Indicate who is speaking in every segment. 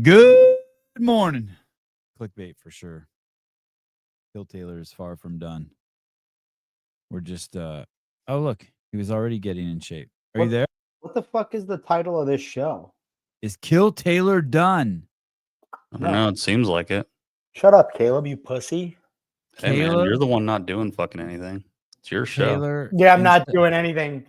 Speaker 1: Good morning. Clickbait for sure. Phil Taylor is far from done. We're just oh look, he was already getting in shape. Are you there?
Speaker 2: What the fuck is the title of this show?
Speaker 1: Is Kill Taylor done?
Speaker 3: I don't know. It seems like it.
Speaker 2: Shut up, Caleb, you pussy.
Speaker 3: Hey, man, you're the one not doing fucking anything. It's your show.
Speaker 1: Taylor.
Speaker 2: Yeah, I'm not doing anything.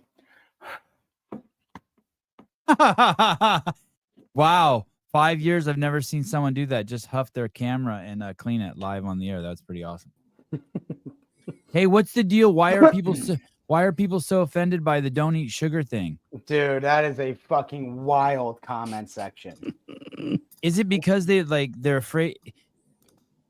Speaker 1: Wow. 5 years, I've never seen someone do that. Just huff their camera and clean it live on the air. That's pretty awesome. Hey, what's the deal? Why are people so offended by the don't eat sugar thing?
Speaker 2: Dude, that is a fucking wild comment section.
Speaker 1: Is it because they're afraid?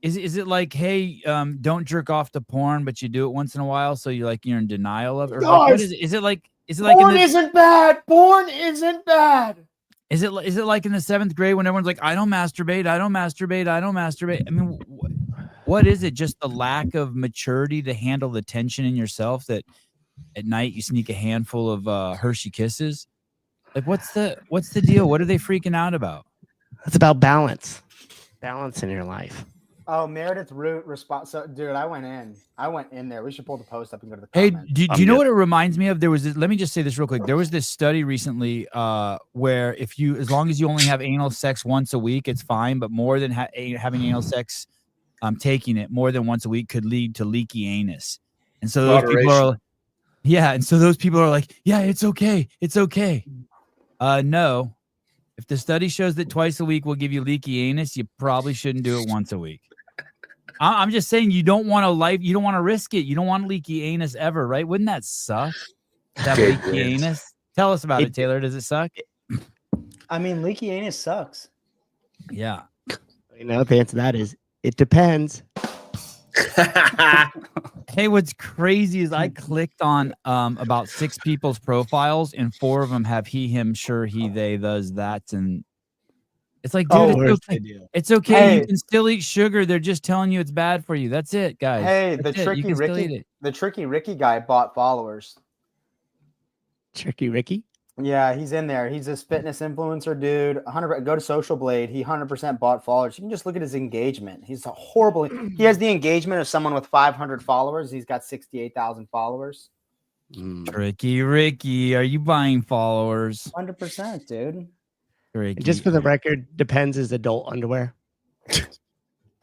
Speaker 1: Is it like, hey, don't jerk off to porn, but you do it once in a while, so you're in denial of it? Or like, what is it? Is it like
Speaker 2: porn isn't bad? Porn isn't bad.
Speaker 1: Is it like in the 7th grade when everyone's like, I don't masturbate. I mean, what is it? Just the lack of maturity to handle the tension in yourself that at night you sneak a handful of Hershey Kisses? Like, what's the deal? What are they freaking out about?
Speaker 4: It's about balance in your life.
Speaker 2: Oh, Meredith Root response. So, dude, I went in there. We should pull the post up and go to the
Speaker 1: Hey,
Speaker 2: comments.
Speaker 1: do you know what it reminds me of? There was let me just say this real quick. There was this study recently where as long as you only have anal sex once a week, it's fine. But more than having anal sex, taking it more than once a week could lead to leaky anus. And so those people are, and so those people are like, yeah, it's okay. It's okay. No. If the study shows that twice a week will give you leaky anus, you probably shouldn't do it once a week. I'm just saying you don't want to risk it. You don't want leaky anus ever, right? Wouldn't that suck? That leaky anus? Tell us about it, Taylor. Does it suck?
Speaker 2: I mean, leaky anus sucks.
Speaker 1: Yeah.
Speaker 4: You know, the answer to that is it depends.
Speaker 1: Hey, what's crazy is I clicked on about 6 people's profiles, and 4 of them have he, him, sure, he, they, those, that's, and it's like, dude, it's okay. It's okay. Hey, you can still eat sugar. They're just telling you it's bad for you. That's it, guys.
Speaker 2: Hey,
Speaker 1: the
Speaker 2: Tricky Ricky guy bought followers.
Speaker 4: Tricky Ricky?
Speaker 2: Yeah, he's in there. He's this fitness influencer dude. 100. Go to Social Blade. He 100% bought followers. You can just look at his engagement. He's a horrible. He has the engagement of someone with 500 followers. He's got 68,000 followers.
Speaker 1: Tricky Ricky, are you buying followers?
Speaker 2: 100%, dude.
Speaker 4: Just for the record, Depends is adult underwear.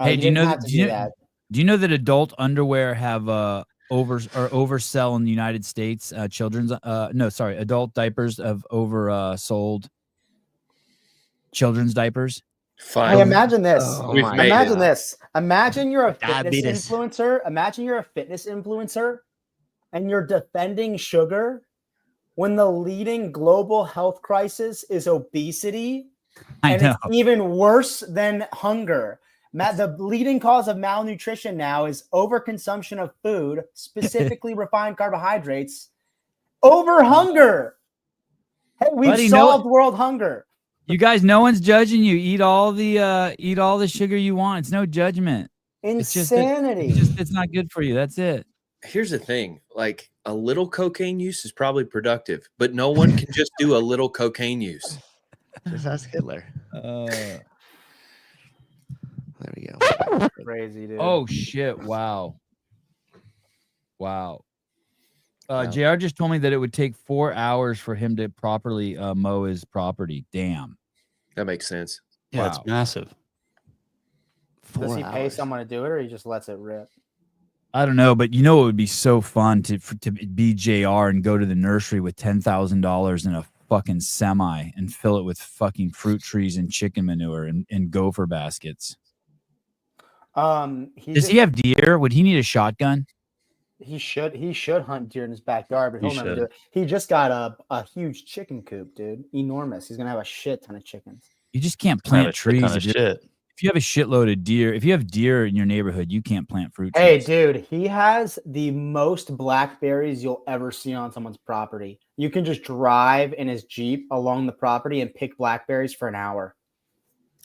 Speaker 1: Hey, do you know that adult underwear have oversell in the United States? Adult diapers have oversold children's diapers.
Speaker 2: Hey, imagine this.
Speaker 3: Imagine
Speaker 2: this. Imagine you're a fitness influencer. Imagine you're a fitness influencer and you're defending sugar when the leading global health crisis is obesity, and it's even worse than hunger. The leading cause of malnutrition now is overconsumption of food, specifically refined carbohydrates, over hunger. Hey, we've solved world hunger.
Speaker 1: You guys, no one's judging you. Eat all the sugar you want. It's no judgment.
Speaker 2: Insanity.
Speaker 1: It's not good for you. That's it.
Speaker 5: Here's the thing, like a little cocaine use is probably productive, but no one can just do a little cocaine use.
Speaker 4: Just ask Hitler.
Speaker 1: There
Speaker 4: we go.
Speaker 2: Crazy, dude.
Speaker 1: Oh shit! Wow. JR just told me that it would take 4 hours for him to properly mow his property. Damn.
Speaker 5: That makes sense.
Speaker 3: Yeah, wow. It's massive.
Speaker 2: Does he pay someone to do it, or he just lets it rip?
Speaker 1: I don't know, but it would be so fun to be JR and go to the nursery with $10,000 in a fucking semi and fill it with fucking fruit trees and chicken manure and gopher baskets. Does he have deer? Would he need a shotgun?
Speaker 2: He should hunt deer in his backyard, but he'll never do it. He just got a huge chicken coop, dude. Enormous. He's gonna have a shit ton of chickens.
Speaker 1: You just can't plant trees. If you have a shitload of deer, if you have deer in your neighborhood, you can't plant fruit trees.
Speaker 2: Hey, dude, he has the most blackberries you'll ever see on someone's property. You can just drive in his Jeep along the property and pick blackberries for an hour.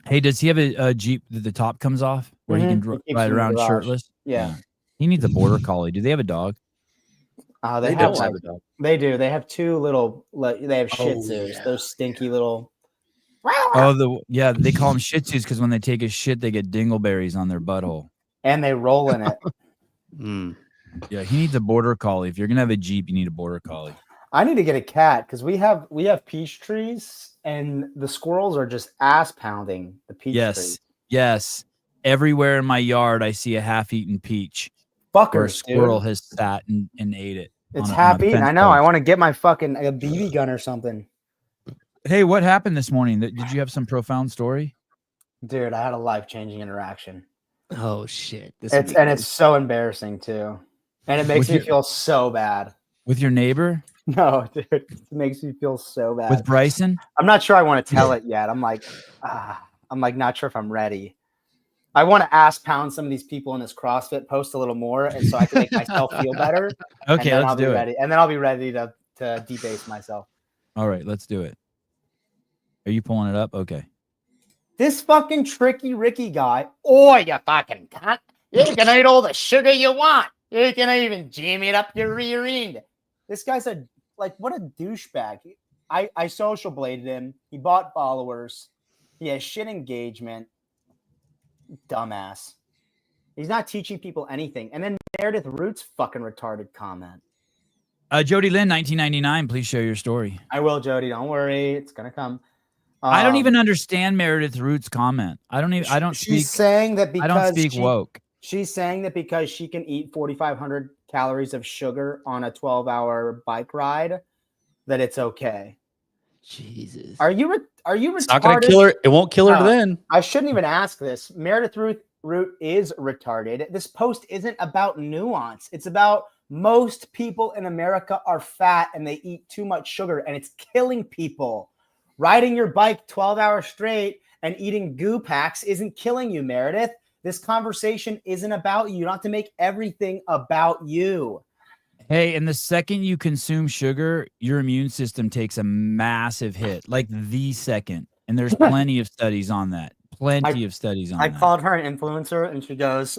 Speaker 1: Hey, does he have a Jeep that the top comes off where he can ride around shirtless?
Speaker 2: Yeah.
Speaker 1: He needs a border collie. Do they have a dog?
Speaker 2: They don't have a dog. They do. They have 2 little. They have Shih Tzus. Those stinky little.
Speaker 1: Oh, they call them Shih Tzus because when they take a shit, they get dingleberries on their butthole.
Speaker 2: And they roll in it.
Speaker 1: Yeah, he needs a border collie. If you're gonna have a Jeep, you need a border collie.
Speaker 2: I need to get a cat because we have peach trees and the squirrels are just ass pounding the peach trees.
Speaker 1: Yes. Everywhere in my yard, I see a half-eaten peach.
Speaker 2: Fuckers,
Speaker 1: Where a squirrel
Speaker 2: dude.
Speaker 1: has sat and ate it.
Speaker 2: It's
Speaker 1: on
Speaker 2: half
Speaker 1: a
Speaker 2: eaten.
Speaker 1: fence
Speaker 2: I know. I
Speaker 1: post.
Speaker 2: want to get my fucking a BB gun or something.
Speaker 1: Hey, what happened this morning? Did you have some profound story?
Speaker 2: Dude, I had a life-changing interaction.
Speaker 4: Oh shit!
Speaker 2: It's so embarrassing too, and it makes me feel so bad.
Speaker 1: With your neighbor?
Speaker 2: No, dude, it makes me feel so bad.
Speaker 1: With Bryson?
Speaker 2: I'm not sure I want to tell it yet. I'm like not sure if I'm ready. I want to ass pound some of these people in this CrossFit post a little more, and so I can make myself feel better.
Speaker 1: Okay, let's do it.
Speaker 2: And then I'll be ready to debase myself.
Speaker 1: All right, let's do it. Are you pulling it up? Okay.
Speaker 2: This fucking tricky Ricky guy. Oh, you fucking cunt. You can eat all the sugar you want. You can even jam it up your rear end. This guy's what a douchebag. I social bladed him. He bought followers. He has shit engagement. Dumbass. He's not teaching people anything. And then Meredith Root's fucking retarded comment.
Speaker 1: Jody Lynn, 1999. Please share your story.
Speaker 2: I will, Jody. Don't worry. It's going to come.
Speaker 1: I don't even understand Meredith Root's comment. She's
Speaker 2: saying that because
Speaker 1: I don't speak woke.
Speaker 2: She's saying that because she can eat 4,500 calories of sugar on a 12-hour bike ride, that it's okay.
Speaker 4: Jesus.
Speaker 2: Are you retarded?
Speaker 3: It's not gonna kill her. It won't kill her then.
Speaker 2: I shouldn't even ask this. Meredith Root is retarded. This post isn't about nuance. It's about most people in America are fat and they eat too much sugar and it's killing people. Riding your bike 12 hours straight and eating goo packs isn't killing you, Meredith. This conversation isn't about you. You don't have to make everything about you.
Speaker 1: Hey, and the second you consume sugar, your immune system takes a massive hit, like the second. And there's plenty of studies on that. I
Speaker 2: called her an influencer and she goes,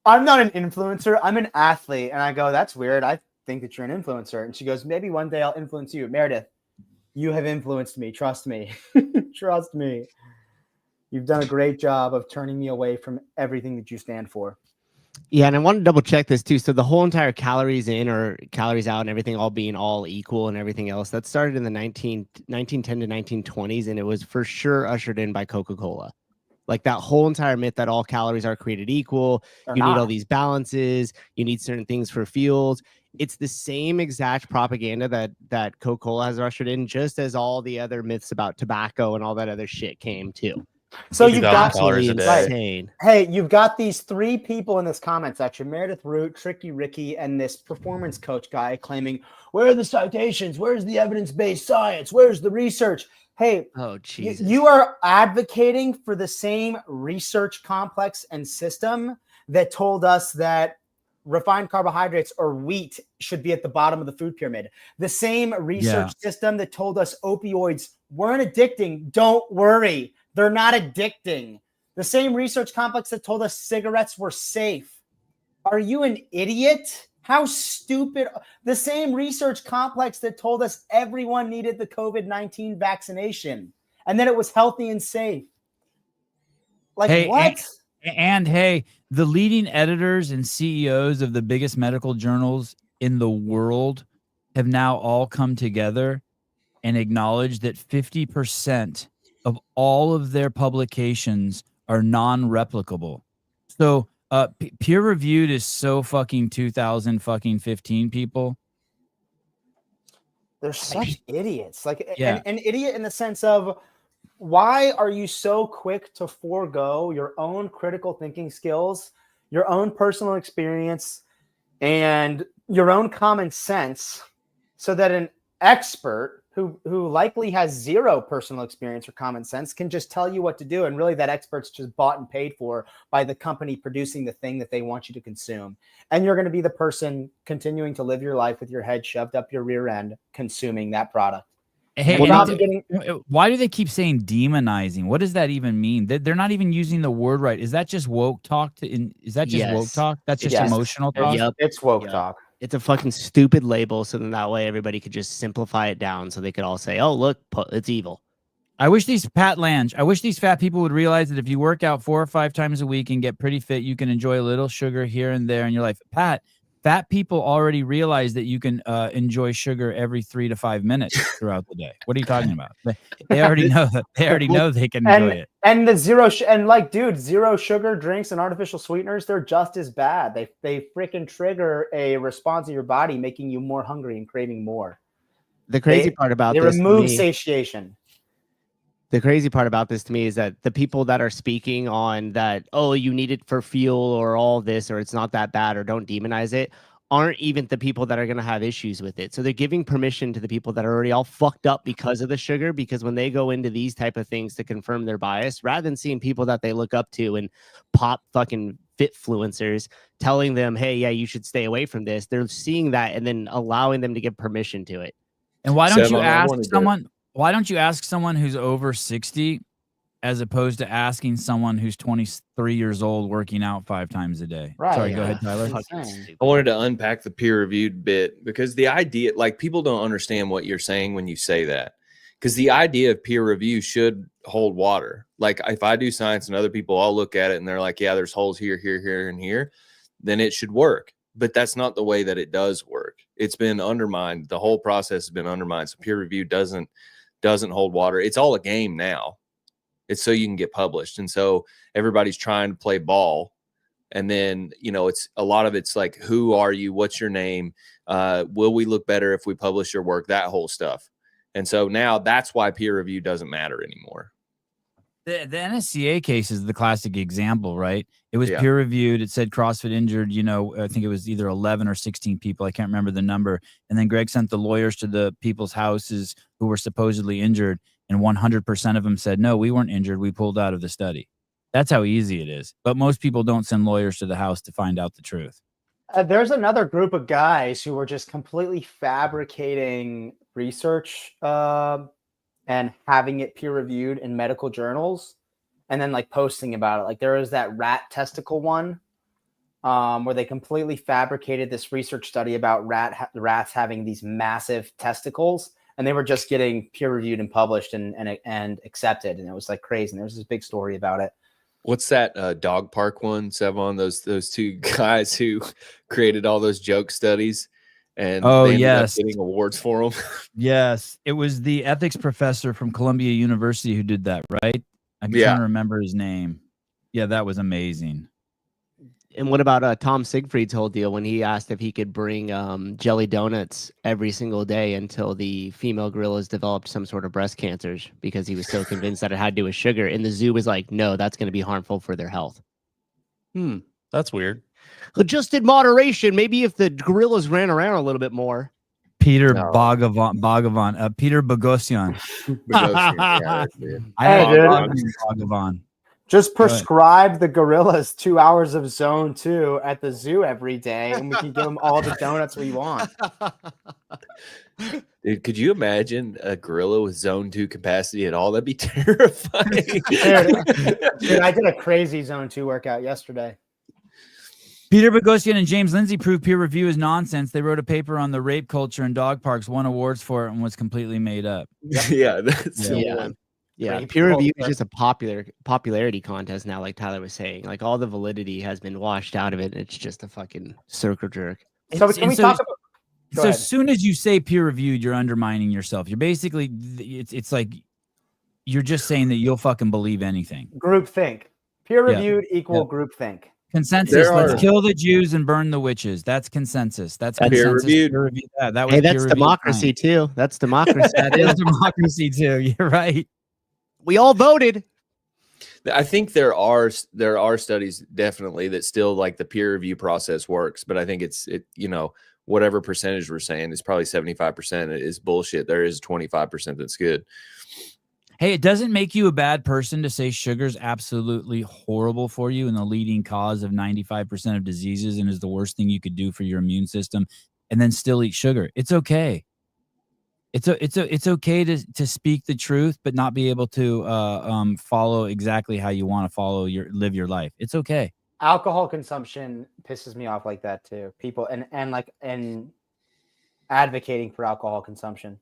Speaker 2: I'm not an influencer. I'm an athlete. And I go, that's weird. I think that you're an influencer. And she goes, maybe one day I'll influence you. Meredith, you have influenced me. Trust me. Trust me. You've done a great job of turning me away from everything that you stand for.
Speaker 4: Yeah, and I want to double check this too. So the whole entire calories in or calories out and everything all being all equal and everything else, that started in the 1910 to 1920s, and it was for sure ushered in by Coca-Cola. Like that whole entire myth that all calories are created equal. Need all these balances. You need certain things for fuels. It's the same exact propaganda that Coca-Cola has ushered in, just as all the other myths about tobacco and all that other shit came too.
Speaker 2: So you've got
Speaker 4: insane.
Speaker 2: Hey, you've got these three people in this comment section: Meredith Root, Tricky Ricky, and this performance coach guy claiming, "Where are the citations? Where's the evidence-based science? Where's the research?" Hey,
Speaker 4: oh Jesus,
Speaker 2: you are advocating for the same research complex and system that told us that refined carbohydrates or wheat should be at the bottom of the food pyramid. The same research system that told us opioids weren't addicting. Don't worry. They're not addicting. The same research complex that told us cigarettes were safe. Are you an idiot? How stupid. The same research complex that told us everyone needed the COVID-19 vaccination and that it was healthy and safe. Like, hey, what?
Speaker 1: And hey, the leading editors and CEOs of the biggest medical journals in the world have now all come together and acknowledged that 50% of all of their publications are non-replicable. So peer reviewed is so fucking 2015 people.
Speaker 2: They're such idiots. Like an idiot in the sense of, why are you so quick to forego your own critical thinking skills, your own personal experience, and your own common sense so that an expert who likely has zero personal experience or common sense can just tell you what to do? And really that expert's just bought and paid for by the company producing the thing that they want you to consume. And you're going to be the person continuing to live your life with your head shoved up your rear end, consuming that product.
Speaker 1: Hey, why do they keep saying demonizing? What does that even mean? They're not even using the word right. Is that just woke talk? Is that just woke talk? That's just emotional talk?
Speaker 2: Yep. It's woke talk.
Speaker 4: It's a fucking stupid label, so then that way everybody could just simplify it down so they could all say, oh, look, it's evil.
Speaker 1: I wish these fat people would realize that if you work out 4 or 5 times a week and get pretty fit, you can enjoy a little sugar here and there in your life. Fat people already realize that you can enjoy sugar every 3 to 5 minutes throughout the day. What are you talking about? They already know that. They already know they can enjoy it.
Speaker 2: And the zero sugar drinks and artificial sweeteners, they're just as bad. They freaking trigger a response in your body, making you more hungry and craving more.
Speaker 4: The crazy part about
Speaker 2: this, they remove satiation.
Speaker 4: The crazy part about this to me is that the people that are speaking on that, oh, you need it for fuel or all this, or it's not that bad, or don't demonize it, aren't even the people that are going to have issues with it. So they're giving permission to the people that are already all fucked up because of the sugar, because when they go into these type of things to confirm their bias, rather than seeing people that they look up to and pop fucking fitfluencers telling them, hey, yeah, you should stay away from this, they're seeing that and then allowing them to give permission to it.
Speaker 1: And why don't you ask someone? Why don't you ask someone who's over 60 as opposed to asking someone who's 23 years old working out 5 times a day?
Speaker 2: Right.
Speaker 1: Sorry, go ahead, Tyler.
Speaker 5: I wanted to unpack the peer-reviewed bit because the idea, like, people don't understand what you're saying when you say that. Because the idea of peer review should hold water. Like, if I do science and other people all look at it and they're like, yeah, there's holes here, here, here, and here, then it should work. But that's not the way that it does work. It's been undermined. The whole process has been undermined. So peer review doesn't hold water. It's all a game now. It's so you can get published. And so everybody's trying to play ball. And then, you know, it's a lot of it's like, who are you? What's your name? Will we look better if we publish your work? That whole stuff. And so now that's why peer review doesn't matter anymore.
Speaker 1: The NSCA case is the classic example, right? It was peer reviewed. It said CrossFit injured, you know, I think it was either 11 or 16 people. I can't remember the number. And then Greg sent the lawyers to the people's houses who were supposedly injured. And 100% of them said, no, we weren't injured. We pulled out of the study. That's how easy it is. But most people don't send lawyers to the house to find out the truth.
Speaker 2: There's another group of guys who were just completely fabricating research and having it peer reviewed in medical journals and then like posting about it. Like there was that rat testicle one where they completely fabricated this research study about rats having these massive testicles, and they were just getting peer reviewed and published and accepted. And it was like crazy. And there was this big story about it.
Speaker 5: What's that dog park one, Sevon? Those 2 guys who created all those joke studies. And they ended up getting awards for them.
Speaker 1: Yes. It was the ethics professor from Columbia University who did that, right? I'm trying to remember his name. Yeah, that was amazing.
Speaker 4: And what about Tom Siegfried's whole deal when he asked if he could bring jelly donuts every single day until the female gorillas developed some sort of breast cancers because he was so convinced that it had to do with sugar. And the zoo was like, no, that's going to be harmful for their health.
Speaker 3: That's weird.
Speaker 4: Just in moderation, maybe if the gorillas ran around a little bit more.
Speaker 1: Peter Bhagavan, Peter Boghossian.
Speaker 2: Bhagavan. Just prescribe the gorillas 2 hours of zone 2 at the zoo every day, and we can give them all the donuts we want.
Speaker 5: Dude, could you imagine a gorilla with zone 2 capacity at all? That'd be terrifying.
Speaker 2: Dude, I did a crazy zone 2 workout yesterday.
Speaker 1: Peter Boghossian and James Lindsay proved peer review is nonsense. They wrote a paper on the rape culture in dog parks, won awards for it, and was completely made up.
Speaker 5: Yeah, that's
Speaker 4: yeah. Peer review is just a popularity contest now, like Tyler was saying. Like all the validity has been washed out of it. It's just a fucking circle jerk.
Speaker 2: So can we talk about?
Speaker 1: So as soon as you say peer reviewed, you're undermining yourself. You're basically it's like you're just saying that you'll fucking believe anything.
Speaker 2: Groupthink. Peer reviewed equal groupthink.
Speaker 1: Consensus. Let's kill the Jews and burn the witches. That's consensus. That's consensus.
Speaker 5: Peer-reviewed.
Speaker 4: That's democracy too. That's democracy.
Speaker 1: That is democracy too. You're right.
Speaker 4: We all voted.
Speaker 5: I think there are studies definitely that still like the peer review process works, but I think it whatever percentage we're saying is probably 75% is bullshit. There is 25% that's good.
Speaker 1: Hey, it doesn't make you a bad person to say sugar's absolutely horrible for you and the leading cause of 95% of diseases and is the worst thing you could do for your immune system, and then still eat sugar. It's okay. It's okay to speak the truth, but not be able to follow exactly how you want to live your life. It's okay.
Speaker 2: Alcohol consumption pisses me off like that too. People and advocating for alcohol consumption.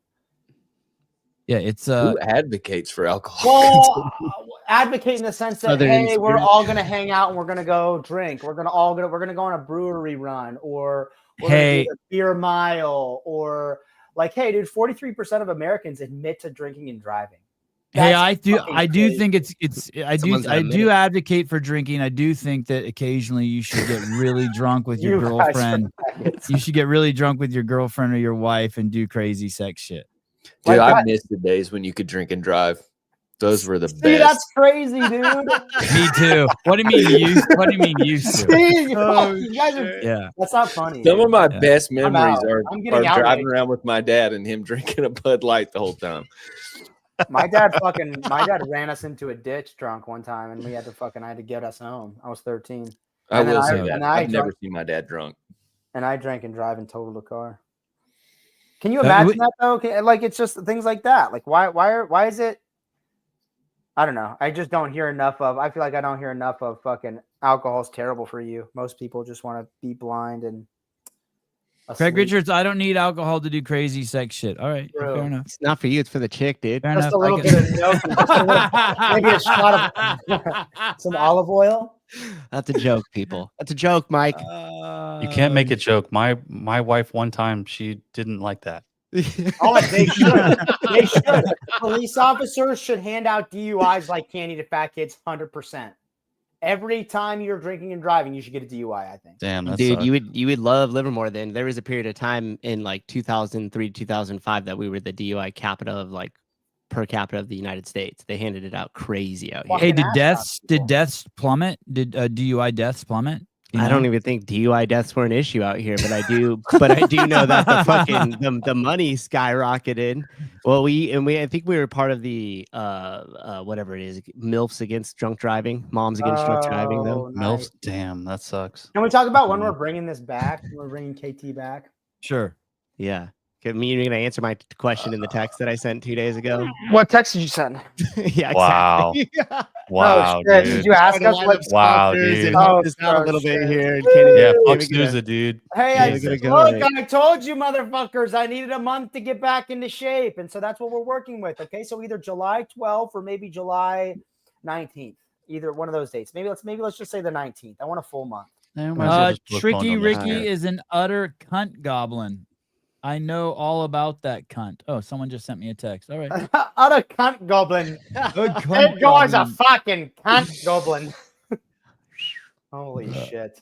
Speaker 1: Yeah, it's
Speaker 5: Who advocates for alcohol?
Speaker 2: Well, advocate in the sense that
Speaker 4: Southern
Speaker 2: hey, we're
Speaker 4: spirit.
Speaker 2: all gonna hang out and we're gonna go drink. We're gonna go on a brewery run, or we're gonna
Speaker 1: Hey.
Speaker 2: do the beer mile, or like, hey, dude, 43% of Americans admit to drinking and driving.
Speaker 1: Hey,
Speaker 2: That's
Speaker 1: I do
Speaker 2: fucking
Speaker 1: think
Speaker 2: crazy.
Speaker 1: I do advocate for drinking. I do think that occasionally you should get really drunk with your
Speaker 2: You guys are
Speaker 1: girlfriend.
Speaker 2: faggots.
Speaker 1: You should get really drunk with your girlfriend or your wife and do crazy sex shit.
Speaker 5: Dude,
Speaker 2: Like
Speaker 5: I
Speaker 2: that.
Speaker 5: miss the days when you could drink and drive. Those were the
Speaker 2: See,
Speaker 5: best.
Speaker 2: that's crazy, dude.
Speaker 1: Me too. What do you mean used to?
Speaker 2: See,
Speaker 4: Oh,
Speaker 2: you guys are.
Speaker 1: Yeah.
Speaker 2: That's not funny.
Speaker 5: Some of
Speaker 2: dude.
Speaker 5: my
Speaker 1: Yeah.
Speaker 5: best memories
Speaker 2: out.
Speaker 5: are
Speaker 2: I'm getting
Speaker 5: driving
Speaker 2: outraged.
Speaker 5: around with my dad and him drinking a Bud Light the whole time.
Speaker 2: My dad ran us into a ditch drunk one time, and I had to get us home. I was 13,
Speaker 5: I
Speaker 2: And then
Speaker 5: will
Speaker 2: I-
Speaker 5: say
Speaker 2: and
Speaker 5: that.
Speaker 2: I
Speaker 5: I've never
Speaker 2: drank-
Speaker 5: seen my dad drunk.
Speaker 2: and I drank and drive and totaled a car. Can you
Speaker 1: Uh,
Speaker 2: imagine
Speaker 1: we-
Speaker 2: that though? Like, it's just things like that. Like, why is it? I don't know. I just don't hear enough of. I feel like I don't hear enough of fucking alcohol's terrible for you. Most people just want to be blind and.
Speaker 1: Craig
Speaker 2: asleep.
Speaker 1: Richards, I don't need alcohol to do crazy sex shit. All right.
Speaker 2: True.
Speaker 1: Fair enough.
Speaker 4: It's not for you. It's for the chick, dude.
Speaker 1: Fair
Speaker 2: Just
Speaker 1: enough.
Speaker 2: a little bit of milk, and just a little, maybe a shot of some olive oil.
Speaker 4: That's a joke, people. That's a joke, Mike.
Speaker 3: You can't make a joke. My wife one time, she didn't like that.
Speaker 2: Oh, they should. They should. Police officers should hand out DUIs like candy to fat kids, 100%. Every time you're drinking and driving, you should get a DUI. I think.
Speaker 3: Damn, that
Speaker 4: Dude,
Speaker 3: sucked.
Speaker 4: you would love Livermore. Then there was a period of time in like 2003 2005 that we were the DUI capital of like per capita of the United States. They handed it out crazy out here.
Speaker 1: Hey,
Speaker 2: Fucking
Speaker 1: did
Speaker 2: ass people.
Speaker 1: deaths plummet? Did DUI deaths plummet? You
Speaker 4: I don't
Speaker 1: know?
Speaker 4: even think DUI deaths were an issue out here, but I do know that the fucking the money skyrocketed. Well, I think we were part of the whatever it is, MILFs against drunk driving, moms against drunk driving though.
Speaker 2: Oh,
Speaker 3: Milfs,
Speaker 2: nice.
Speaker 3: damn, that sucks.
Speaker 2: Can we talk about when we're bringing this back? When we're bringing KT back.
Speaker 1: Sure.
Speaker 4: Yeah. Okay, you're gonna answer my question in the text that I sent 2 days ago.
Speaker 2: What text did you send?
Speaker 4: Yeah,
Speaker 3: Wow.
Speaker 4: exactly.
Speaker 3: Wow,
Speaker 2: shit.
Speaker 3: dude.
Speaker 2: Did you ask us what?
Speaker 3: Wow,
Speaker 4: Sponsors
Speaker 3: dude.
Speaker 4: and
Speaker 2: Oh,
Speaker 4: help us out a little
Speaker 2: shit.
Speaker 4: bit here.
Speaker 3: Yeah, fuck
Speaker 4: Can't even
Speaker 3: Snooza, dude.
Speaker 2: Hey,
Speaker 4: Yeah,
Speaker 2: I
Speaker 4: we're gonna
Speaker 2: said,
Speaker 4: go,
Speaker 2: look,
Speaker 4: right.
Speaker 2: I told you, motherfuckers, I needed a month to get back into shape, and so that's what we're working with. Okay, so either July 12th or maybe July 19th, either one of those dates. Maybe let's just say the 19th. I want a full month.
Speaker 3: Yeah, we might as well just postpone
Speaker 1: Tricky
Speaker 3: them this
Speaker 1: Ricky
Speaker 3: year.
Speaker 1: is an utter cunt goblin. I know all about that cunt. Oh, someone just sent me a text. All right.
Speaker 2: Utter cunt goblin.
Speaker 1: Good cunt
Speaker 2: That guy's a
Speaker 1: goblin.
Speaker 2: fucking cunt goblin. Holy shit.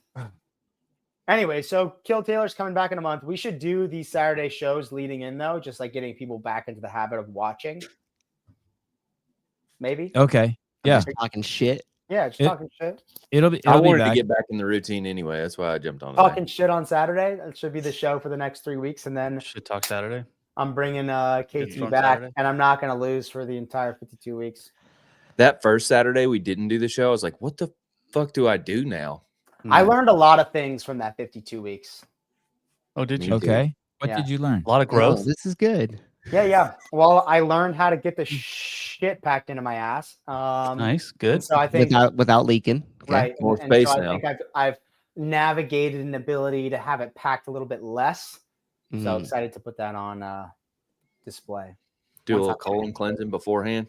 Speaker 2: Anyway, so Kill Taylor's coming back in a month. We should do these Saturday shows leading in, though, just like getting people back into the habit of watching. Maybe.
Speaker 1: Okay. Yeah.
Speaker 4: Just talking shit.
Speaker 2: Yeah, just
Speaker 1: It-
Speaker 2: talking shit.
Speaker 1: It'll be
Speaker 5: I
Speaker 1: it'll be
Speaker 5: wanted to
Speaker 1: back.
Speaker 5: get back in the routine anyway. That's why I jumped on it.
Speaker 2: Talking shit on Saturday. That should be the show for the next 3 weeks. And then
Speaker 3: Shit talk Saturday.
Speaker 2: I'm bringing KT
Speaker 3: on
Speaker 2: back,
Speaker 3: Saturday.
Speaker 2: and I'm not going to lose for the entire 52 weeks.
Speaker 5: That first Saturday we didn't do the show. I was like, what the fuck do I do now?
Speaker 2: I
Speaker 3: Hmm.
Speaker 2: learned a lot of things from that 52 weeks.
Speaker 3: Oh, did
Speaker 5: Me
Speaker 3: you?
Speaker 5: too.
Speaker 1: Okay. What
Speaker 2: Yeah.
Speaker 1: did you learn?
Speaker 3: A lot of
Speaker 4: Oh,
Speaker 3: growth.
Speaker 4: this is good.
Speaker 2: Yeah. Well, I learned how to get the shit packed into my ass.
Speaker 3: Nice,
Speaker 2: and
Speaker 3: good.
Speaker 2: so I think
Speaker 4: Without leaking. Okay.
Speaker 2: right.
Speaker 5: More
Speaker 2: and
Speaker 5: space
Speaker 2: so I
Speaker 5: now.
Speaker 2: think I've navigated an ability to have it packed a little bit less. So
Speaker 4: Mhm.
Speaker 2: excited to put that on display.
Speaker 5: Do a
Speaker 2: Once
Speaker 5: little
Speaker 2: I'm
Speaker 5: colon
Speaker 2: ready.
Speaker 5: cleansing beforehand.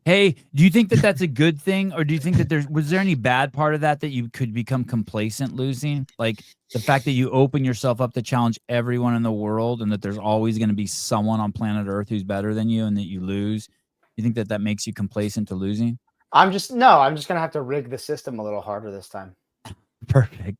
Speaker 1: Hey, do you think that that's a good thing, or do you think that was there any bad part of that you could become complacent losing, like the fact that you open yourself up to challenge everyone in the world, and that there's always going to be someone on planet Earth who's better than you, and that you lose? You think that makes you complacent to losing?
Speaker 2: I'm just gonna have to rig the system a little harder this time.
Speaker 1: Perfect.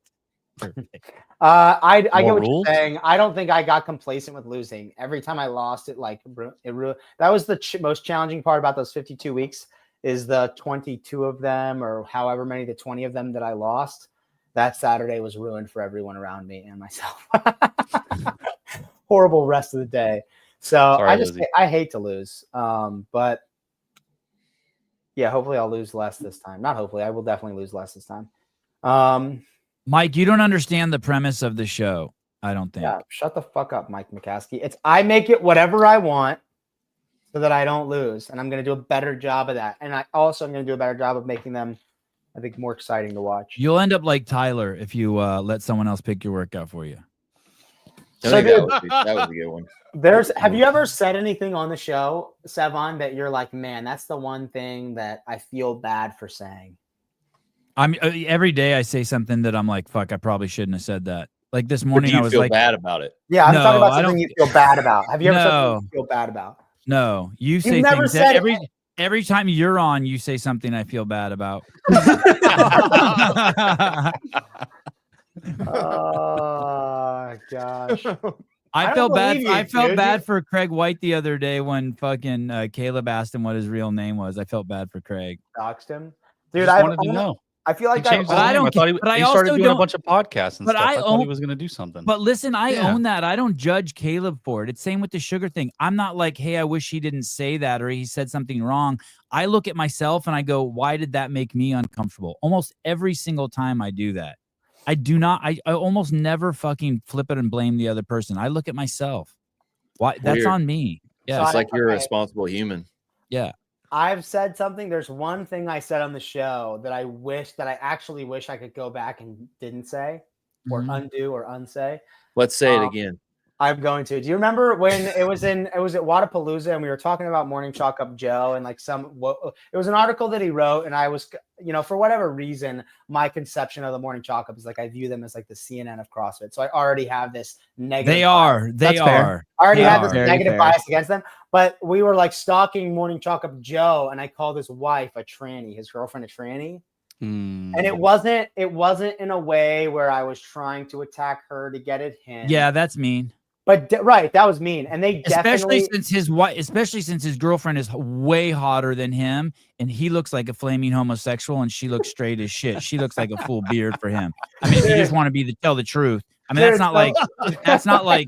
Speaker 2: I get
Speaker 3: More
Speaker 2: what
Speaker 3: rules?
Speaker 2: you're saying. I don't think I got complacent with losing. Every time I lost, it that was the most challenging part about those 52 weeks is the 22 of them, or however many, the 20 of them that I lost. That Saturday was ruined for everyone around me and myself. Horrible rest of the day. So
Speaker 3: Sorry,
Speaker 2: I
Speaker 3: Lizzie.
Speaker 2: hate to lose. But yeah, hopefully I'll lose less this time. Not hopefully, I will definitely lose less this time.
Speaker 1: Mike, you don't understand the premise of the show, I don't think.
Speaker 2: Yeah, shut the fuck up, Mike McCaskey. I make it whatever I want so that I don't lose, and I'm going to do a better job of that. And I also am going to do a better job of making them, I think, more exciting to watch.
Speaker 1: You'll end up like Tyler if you let someone else pick your workout for you.
Speaker 5: I
Speaker 2: So,
Speaker 5: think
Speaker 2: dude,
Speaker 5: that was a good one.
Speaker 2: Have you ever said anything on the show, Sevon, that you're like, man, that's the one thing that I feel bad for saying?
Speaker 1: Every day I say something that I'm like, fuck, I probably shouldn't have said that. Like this
Speaker 5: But
Speaker 1: morning,
Speaker 5: do you
Speaker 1: I was
Speaker 5: feel
Speaker 1: like,
Speaker 5: bad about it?
Speaker 2: Yeah, I'm talking
Speaker 1: No,
Speaker 2: about
Speaker 1: I
Speaker 2: something
Speaker 1: don't-
Speaker 2: you feel bad about. Have you ever said
Speaker 1: No.
Speaker 2: something you feel bad about?
Speaker 1: no, you say
Speaker 2: never
Speaker 1: things
Speaker 2: said
Speaker 1: that every time you're on, you say something I feel bad about.
Speaker 2: Oh gosh.
Speaker 1: I
Speaker 2: don't
Speaker 1: felt bad.
Speaker 2: believe you,
Speaker 1: I felt
Speaker 2: dude.
Speaker 1: bad for Craig White the other day when fucking Caleb asked him what his real name was. I felt bad for Craig.
Speaker 2: Doxed him.
Speaker 3: I
Speaker 2: Dude,
Speaker 3: just wanted to know.
Speaker 2: I feel like
Speaker 3: He changed his
Speaker 1: But I
Speaker 3: name.
Speaker 1: don't
Speaker 3: I thought
Speaker 1: but I
Speaker 3: he started
Speaker 1: also
Speaker 3: doing a
Speaker 1: don't-
Speaker 3: bunch of podcasts and
Speaker 1: but
Speaker 3: stuff.
Speaker 1: I
Speaker 3: I thought he
Speaker 1: own-
Speaker 3: was going to do something.
Speaker 1: But listen, I
Speaker 4: Yeah.
Speaker 1: own that. I don't judge Caleb for it. It's same with the sugar thing. I'm not like, hey, I wish he didn't say that or he said something wrong. I look at myself and I go, why did that make me uncomfortable? Almost every single time I do that. I do not. I almost never fucking flip it and blame the other person. I look at myself. Why? That's
Speaker 5: Weird.
Speaker 1: on me. Yeah.
Speaker 5: It's like you're a responsible human.
Speaker 1: Yeah.
Speaker 2: I've said something. There's one thing I said on the show that I actually wish I could go back and didn't say or
Speaker 1: Mhm.
Speaker 2: undo or unsay.
Speaker 5: Let's say it again.
Speaker 2: I'm going to. Do you remember when it was at Wodipalooza and we were talking about Morning Chalk Up Joe and like it was an article that he wrote and I was, for whatever reason, my conception of the Morning Chalk Up is like I view them as like the CNN of CrossFit. So I already have this negative.
Speaker 1: They are.
Speaker 4: That's fair.
Speaker 2: I already
Speaker 1: They
Speaker 2: had
Speaker 1: are.
Speaker 2: this
Speaker 4: Very
Speaker 2: negative
Speaker 4: fair.
Speaker 2: bias against them, but we were like stalking Morning Chalk Up Joe and I called his wife a tranny, his girlfriend a tranny.
Speaker 4: Mm.
Speaker 2: And it wasn't in a way where I was trying to attack her to get at him.
Speaker 1: Yeah, that's mean.
Speaker 2: But right, that was mean. And they
Speaker 1: Especially
Speaker 2: definitely
Speaker 1: since his girlfriend is way hotter than him, and he looks like a flaming homosexual, and she looks straight as shit. She looks like a full beard for him. I mean, if you just want to tell the truth. I mean, that's not like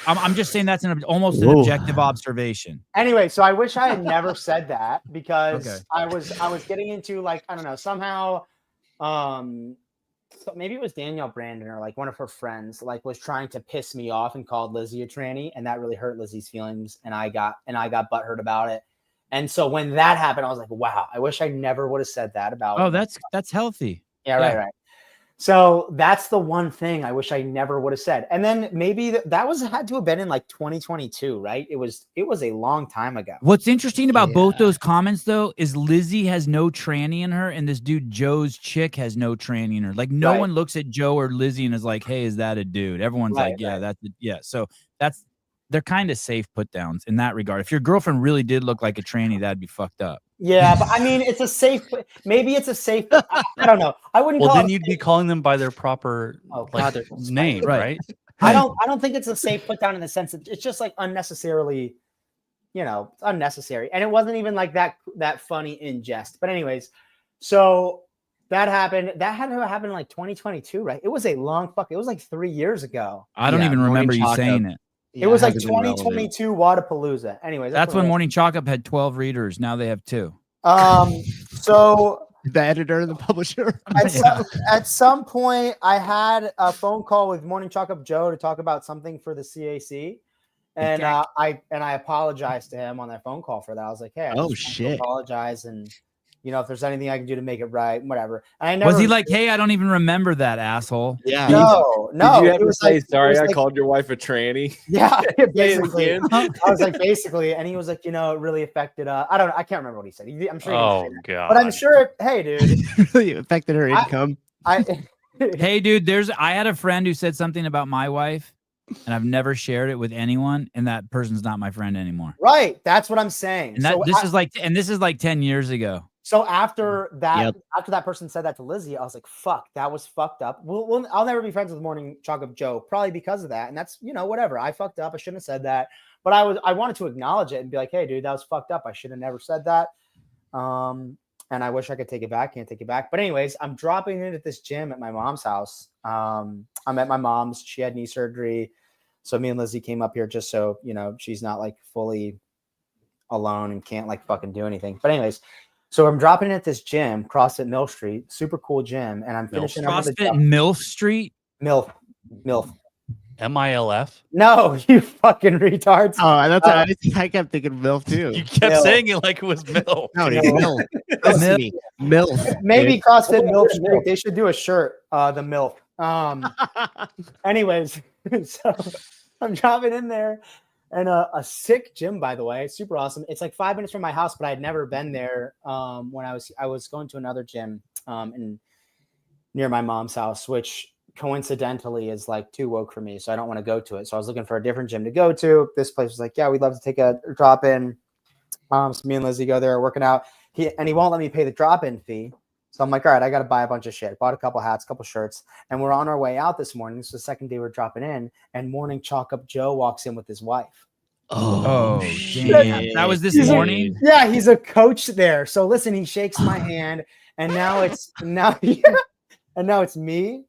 Speaker 1: I'm just saying that's almost an
Speaker 4: Whoa.
Speaker 1: objective observation.
Speaker 2: Anyway, so I wish I had never said that because
Speaker 1: Okay.
Speaker 2: I was getting into like, I don't know, somehow so maybe it was Danielle Brandon or like one of her friends like was trying to piss me off and called Lizzie a tranny, and that really hurt Lizzie's feelings, and I got butthurt about it. And so when that happened, I was like, wow, I wish I never would have said that about.
Speaker 1: Oh, that's healthy.
Speaker 2: Yeah, right. So that's the one thing I wish I never would have said. And then maybe that had to have been in like 2022, right? It was a long time ago.
Speaker 1: What's interesting about both those comments though is Lizzie has no tranny in her, and this dude Joe's chick has no tranny in her. Like no one looks at Joe or Lizzie and is like, "Hey, is that a dude?" Everyone's like, "Yeah, that's yeah." So they're kind of safe put downs in that regard. If your girlfriend really did look like a tranny, that'd be fucked up.
Speaker 2: Yeah, but I mean, it's a safe. Maybe it's a safe. I don't know. I wouldn't.
Speaker 3: Well,
Speaker 2: call
Speaker 3: then you'd be calling them by their proper name, right?
Speaker 2: I don't think it's a safe put down in the sense that it's just like unnecessarily, unnecessary, and it wasn't even like that funny in jest. But anyways, so that happened. That had to happen in like 2022, right? It was a long fuck. It was like 3 years ago.
Speaker 1: I don't even remember you saying it.
Speaker 2: It was like 2022 Wodipalooza. Anyways,
Speaker 1: that's when Morning Chalk Up had 12 readers. Now they have 2.
Speaker 2: So
Speaker 4: the editor and the publisher.
Speaker 2: At some point, I had a phone call with Morning Chalk Up Joe to talk about something for the CAC, and I apologized to him on that phone call for that. I was like, "Hey, I just want to apologize, and if there's anything I can do to make it right, whatever." And I never
Speaker 1: was he like, "Hey, I don't even remember that asshole."
Speaker 4: Yeah.
Speaker 2: No.
Speaker 5: Did you ever say sorry? I called your wife a tranny.
Speaker 2: Yeah, basically. I was like, basically, and he was like, it really affected. I can't remember what he said. I'm sure.
Speaker 3: Oh god.
Speaker 2: But I'm sure. Hey, dude,
Speaker 4: really affected her income.
Speaker 1: Hey, dude, I had a friend who said something about my wife, and I've never shared it with anyone, and that person's not my friend anymore.
Speaker 2: Right. That's what I'm saying.
Speaker 1: And this is like 10 years ago.
Speaker 2: So after that person said that to Lizzie, I was like, fuck, that was fucked up. I'll never be friends with Morning Chalk Up Joe, probably because of that. And that's, whatever. I fucked up. I shouldn't have said that. But I wanted to acknowledge it and be like, hey, dude, that was fucked up. I should have never said that. And I wish I could take it back. Can't take it back. But anyways, I'm dropping in at this gym at my mom's house. I'm at my mom's. She had knee surgery. So me and Lizzie came up here just so, she's not like fully alone and can't like fucking do anything. But anyways, so I'm dropping in at this gym, CrossFit Mill Street, super cool gym. And I'm finishing up with
Speaker 1: CrossFit Mill Street?
Speaker 2: MILF.
Speaker 3: MILF?
Speaker 2: No, you fucking retards.
Speaker 4: Oh, that's I kept thinking MILF too.
Speaker 3: You kept saying it like it was MILF.
Speaker 4: No, it's MILF. MILF.
Speaker 2: Maybe CrossFit Milk Street. They should do a shirt, the MILF. Anyways, so I'm dropping in there, and a sick gym, by the way, super awesome. It's like 5 minutes from my house, but I had never been there when I was going to another gym near my mom's house, which coincidentally is like too woke for me, so I don't want to go to it. So I was looking for a different gym to go to. This place was like, yeah, we'd love to take a drop in. So me and Lizzie go there working out. He won't let me pay the drop-in fee. So I'm like, all right, I got to buy a bunch of shit. Bought a couple hats, couple shirts, and we're on our way out this morning. This is the second day we're dropping in, and Morning Chalk Up Joe walks in with his wife.
Speaker 1: Oh,
Speaker 4: shit.
Speaker 1: damn. That was this morning?
Speaker 2: Yeah, he's a coach there. So listen, he shakes my hand, and now it's me,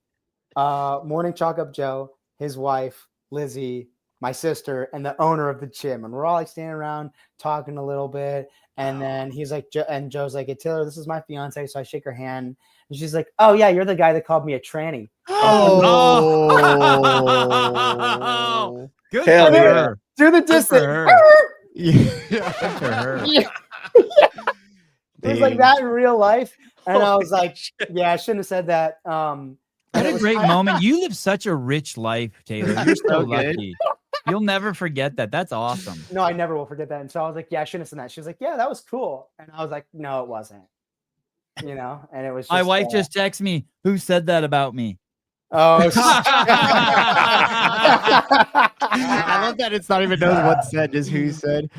Speaker 2: Morning Chalk Up Joe, his wife, Lizzie, my sister, and the owner of the gym. And we're all like standing around talking a little bit. And then he's like, and Joe's like, hey, Taylor, this is my fiance. So I shake her hand. And she's like, oh, yeah, you're the guy that called me a tranny.
Speaker 1: Oh, good
Speaker 5: Hell
Speaker 1: for
Speaker 5: yeah.
Speaker 1: her.
Speaker 2: Do the
Speaker 1: Good for
Speaker 2: distance.
Speaker 1: her.
Speaker 4: Yeah.
Speaker 1: Good for her.
Speaker 2: Yeah. It was like that in real life. And I was like, yeah, I shouldn't have said that.
Speaker 1: What a great moment. You live such a rich life, Taylor. You're so
Speaker 4: So good.
Speaker 1: lucky. You'll never forget that. That's awesome.
Speaker 2: No, I never will forget that. And so I was like, yeah, I shouldn't have said that. She was like, yeah, that was cool. And I was like, no, it wasn't. You know, and it was just,
Speaker 1: My wife just texted me, who said that about me?
Speaker 2: oh,
Speaker 4: I love that it's not even knows what said, just who said.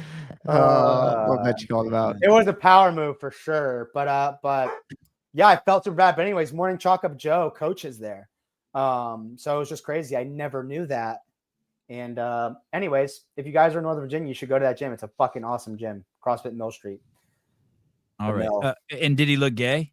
Speaker 4: Love that you called him out.
Speaker 2: it was a power move for sure. But yeah, I felt too bad. But anyways, Morning Chalk Up Joe coaches there. So it was just crazy. I never knew that. And anyways, if you guys are in Northern Virginia, you should go to that gym. It's a fucking awesome gym. CrossFit Mill Street.
Speaker 1: All right.
Speaker 2: No.
Speaker 1: And did he look gay?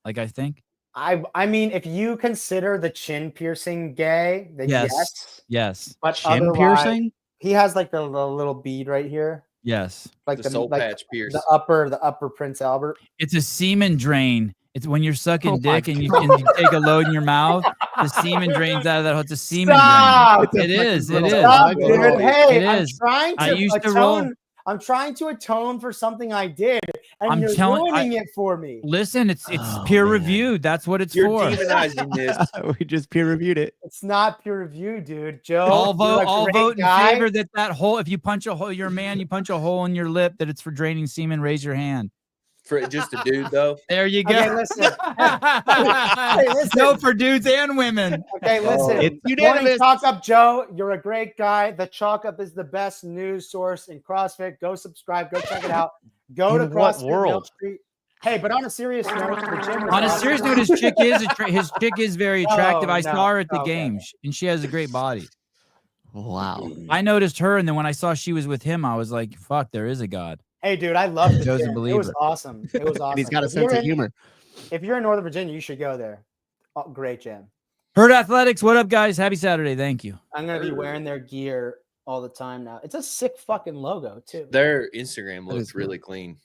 Speaker 1: Like I think?
Speaker 2: I mean, if you consider the chin piercing gay, then yes.
Speaker 1: Yes.
Speaker 2: But
Speaker 3: Chin
Speaker 2: otherwise,
Speaker 3: piercing?
Speaker 2: he has like the little bead right here,
Speaker 1: Yes.
Speaker 2: like
Speaker 5: The soul patch pierce.
Speaker 2: the upper Prince Albert.
Speaker 1: It's a semen drain. It's when you're sucking
Speaker 4: Oh my
Speaker 1: dick and you take a load in your mouth, the semen drains out of that hole. It's a semen
Speaker 2: Stop!
Speaker 1: drain. It is. It is.
Speaker 2: Stop, dude.
Speaker 5: Oh,
Speaker 2: Hey,
Speaker 1: it
Speaker 2: I'm
Speaker 1: is.
Speaker 2: trying
Speaker 1: I
Speaker 2: to
Speaker 1: used to roll.
Speaker 2: atone. I'm trying to atone for something I did, and
Speaker 1: I'm
Speaker 2: you're ruining it for me.
Speaker 1: Listen, it's
Speaker 4: Oh,
Speaker 1: peer
Speaker 4: man.
Speaker 1: reviewed. That's what it's
Speaker 5: You're
Speaker 1: for.
Speaker 5: demonizing this.
Speaker 4: We just peer reviewed it.
Speaker 2: It's not peer review, dude. Joe,
Speaker 1: I'll vote in
Speaker 2: guy.
Speaker 1: favor that hole. If you punch a hole, you're a man. You punch a hole in your lip that it's for draining semen. Raise your hand.
Speaker 5: For just a dude, though.
Speaker 1: There you go.
Speaker 2: Okay, listen. Hey, listen.
Speaker 1: No, for dudes and women.
Speaker 2: Okay, listen.
Speaker 4: It's
Speaker 2: Morning
Speaker 4: unanimous.
Speaker 2: Chalk Up Joe, you're a great guy. The Chalk Up is the best news source in CrossFit. Go subscribe. Go check it out. Go to
Speaker 3: In what
Speaker 2: CrossFit Mill
Speaker 3: world?
Speaker 2: Street. Hey, but on a serious note, the gym is
Speaker 1: On a
Speaker 2: awesome.
Speaker 1: serious note, his chick is very attractive. I
Speaker 2: no.
Speaker 1: saw her at the
Speaker 2: Okay.
Speaker 1: games, and she has a great body.
Speaker 4: Wow.
Speaker 1: I noticed her, and then when I saw she was with him, I was like, "Fuck, there is a God."
Speaker 2: Hey, dude, I love the
Speaker 1: Joe's a
Speaker 2: gym. It
Speaker 1: believer.
Speaker 2: was awesome. It was awesome.
Speaker 4: And he's got a
Speaker 2: If
Speaker 4: sense
Speaker 2: you're
Speaker 4: of
Speaker 2: in-
Speaker 4: humor.
Speaker 2: If you're in Northern Virginia, you should go there. Oh, great gym.
Speaker 1: Herd Athletics, what up, guys? Happy Saturday. Thank you.
Speaker 2: I'm gonna be wearing their gear all the time now. It's a sick fucking logo too.
Speaker 5: Their Instagram
Speaker 4: That
Speaker 5: looks
Speaker 4: is
Speaker 5: really clean.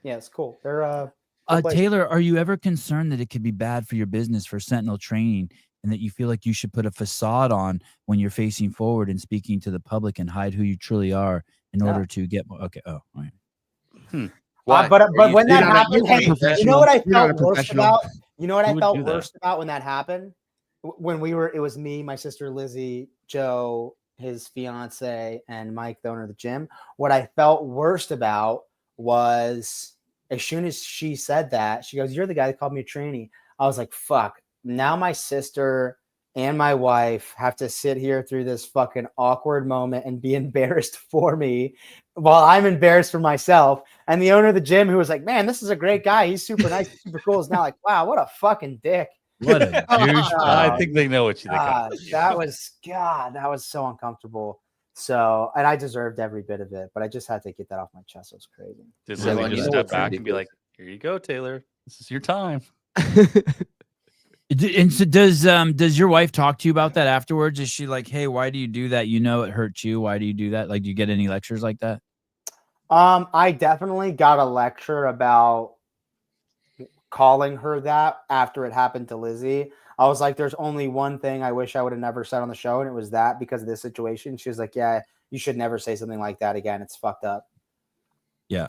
Speaker 2: Yeah, it's cool. They're cool place.
Speaker 1: Taylor, are you ever concerned that it could be bad for your business for Sentinel training and that you feel like you should put a facade on when you're facing forward and speaking to the public and hide who you truly are in
Speaker 2: No.
Speaker 1: order to get more? Okay. Oh, all right.
Speaker 5: Why?
Speaker 2: But
Speaker 5: Are
Speaker 2: when
Speaker 5: you
Speaker 2: that
Speaker 5: doing
Speaker 2: happened,
Speaker 5: that?
Speaker 2: hey, you know what I
Speaker 4: You're not a
Speaker 2: felt worst
Speaker 4: professional.
Speaker 2: about? You know what
Speaker 3: Who
Speaker 2: I
Speaker 3: would
Speaker 2: felt
Speaker 3: do that?
Speaker 2: worst about when that happened? When it was me, my sister Lizzie, Joe, his fiance, and Mike, the owner of the gym. What I felt worst about was as soon as she said that, she goes, "You're the guy that called me a tranny." I was like, "Fuck!" Now my sister and my wife have to sit here through this fucking awkward moment and be embarrassed for me while I'm embarrassed for myself. And the owner of the gym, who was like, "Man, this is a great guy. He's super nice, super cool," is now like, "Wow, what a fucking dick."
Speaker 1: What a douche.
Speaker 3: I think they know what you think.
Speaker 2: that was so uncomfortable. So, and I deserved every bit of it, but I just had to get that off my chest. It was crazy.
Speaker 3: Did
Speaker 5: Yeah,
Speaker 3: Lily
Speaker 5: well, you
Speaker 3: just
Speaker 5: know
Speaker 3: step
Speaker 5: what's
Speaker 3: back and be
Speaker 5: ridiculous?
Speaker 3: like, "Here you go, Taylor. This is your time."
Speaker 1: And so does your wife talk to you about that afterwards? Is she like, "Hey, why do you do that? You know it hurt you. Why do you do that?" Like, do you get any lectures like that?
Speaker 2: I definitely got a lecture about calling her that after it happened to Lizzie. I was like, there's only one thing I wish I would have never said on the show, and it was that because of this situation. She was like, yeah, you should never say something like that again. It's fucked up.
Speaker 1: Yeah.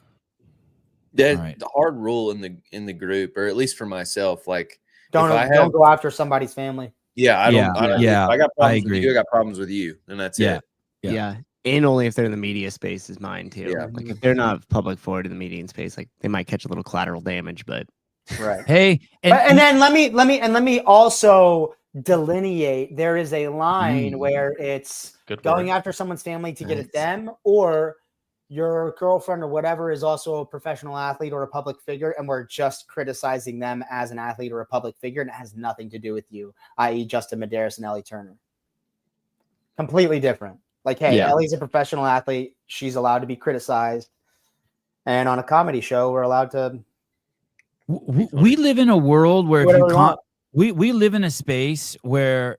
Speaker 5: That
Speaker 1: All right.
Speaker 5: the hard rule in the group, or at least for myself, like
Speaker 2: Don't
Speaker 5: if I
Speaker 2: don't
Speaker 5: have-
Speaker 2: go after somebody's family.
Speaker 5: Yeah, I don't.
Speaker 1: Yeah,
Speaker 5: if I got problems with
Speaker 1: agree.
Speaker 5: you, I got problems with you, and that's
Speaker 1: Yeah.
Speaker 5: it.
Speaker 4: Yeah. And only if they're in the media space is mine too.
Speaker 5: Yeah.
Speaker 4: Like if they're not public forward in the media space, like they might catch a little collateral damage, but
Speaker 2: Right.
Speaker 1: Hey,
Speaker 2: And then let me also delineate. There is a line where it's
Speaker 3: Good
Speaker 2: going
Speaker 3: word.
Speaker 2: after someone's family to get
Speaker 4: Nice.
Speaker 2: at them, or your girlfriend or whatever is also a professional athlete or a public figure, and we're just criticizing them as an athlete or a public figure, and it has nothing to do with you, i.e. Justin Medeiros and Ellie Turner. Completely different. Like, hey,
Speaker 4: Yeah.
Speaker 2: Ellie's a professional athlete. She's allowed to be criticized. And on a comedy show, we're allowed to.
Speaker 1: we live in a world where if
Speaker 2: Whatever
Speaker 1: you
Speaker 2: we want.
Speaker 1: we live in a space where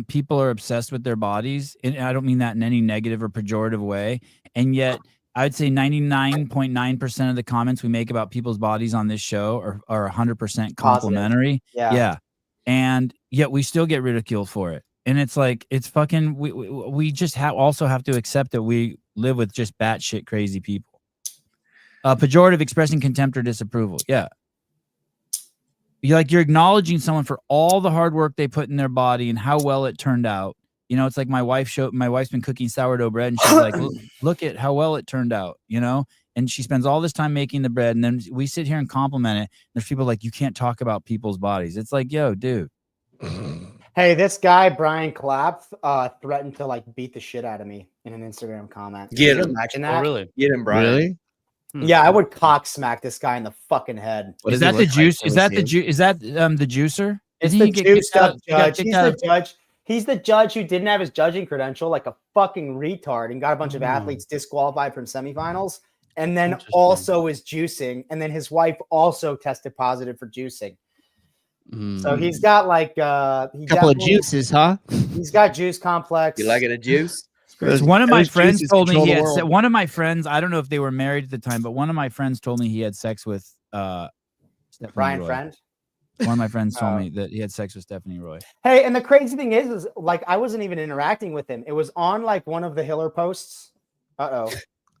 Speaker 1: people are obsessed with their bodies, and I don't mean that in any negative or pejorative way. And yet, I'd say 99.9% of the comments we make about people's bodies on this show are 100% complimentary.
Speaker 2: Yeah.
Speaker 1: And yet we still get ridiculed for it. And it's like, it's fucking, we just also have to accept that we live with just batshit crazy people. Pejorative, expressing contempt or disapproval. Yeah. You're acknowledging someone for all the hard work they put in their body and how well it turned out. You know, it's like my wife's been cooking sourdough bread, and she's like, look at how well it turned out, you know? And she spends all this time making the bread, and then we sit here and compliment it. There's people like, you can't talk about people's bodies. It's like, yo, dude.
Speaker 2: Hey, this guy, Brian Clapp, threatened to like beat the shit out of me in an Instagram comment.
Speaker 5: Get
Speaker 2: Can you
Speaker 5: him.
Speaker 2: imagine that?
Speaker 3: Oh, really?
Speaker 5: Get him, Brian.
Speaker 4: really?
Speaker 2: Yeah, I would cock smack this guy in the fucking head.
Speaker 4: What
Speaker 1: Is
Speaker 4: does he
Speaker 1: that the
Speaker 4: look like?
Speaker 1: juice?
Speaker 4: Can
Speaker 1: Is
Speaker 4: we
Speaker 1: that
Speaker 4: see
Speaker 1: the
Speaker 4: him?
Speaker 1: juice? Is that the juicer?
Speaker 2: It's
Speaker 1: Didn't
Speaker 2: the
Speaker 1: he get
Speaker 2: juiced
Speaker 1: kicked
Speaker 2: up
Speaker 1: out? He got
Speaker 2: judge.
Speaker 1: kicked
Speaker 2: He's
Speaker 1: out
Speaker 2: the
Speaker 1: of-
Speaker 2: judge. He's the judge who didn't have his judging credential, like a fucking retard, and got a bunch of athletes disqualified from semifinals, and then
Speaker 3: Interesting.
Speaker 2: also is juicing, and then his wife also tested positive for juicing. So he's got like
Speaker 4: couple of juices, huh?
Speaker 2: He's got juice complex.
Speaker 5: You like it a juice?
Speaker 1: One of my
Speaker 4: Those
Speaker 1: friends
Speaker 4: juices
Speaker 1: told me
Speaker 4: control
Speaker 1: he
Speaker 4: the
Speaker 1: had
Speaker 4: world.
Speaker 1: one of my friends, I don't know if they were married at the time, but one of my friends told me he had sex with Stephanie
Speaker 2: Brian
Speaker 1: Roy.
Speaker 2: Friend.
Speaker 1: One of my friends told me that he had sex with Stephanie Roy.
Speaker 2: Hey, and the crazy thing is like I wasn't even interacting with him. It was on like one of the Hiller posts.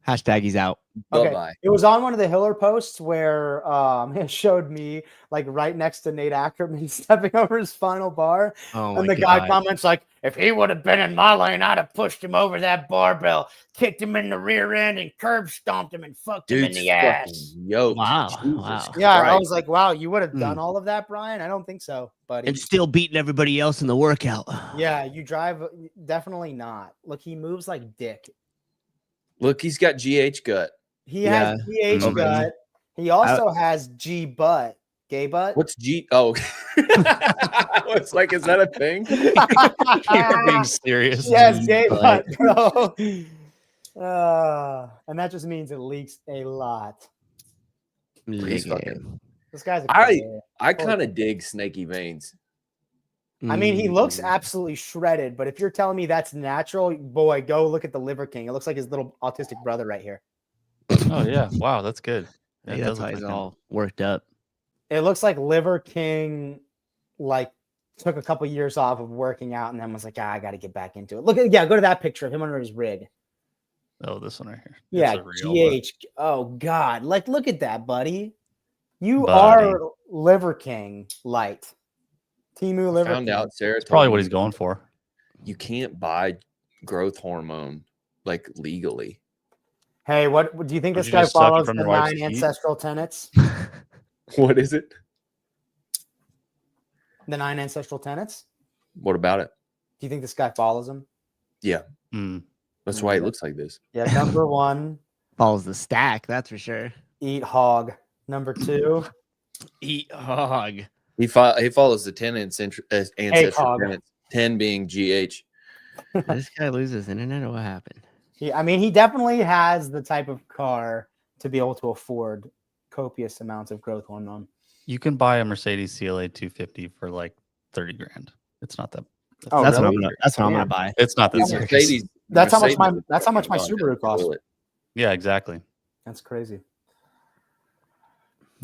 Speaker 4: Hashtag he's out.
Speaker 2: Okay.
Speaker 5: Bye-bye.
Speaker 2: It was on one of the Hiller posts where it showed me like right next to Nate Ackerman stepping over his final bar.
Speaker 4: Oh
Speaker 2: And
Speaker 4: my
Speaker 2: the guy
Speaker 4: God.
Speaker 2: comments like, if he would have been in my lane, I'd have pushed him over that barbell, kicked him in the rear end, and curb stomped him and fucked him in
Speaker 5: Dude's
Speaker 2: the ass.
Speaker 5: yoked.
Speaker 4: Wow,
Speaker 5: Jesus
Speaker 4: wow.
Speaker 2: Yeah, I
Speaker 5: Christ.
Speaker 2: was like, wow, you would have done all of that, Brian? I don't think so, buddy.
Speaker 4: And still beating everybody else in the workout.
Speaker 2: Yeah, you drive definitely not. Look, he moves like dick.
Speaker 5: Look, he's got GH gut.
Speaker 2: He has GH
Speaker 4: Mhm.
Speaker 2: gut. He also has G butt. Gay butt.
Speaker 5: What's G? Oh, it's like, is that a thing?
Speaker 3: You're being serious.
Speaker 2: Yes, gay
Speaker 4: butt.
Speaker 2: butt, bro. And that just means it leaks a lot.
Speaker 5: He's fucking-
Speaker 2: This guy's a
Speaker 5: I
Speaker 2: player.
Speaker 5: kind of dig snaky veins.
Speaker 2: I mean, he looks
Speaker 4: Mm.
Speaker 2: absolutely shredded, but if you're telling me that's natural, boy, go look at the Liver King. It looks like his little autistic brother right here.
Speaker 3: Oh yeah. Wow, that's good. Yeah,
Speaker 4: Maybe
Speaker 3: it
Speaker 4: that's
Speaker 3: does
Speaker 4: why
Speaker 3: look
Speaker 4: he's
Speaker 3: like him.
Speaker 4: all worked up.
Speaker 2: It looks like Liver King, like, took a couple years off of working out and then was like, I got to get back into it. Look at, go to that picture of him under his rig.
Speaker 3: Oh, this one right here.
Speaker 2: Yeah,
Speaker 3: It's a real, but-
Speaker 2: GH. Oh, God. Like, look at that, buddy. You
Speaker 3: Buddy.
Speaker 2: are Liver King light. Timu Liver
Speaker 5: Found
Speaker 2: King.
Speaker 5: out Sarah
Speaker 3: That's probably
Speaker 5: told
Speaker 3: what
Speaker 5: me
Speaker 3: he's going for.
Speaker 5: You can't buy growth hormone like legally.
Speaker 2: Hey, what do you think
Speaker 3: Would
Speaker 2: this
Speaker 3: you
Speaker 2: guy
Speaker 3: just suck it
Speaker 2: follows
Speaker 3: from
Speaker 2: the
Speaker 3: your wife's
Speaker 2: 9
Speaker 3: teeth?
Speaker 2: ancestral tenets?
Speaker 5: What is it?
Speaker 2: The 9 ancestral tenets?
Speaker 5: What about it?
Speaker 2: Do you think this guy follows them?
Speaker 5: Yeah,
Speaker 3: Mm.
Speaker 5: that's why it looks like this.
Speaker 2: Yeah, number 1,
Speaker 4: Follows the stack, that's for sure.
Speaker 2: eat hog. Number 2,
Speaker 4: Eat hog.
Speaker 5: He follows the 10 ancestral
Speaker 2: hog.
Speaker 5: tenets, 10 being GH.
Speaker 4: This guy loses internet or what happened?
Speaker 2: I mean, he definitely has the type of car to be able to afford copious amounts of growth hormone.
Speaker 3: You can buy a Mercedes CLA 250 for like 30 grand. It's not that.
Speaker 2: Oh,
Speaker 4: That's
Speaker 2: really?
Speaker 4: what I'm
Speaker 2: Yeah.
Speaker 4: gonna buy.
Speaker 3: It's not that
Speaker 5: The
Speaker 3: serious.
Speaker 5: Mercedes-
Speaker 2: That's how much
Speaker 5: Mercedes
Speaker 2: my
Speaker 5: is
Speaker 2: that's how much my
Speaker 5: fucking
Speaker 2: Subaru
Speaker 5: gone.
Speaker 2: costs.
Speaker 3: Yeah, exactly.
Speaker 2: That's crazy.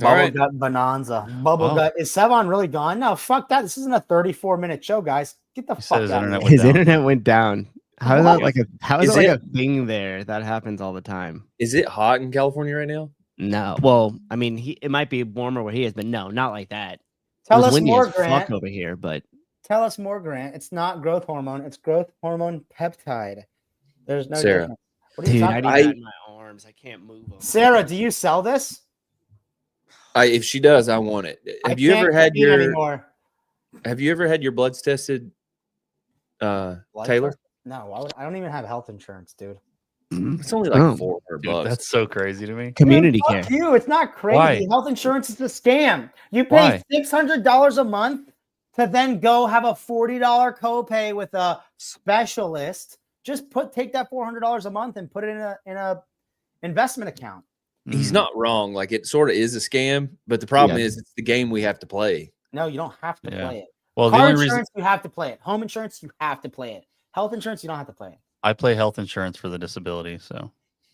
Speaker 5: All
Speaker 2: Bubble
Speaker 5: right.
Speaker 2: gut bonanza. Bubble
Speaker 3: Wow.
Speaker 2: gut. Is Sevon really gone? No, fuck that. This isn't a 34-minute show, guys. Get the
Speaker 3: He said
Speaker 2: fuck
Speaker 3: his
Speaker 2: out of
Speaker 3: internet
Speaker 2: here.
Speaker 3: went
Speaker 4: His
Speaker 3: down.
Speaker 4: internet went down. How is
Speaker 2: What?
Speaker 4: that like a
Speaker 5: Is
Speaker 4: a
Speaker 5: it-
Speaker 4: thing there? That happens all the time.
Speaker 5: Is it hot in California right now?
Speaker 4: No. Well, I mean, it might be warmer where he is, but no, not like that.
Speaker 2: Tell
Speaker 4: It was
Speaker 2: us
Speaker 4: windy
Speaker 2: more,
Speaker 4: as
Speaker 2: Grant.
Speaker 4: fuck over here, but
Speaker 2: Tell us more, Grant. It's not growth hormone. It's growth hormone peptide. There's no
Speaker 5: Sarah.
Speaker 2: difference. What are you
Speaker 4: Dude, I
Speaker 2: talking
Speaker 4: need
Speaker 2: about?
Speaker 4: that in my arms. I can't move them.
Speaker 2: Sarah, do you sell this?
Speaker 5: If she does, I want it. Have you ever had
Speaker 2: anymore.
Speaker 5: Have you ever had your bloods tested,
Speaker 2: Blood
Speaker 5: Taylor?
Speaker 2: test? No, why would I don't even have health insurance, dude.
Speaker 5: It's only like
Speaker 4: Oh.
Speaker 5: $400.
Speaker 3: Dude, that's so crazy to me.
Speaker 4: Community
Speaker 2: Dude,
Speaker 4: care.
Speaker 2: fuck you. It's not crazy.
Speaker 3: Why?
Speaker 2: Health insurance is a scam. You pay
Speaker 3: Why?
Speaker 2: $600 a month to then go have a $40 copay with a specialist. Just take that $400 a month and put it in a investment account.
Speaker 5: He's not wrong. Like it sort of is a scam, but the problem is it's the game we have to play.
Speaker 2: No, you don't have to
Speaker 3: Yeah.
Speaker 2: play it.
Speaker 3: Well, the
Speaker 2: Car
Speaker 3: only
Speaker 2: insurance,
Speaker 3: reason
Speaker 2: you have to play it. Home insurance, you have to play it. Health insurance, you don't have to play it.
Speaker 3: I play health insurance for the disability, so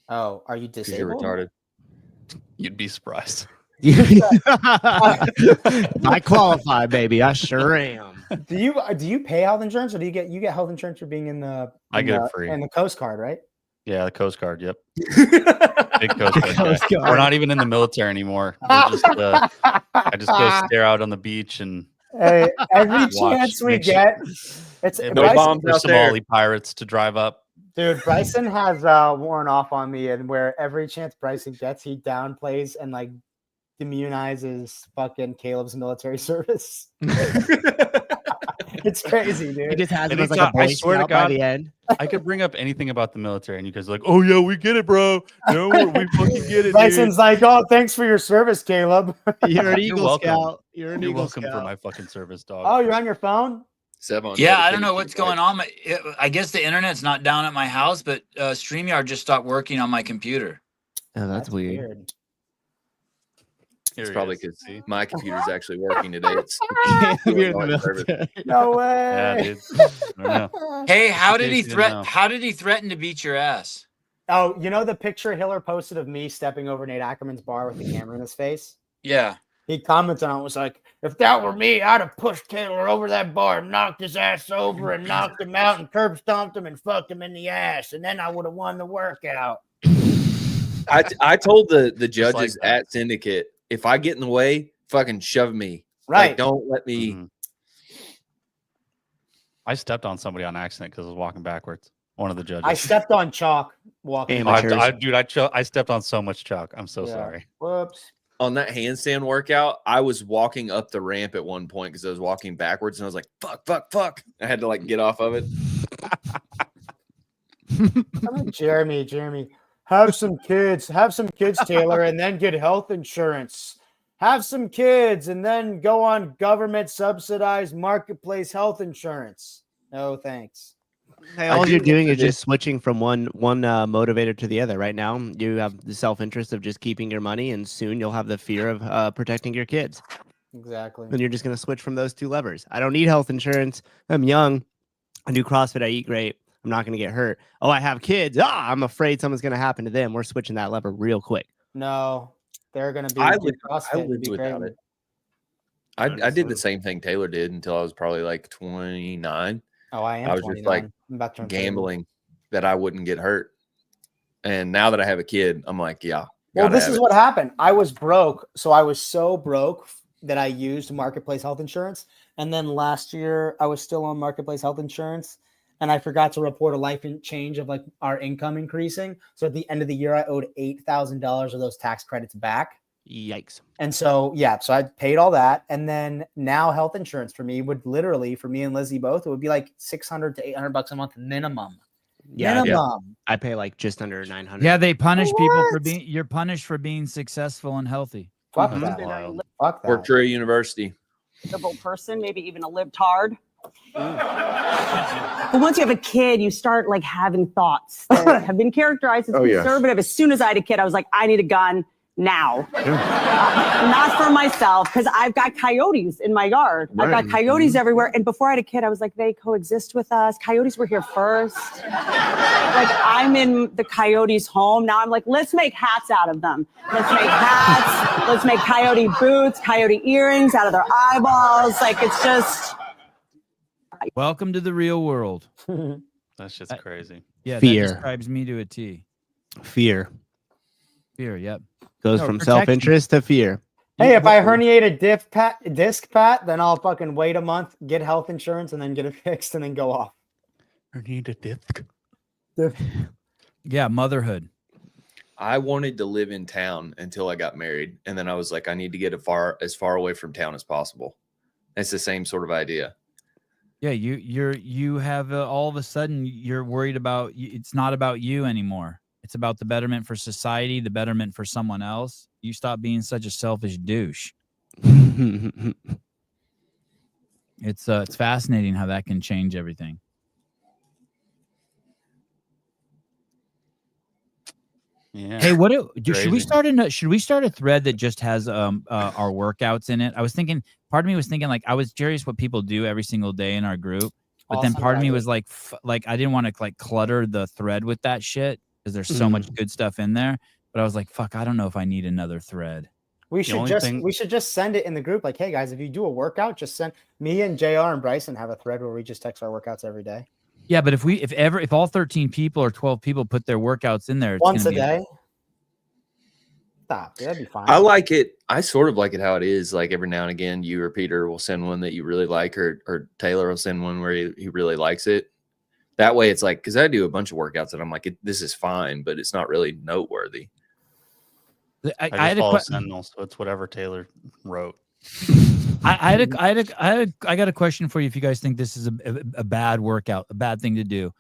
Speaker 2: Oh, are you
Speaker 5: 'Cause you're
Speaker 2: disabled?
Speaker 5: retarded.
Speaker 3: you'd be surprised.
Speaker 4: If I qualify, baby, I sure am.
Speaker 2: Do you pay health insurance, or do you get health insurance for being in the?
Speaker 3: I
Speaker 2: in
Speaker 3: get
Speaker 2: the-
Speaker 3: it free.
Speaker 2: in the Coast Guard, right?
Speaker 3: Yeah, the Coast Guard. Yep, big Coast Guard.
Speaker 4: Coast
Speaker 3: guy.
Speaker 4: Guard.
Speaker 3: We're not even in the military anymore. We're just, I just go stare out on the beach and
Speaker 2: Hey, every
Speaker 3: Watch,
Speaker 2: chance we
Speaker 3: make sure-
Speaker 2: get, it's
Speaker 3: and
Speaker 5: No
Speaker 3: wait
Speaker 2: Bryson,
Speaker 5: bombs
Speaker 3: for
Speaker 5: out there.
Speaker 3: Somali pirates to drive up.
Speaker 2: dude. Bryson has worn off on me, and where every chance Bryson gets, he downplays and like demonizes fucking Caleb's military service. It's crazy,
Speaker 4: He
Speaker 2: dude.
Speaker 4: just has
Speaker 3: And
Speaker 4: him as
Speaker 3: it's
Speaker 4: like a
Speaker 3: not- I
Speaker 4: boy
Speaker 3: swear to
Speaker 4: scout by
Speaker 3: God,
Speaker 4: the end.
Speaker 3: I could bring up anything about the military, and you guys are like, "Oh yeah, we get it, bro. No, we fucking get it."
Speaker 2: Bryson's like, "Oh, thanks for your service, Caleb."
Speaker 4: You're an
Speaker 3: You're
Speaker 4: Eagle
Speaker 3: welcome.
Speaker 4: Scout. You're an
Speaker 3: You're
Speaker 4: Eagle
Speaker 3: welcome
Speaker 4: Scout.
Speaker 3: for my fucking service, dog.
Speaker 2: Oh, you're on your phone?
Speaker 1: Yeah, I don't know what's going on. I guess the internet's not down at my house, but StreamYard just stopped working on my computer.
Speaker 4: Oh, that's weird.
Speaker 3: Here
Speaker 5: It's
Speaker 3: he
Speaker 5: probably
Speaker 3: is.
Speaker 5: because
Speaker 3: See?
Speaker 5: my computer's actually working today. It's
Speaker 4: You're in the
Speaker 5: Illinois service.
Speaker 4: military.
Speaker 2: No
Speaker 3: Yeah,
Speaker 2: way.
Speaker 3: dude. I don't know.
Speaker 1: Hey, how did he
Speaker 3: case you didn't know.
Speaker 1: How did he threaten to beat your ass?
Speaker 2: Oh, you know the picture Hiller posted of me stepping over Nate Ackerman's bar with the camera in his face?
Speaker 1: Yeah.
Speaker 2: He commented on it, was like, if that were me, I'd have pushed Taylor over that bar and knocked his ass over and knocked him out and curb stomped him and fucked him in the ass. And then I would have won the workout.
Speaker 5: I told the judges
Speaker 3: like that.
Speaker 5: at Syndicate, if I get in the way, fucking shove me.
Speaker 2: Right.
Speaker 5: Like, don't let me.
Speaker 3: Mhm. I stepped on somebody on accident because I was walking backwards. One of the judges.
Speaker 2: I stepped on chalk walking.
Speaker 3: Oh,
Speaker 4: Amateurs.
Speaker 3: I stepped on so much chalk. I'm so
Speaker 2: Yeah.
Speaker 3: sorry.
Speaker 2: Whoops.
Speaker 5: On that handstand workout, I was walking up the ramp at one point because I was walking backwards and I was like, fuck. I had to like get off of it.
Speaker 2: Jeremy, have some kids, Taylor, and then get health insurance. Have some kids and then go on government subsidized marketplace health insurance. No, thanks.
Speaker 4: Hey,
Speaker 5: I
Speaker 4: all
Speaker 5: do
Speaker 4: you're doing
Speaker 5: wonder
Speaker 4: is just switching from one motivator to the other. Right now, you have the self-interest of just keeping your money, and soon you'll have the fear of protecting your kids.
Speaker 2: Exactly.
Speaker 4: Then you're just going to switch from those two levers. I don't need health insurance. I'm young. I do CrossFit. I eat great. I'm not going to get hurt. Oh, I have kids. I'm afraid something's going to happen to them. We're switching that lever real quick.
Speaker 2: No, they're gonna be.
Speaker 5: I
Speaker 2: do
Speaker 5: lived
Speaker 2: CrossFit and
Speaker 5: without
Speaker 2: be crazy.
Speaker 5: it. I did the same thing Taylor did until I was probably like 29.
Speaker 2: Oh, I am.
Speaker 5: I was just, like,
Speaker 2: 29. I'm about to turn 30.
Speaker 5: Gambling that I wouldn't get hurt. And now that I have a kid, I'm like, yeah.
Speaker 2: Well,
Speaker 5: gotta
Speaker 2: this
Speaker 5: have
Speaker 2: is
Speaker 5: it.
Speaker 2: what happened. I was broke, so I was so broke that I used Marketplace Health Insurance. And then last year, I was still on Marketplace Health Insurance, and I forgot to report a life change of like our income increasing. So at the end of the year, I owed $8,000 of those tax credits back.
Speaker 4: Yikes.
Speaker 2: And so, yeah, so I paid all that. And then now health insurance for me would literally, for me and Lizzie both, it would be like $600 to $800 a month minimum.
Speaker 4: Yeah,
Speaker 2: Minimum.
Speaker 4: I pay like just under 900.
Speaker 1: Yeah, they punish people for
Speaker 2: What?
Speaker 1: being. You're punished for being successful and healthy.
Speaker 2: Fuck
Speaker 3: Mhm.
Speaker 2: that.
Speaker 6: Been a
Speaker 2: Fuck
Speaker 5: Worked
Speaker 2: that.
Speaker 5: for a university.
Speaker 6: liberal person, maybe even a libtard. But once you have a kid, you start like having thoughts that have been characterized as
Speaker 5: Oh, yeah.
Speaker 6: conservative. As soon as I had a kid, I was like, I need a gun now. Not for myself, because I've got coyotes in my yard. I've got coyotes everywhere. And before I had a kid, I was like, they coexist with us. Coyotes were here first. Like, I'm in the coyotes' home. Now I'm like, let's make hats out of them. Let's make hats. Let's make coyote boots, coyote earrings out of their eyeballs. Like, it's just...
Speaker 1: Welcome to the real world.
Speaker 3: That's just crazy.
Speaker 1: Yeah,
Speaker 4: Fear.
Speaker 1: that describes me to a T.
Speaker 4: Fear
Speaker 1: Fear. Yep.
Speaker 4: goes
Speaker 1: No,
Speaker 4: from
Speaker 1: protection.
Speaker 4: self-interest to fear.
Speaker 2: Hey, if I herniate a disc, Pat, then I'll fucking wait a month, get health insurance, and then get it fixed, and then go off.
Speaker 3: Herniate a disc.
Speaker 1: Yeah, motherhood.
Speaker 5: I wanted to live in town until I got married, and then I was like, I need to get as far away from town as possible. It's the same sort of idea.
Speaker 1: Yeah, you have all of a sudden you're worried about. It's not about you anymore. It's about the betterment for society, the betterment for someone else. You stop being such a selfish douche. It's fascinating how that can change everything.
Speaker 3: Yeah.
Speaker 1: Hey, should we start a thread that just has our workouts in it? I was thinking, part of me was thinking, like, I was curious what people do every single day in our group, but then part of me was like I didn't want to like clutter the thread with that shit because there's so much good stuff in there. But I was like, fuck, I don't know if I need another thread.
Speaker 2: We should just send it in the group. Like, hey guys, if you do a workout, just send me and JR and Bryson have a thread where we just text our workouts every day.
Speaker 1: Yeah, but if all 13 people or 12 people put their workouts in there, it's
Speaker 2: once a day. Stop. That'd be fine.
Speaker 5: I like it. I sort of like it how it is. Like every now and again, you or Peter will send one that you really like, or Taylor will send one where he really likes it. That way it's like, because I do a bunch of workouts that I'm like, this is fine, but it's not really noteworthy.
Speaker 3: I just follow Sentinel, so it's whatever Tayller wrote.
Speaker 1: I got a question for you. If you guys think this is a bad workout, a bad thing to do,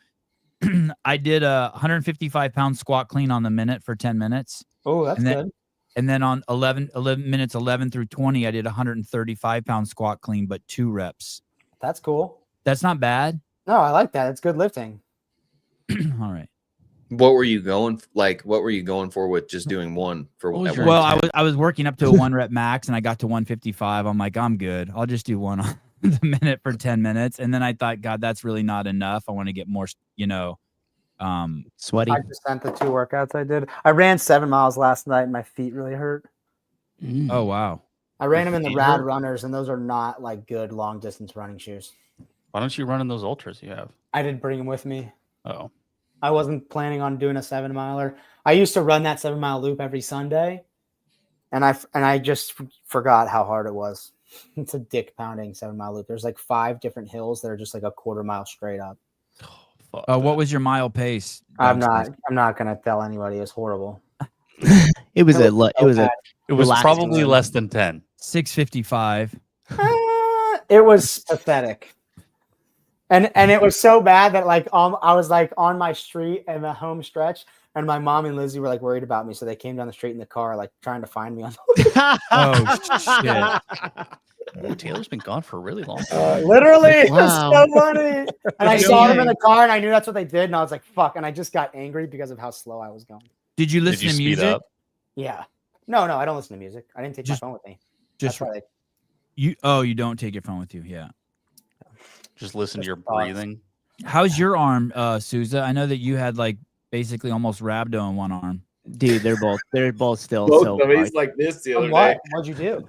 Speaker 1: I did a 155-pound squat clean on the minute for 10 minutes.
Speaker 2: Oh, that's good.
Speaker 1: And then on 11 minutes 11 through 20, I did a 135-pound squat clean, but 2 reps.
Speaker 2: That's cool.
Speaker 1: That's not bad.
Speaker 2: No, I like that. It's good lifting.
Speaker 1: All right.
Speaker 5: What were you going for with just doing one for one?
Speaker 1: Well, I was working up to a 1 rep max and I got to 155. I'm like, I'm good. I'll just do one on the minute for 10 minutes. And then I thought, God, that's really not enough. I want to get more,
Speaker 4: sweaty.
Speaker 2: I just sent the 2 workouts I did. I ran 7 miles last night and my feet really hurt.
Speaker 1: Oh, wow.
Speaker 2: I ran them in the Rad Runners, and those are not like good long distance running shoes.
Speaker 3: Why don't you run in those ultras you have?
Speaker 2: I didn't bring them with me.
Speaker 3: Oh.
Speaker 2: I wasn't planning on doing a 7 miler. I used to run that 7 mile loop every Sunday, and I just forgot how hard it was. It's a dick pounding 7 mile loop. There's like 5 different hills that are just like a quarter mile straight up.
Speaker 1: What was your mile pace?
Speaker 2: I'm not gonna tell anybody. It's horrible.
Speaker 4: It was
Speaker 3: probably less than 10.
Speaker 1: 6:55.
Speaker 2: It was pathetic. And it was so bad that like I was like on my street and the home stretch, and my mom and Lizzie were like worried about me, so they came down the street in the car, like trying to find me.
Speaker 1: Oh shit!
Speaker 3: Oh, Taylor's been gone for a really long
Speaker 2: time. Literally, it was so funny. And I saw them in the car, and I knew that's what they did, and I was like, "Fuck!" And I just got angry because of how slow I was going.
Speaker 1: Did you listen to music?
Speaker 2: Yeah. No, I don't listen to music. I didn't take my phone with me.
Speaker 1: You don't take your phone with you? Yeah.
Speaker 3: Just listen to your breathing.
Speaker 1: How's your arm, Souza? I know that you had like basically almost rhabdo in one arm.
Speaker 4: Dude, they're both still so
Speaker 5: he's like this the other
Speaker 2: day.
Speaker 5: day.
Speaker 2: What'd you do?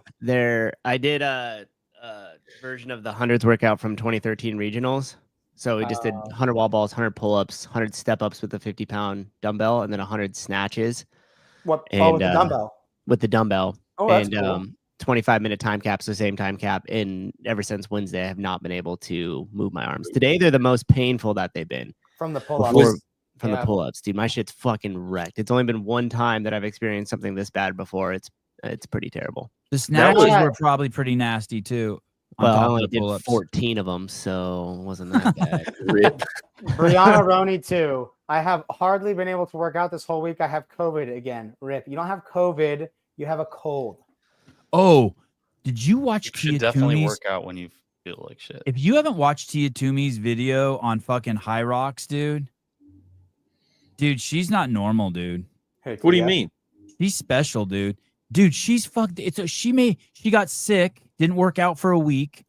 Speaker 4: I did a version of the 100th workout from 2013 regionals. So we just did 100 wall balls, 100 pull-ups, 100 step-ups with a 50-pound dumbbell, and then 100 snatches.
Speaker 2: With the dumbbell?
Speaker 4: With the dumbbell.
Speaker 2: Oh, that's cool.
Speaker 4: 25-minute time caps, the same time cap. And ever since Wednesday, I have not been able to move my arms. Today, they're the most painful that they've been.
Speaker 2: From the pull-ups.
Speaker 4: The pull-ups, dude. My shit's fucking wrecked. It's only been one time that I've experienced something this bad before. It's pretty terrible.
Speaker 1: The snatches were probably pretty nasty too.
Speaker 4: Well, I only did 14 of them, so it wasn't that bad.
Speaker 2: Brianna Roney too. I have hardly been able to work out this whole week. I have COVID again. Rip. You don't have COVID. You have a cold.
Speaker 1: Oh, did you watch
Speaker 3: You should definitely work out when you feel like shit.
Speaker 1: If you haven't watched Tia Toomey's video on fucking High Rocks, dude, she's not normal, dude.
Speaker 2: Hey,
Speaker 5: what do you mean?
Speaker 1: She's special, dude. Dude, she's fucked. She got sick, didn't work out for a week,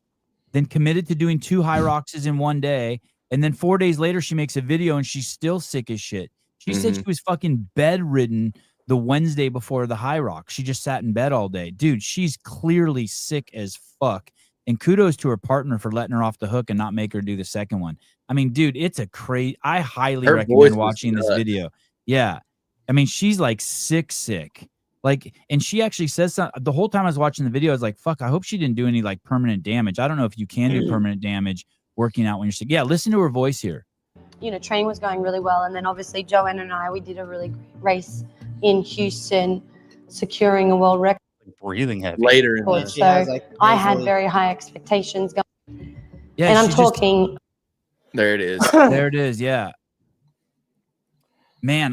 Speaker 1: then committed to doing 2 High Rockses in one day, and then 4 days later she makes a video and she's still sick as shit. She said she was fucking bedridden the Wednesday before the High Rock. She just sat in bed all day. Dude, she's clearly sick as fuck. And kudos to her partner for letting her off the hook and not make her do the second one. I mean, dude, it's a crazy. I highly recommend watching this video. Yeah. I mean, she's like sick. Like, and she actually says something the whole time I was watching the video. I was like, fuck, I hope she didn't do any like permanent damage. I don't know if you can do permanent damage working out when you're sick. Yeah, listen to her voice here.
Speaker 7: You know, training was going really well. And then obviously Joanne and I, we did a really great race in Houston, securing a world record.
Speaker 3: Breathing heavy.
Speaker 5: Later in
Speaker 7: So
Speaker 5: the
Speaker 7: I had very high expectations going.
Speaker 1: Yeah,
Speaker 7: and I'm
Speaker 1: she just-
Speaker 7: talking.
Speaker 5: There it is.
Speaker 1: There it is. Yeah. Man,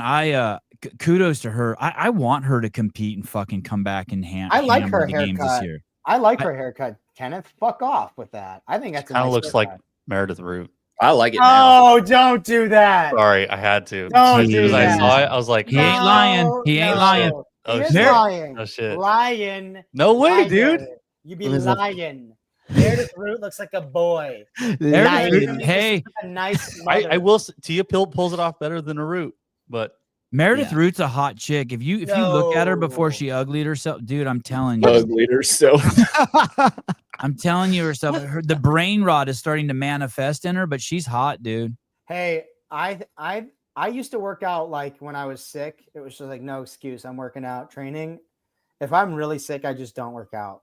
Speaker 1: kudos to her. I want her to compete and fucking come back and
Speaker 2: I like
Speaker 1: hammer
Speaker 2: her
Speaker 1: the games this
Speaker 2: haircut.
Speaker 1: year.
Speaker 2: I like her haircut, Kenneth. Fuck off with that. I think that's
Speaker 3: Kind of
Speaker 2: nice
Speaker 3: looks like
Speaker 2: haircut.
Speaker 3: Meredith Root.
Speaker 5: I like it now.
Speaker 2: Oh, don't do that.
Speaker 3: Sorry, I had to.
Speaker 2: Don't
Speaker 3: As soon
Speaker 2: do
Speaker 3: as I
Speaker 2: that.
Speaker 3: saw it, I was like,
Speaker 1: He ain't lying. He ain't lying.
Speaker 3: Oh,
Speaker 2: He is
Speaker 3: shit.
Speaker 2: lying.
Speaker 3: Oh, shit.
Speaker 2: Lying.
Speaker 3: No way,
Speaker 2: Liar.
Speaker 3: dude.
Speaker 2: You be
Speaker 4: What is that?
Speaker 2: lying. Meredith Root looks like a boy.
Speaker 1: Meredith Root-
Speaker 2: Lying.
Speaker 1: hey,
Speaker 2: A nice
Speaker 3: I
Speaker 2: mother.
Speaker 3: will. Tia pulls it off better than a Root, but
Speaker 1: Meredith
Speaker 4: Yeah.
Speaker 1: Root's a hot chick. If you look at her before
Speaker 2: No.
Speaker 1: she uglied herself, dude, I'm telling you.
Speaker 5: Ugly herself.
Speaker 1: I'm telling you herself. The brain rot is starting to manifest in her, but she's hot, dude.
Speaker 2: Hey, I used to work out like when I was sick. It was just like no excuse. I'm working out, training. If I'm really sick, I just don't work out.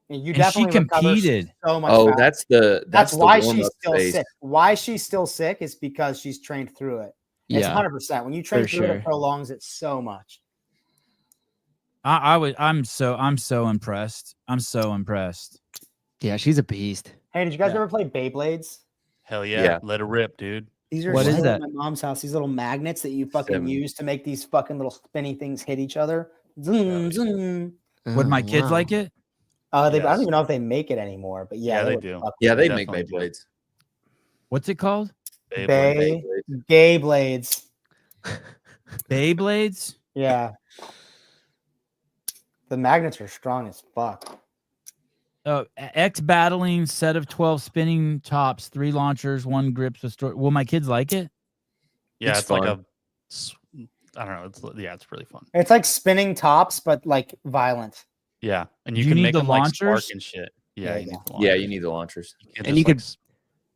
Speaker 2: And you
Speaker 1: And she
Speaker 2: definitely recover
Speaker 1: competed.
Speaker 2: so much.
Speaker 5: Oh,
Speaker 2: faster.
Speaker 5: that's the
Speaker 2: why she's
Speaker 5: warm-up
Speaker 2: still
Speaker 5: phase.
Speaker 2: sick. Why she's still sick is because she's trained through it. It's
Speaker 4: Yeah.
Speaker 2: 100%. When you train
Speaker 4: For
Speaker 2: through it,
Speaker 4: sure.
Speaker 2: it prolongs it so much.
Speaker 1: I'm so impressed. I'm so impressed.
Speaker 4: Yeah, she's a beast.
Speaker 2: Hey, did you guys
Speaker 1: Yeah.
Speaker 2: ever play Beyblades?
Speaker 3: hell yeah,
Speaker 5: Yeah.
Speaker 3: let her rip, dude.
Speaker 2: These are
Speaker 1: What is
Speaker 2: still
Speaker 1: that?
Speaker 2: at my mom's house. These little magnets that you fucking
Speaker 5: Seven.
Speaker 2: use to make these fucking little spinny things hit each other. Zoom, zoom.
Speaker 1: Would my
Speaker 4: Oh,
Speaker 1: kids
Speaker 4: wow.
Speaker 1: like it?
Speaker 2: I
Speaker 3: Yes.
Speaker 2: don't even know if they make it anymore, but yeah,
Speaker 3: Yeah, they
Speaker 2: would
Speaker 3: do.
Speaker 2: fuck
Speaker 5: Yeah,
Speaker 2: with
Speaker 5: they
Speaker 2: it.
Speaker 5: make
Speaker 3: Definitely do.
Speaker 5: Beyblades.
Speaker 1: What's it called?
Speaker 3: Beyblade.
Speaker 2: Gay blades.
Speaker 1: Beyblades?
Speaker 2: Yeah. The magnets are strong as fuck.
Speaker 1: X battling set of 12 spinning tops, 3 launchers, 1 grips with story. Will my kids like it?
Speaker 3: Yeah,
Speaker 5: It's
Speaker 3: it's like
Speaker 5: fun.
Speaker 3: I don't know. It's really fun.
Speaker 2: It's like spinning tops, but like violent.
Speaker 3: Yeah, and
Speaker 1: Do
Speaker 3: you
Speaker 1: you
Speaker 3: can
Speaker 1: need
Speaker 3: make
Speaker 1: the
Speaker 3: them like spark
Speaker 1: launchers?
Speaker 3: and shit.
Speaker 2: Yeah,
Speaker 3: Yeah, you
Speaker 2: yeah.
Speaker 3: need the
Speaker 5: Yeah,
Speaker 3: launchers.
Speaker 5: you need the launchers.
Speaker 3: can't
Speaker 4: And
Speaker 3: just,
Speaker 4: you could-
Speaker 3: like,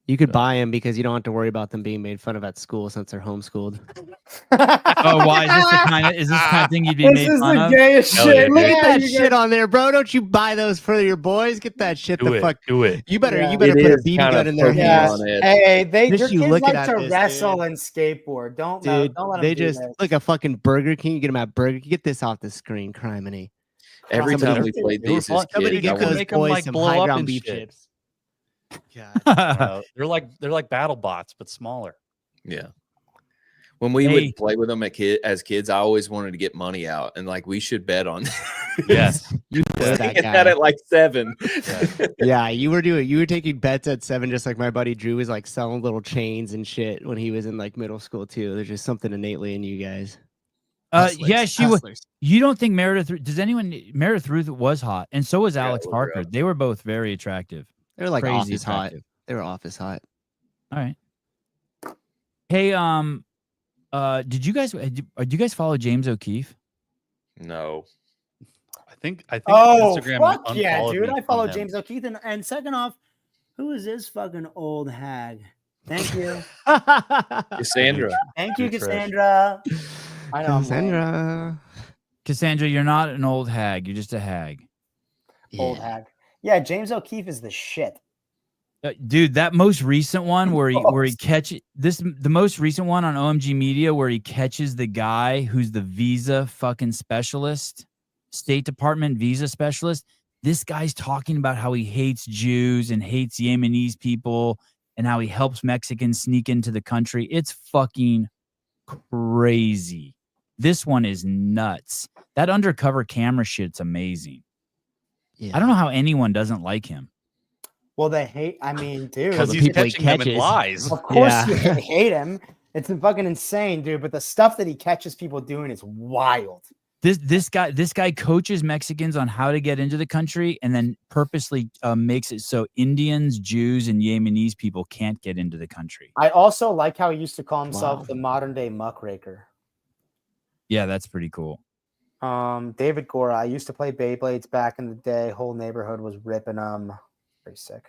Speaker 4: You could
Speaker 3: Yeah.
Speaker 4: buy them because you don't have to worry about them being made fun of at school since they're homeschooled.
Speaker 1: Oh, why is this the kind of thing you'd be
Speaker 2: This
Speaker 1: made
Speaker 2: is
Speaker 1: fun
Speaker 2: the
Speaker 1: of?
Speaker 2: gayest
Speaker 3: Hell
Speaker 2: shit.
Speaker 3: yeah,
Speaker 4: Look
Speaker 3: dude.
Speaker 4: at that
Speaker 2: you
Speaker 4: shit on there, bro. Don't you buy those for your boys? Get that shit
Speaker 3: do
Speaker 4: the
Speaker 3: it.
Speaker 4: fuck.
Speaker 3: Do it.
Speaker 4: You better
Speaker 2: Yeah.
Speaker 4: you better
Speaker 5: It
Speaker 4: put a
Speaker 5: is
Speaker 4: BB
Speaker 5: kind
Speaker 4: gun
Speaker 5: of
Speaker 4: in their
Speaker 5: Pokemon
Speaker 4: hands.
Speaker 5: on it.
Speaker 2: Hey, your
Speaker 4: Just
Speaker 2: kids
Speaker 4: you looking
Speaker 2: like
Speaker 4: at
Speaker 2: to
Speaker 4: this,
Speaker 2: wrestle
Speaker 4: dude.
Speaker 2: and skateboard. Don't
Speaker 4: Dude,
Speaker 2: don't let them
Speaker 4: they
Speaker 2: do
Speaker 4: just
Speaker 2: this.
Speaker 4: look a fucking Burger King. You get them at Burger King. Get this off the screen, criminy.
Speaker 5: Every
Speaker 2: Somebody-
Speaker 5: time we played
Speaker 3: They were
Speaker 5: these
Speaker 3: fun.
Speaker 5: as
Speaker 3: Somebody
Speaker 5: kids,
Speaker 3: get
Speaker 5: I
Speaker 3: those
Speaker 5: wanted-
Speaker 3: make 'em, like,
Speaker 4: some
Speaker 3: blow
Speaker 4: high
Speaker 3: up
Speaker 4: ground
Speaker 3: and
Speaker 4: beef
Speaker 3: shit.
Speaker 4: chips. God.
Speaker 3: They're like battle bots, but smaller.
Speaker 5: yeah. When we
Speaker 1: Hey.
Speaker 5: would play with them as kids, I always wanted to get money out and like we should bet on.
Speaker 3: Yes.
Speaker 4: You were that
Speaker 5: Thinking
Speaker 4: guy.
Speaker 5: that at like 7.
Speaker 4: Yeah, you were taking bets at 7, just like my buddy Drew was like selling little chains and shit when he was in like middle school too. There's just something innately in you guys.
Speaker 1: Yeah, she was.
Speaker 4: Hustlers.
Speaker 1: You don't think Meredith Ruth was hot, and so was
Speaker 5: Yeah,
Speaker 1: Alex
Speaker 5: look her
Speaker 1: Parker.
Speaker 5: up.
Speaker 1: They were both very attractive.
Speaker 4: They were like
Speaker 1: Crazy
Speaker 4: office hot.
Speaker 1: attractive.
Speaker 4: They were office hot.
Speaker 1: All right. Hey, did you guys follow James O'Keefe?
Speaker 5: No.
Speaker 3: I think
Speaker 2: Oh,
Speaker 3: Instagram
Speaker 2: fuck yeah,
Speaker 3: unfollowed
Speaker 2: dude.
Speaker 3: me
Speaker 2: I
Speaker 3: from
Speaker 2: follow
Speaker 3: him.
Speaker 2: James O'Keefe. And second off, who is this fucking old hag? Thank you.
Speaker 5: Cassandra.
Speaker 2: Thank you,
Speaker 3: You're trash.
Speaker 2: Cassandra. I know. I'm lame.
Speaker 4: Cassandra.
Speaker 1: Cassandra, you're not an old hag. You're just a hag.
Speaker 2: Old
Speaker 4: Yeah.
Speaker 2: hag. Yeah, James O'Keefe is the shit.
Speaker 1: Dude, that most recent one where he catches the most recent one on OMG Media where he catches the guy who's the visa fucking specialist, State Department visa specialist. This guy's talking about how he hates Jews and hates Yemenis people and how he helps Mexicans sneak into the country. It's fucking crazy. This one is nuts. That undercover camera shit's amazing.
Speaker 4: Yeah.
Speaker 1: I don't know how anyone doesn't like him.
Speaker 2: Well, they hate. I mean, dude.
Speaker 3: Because
Speaker 4: the
Speaker 3: he's
Speaker 4: people he
Speaker 3: catching them in
Speaker 4: catches.
Speaker 3: lies.
Speaker 2: Of course,
Speaker 4: Yeah.
Speaker 2: you hate him. It's fucking insane, dude. But the stuff that he catches people doing is wild.
Speaker 1: This guy coaches Mexicans on how to get into the country and then purposely makes it so Indians, Jews, and Yemenis people can't get into the country.
Speaker 2: I also like how he used to call himself
Speaker 4: Wow.
Speaker 2: the modern day muckraker.
Speaker 1: Yeah, that's pretty cool.
Speaker 2: David Gora. I used to play Beyblades back in the day. Whole neighborhood was ripping them. Pretty sick.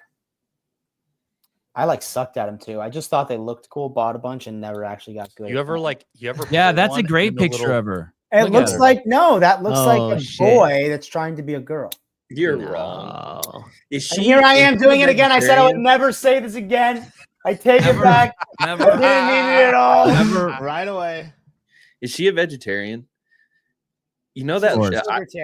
Speaker 2: I like sucked at him too. I just thought they looked cool, bought a bunch, and never actually got good.
Speaker 3: You ever
Speaker 1: Yeah,
Speaker 3: pull
Speaker 1: that's a
Speaker 3: one
Speaker 1: great
Speaker 3: in the
Speaker 1: picture
Speaker 3: little-
Speaker 1: of her.
Speaker 2: It
Speaker 1: Look
Speaker 2: looks
Speaker 1: at her.
Speaker 2: like that looks like
Speaker 4: Oh,
Speaker 2: a
Speaker 4: shit.
Speaker 2: boy that's trying to be a girl.
Speaker 5: You're wrong.
Speaker 4: No.
Speaker 5: Is
Speaker 2: And here I am
Speaker 5: is she
Speaker 2: doing it again. I said I would
Speaker 5: vegetarian?
Speaker 2: never say this again. I take it
Speaker 1: Never.
Speaker 2: back.
Speaker 1: Never.
Speaker 2: I didn't mean it at all.
Speaker 1: Never.
Speaker 4: Right away.
Speaker 5: Is she a vegetarian? You know that
Speaker 1: course.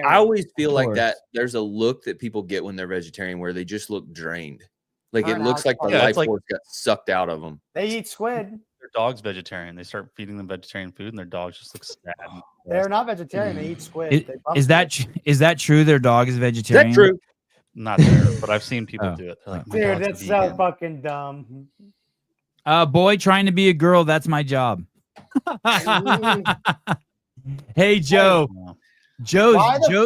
Speaker 5: I always feel
Speaker 1: Of
Speaker 5: like
Speaker 1: course.
Speaker 5: that. There's a look that people get when they're vegetarian where they just look drained. Like it
Speaker 2: Aren't
Speaker 5: looks like the
Speaker 3: Yeah,
Speaker 5: life
Speaker 3: it's like-
Speaker 5: force got sucked out of them.
Speaker 2: They eat squid.
Speaker 3: Their dog's vegetarian. They start feeding them vegetarian food, and their dogs just look sad. and
Speaker 2: They're not vegetarian. They eat squid.
Speaker 1: Is,
Speaker 2: They bump
Speaker 1: is that
Speaker 2: squid.
Speaker 1: is that true? Their dog is
Speaker 5: Is
Speaker 1: vegetarian.
Speaker 5: that true?
Speaker 3: Not there, but I've seen people
Speaker 1: Oh.
Speaker 3: do it. They're like, "My
Speaker 2: Dude,
Speaker 3: dog's a
Speaker 2: that's so
Speaker 3: vegan."
Speaker 2: fucking dumb.
Speaker 1: Boy trying to be a girl. That's my job. Hey Joe.
Speaker 3: Yeah.
Speaker 1: Joe's
Speaker 2: Why the
Speaker 1: Joe.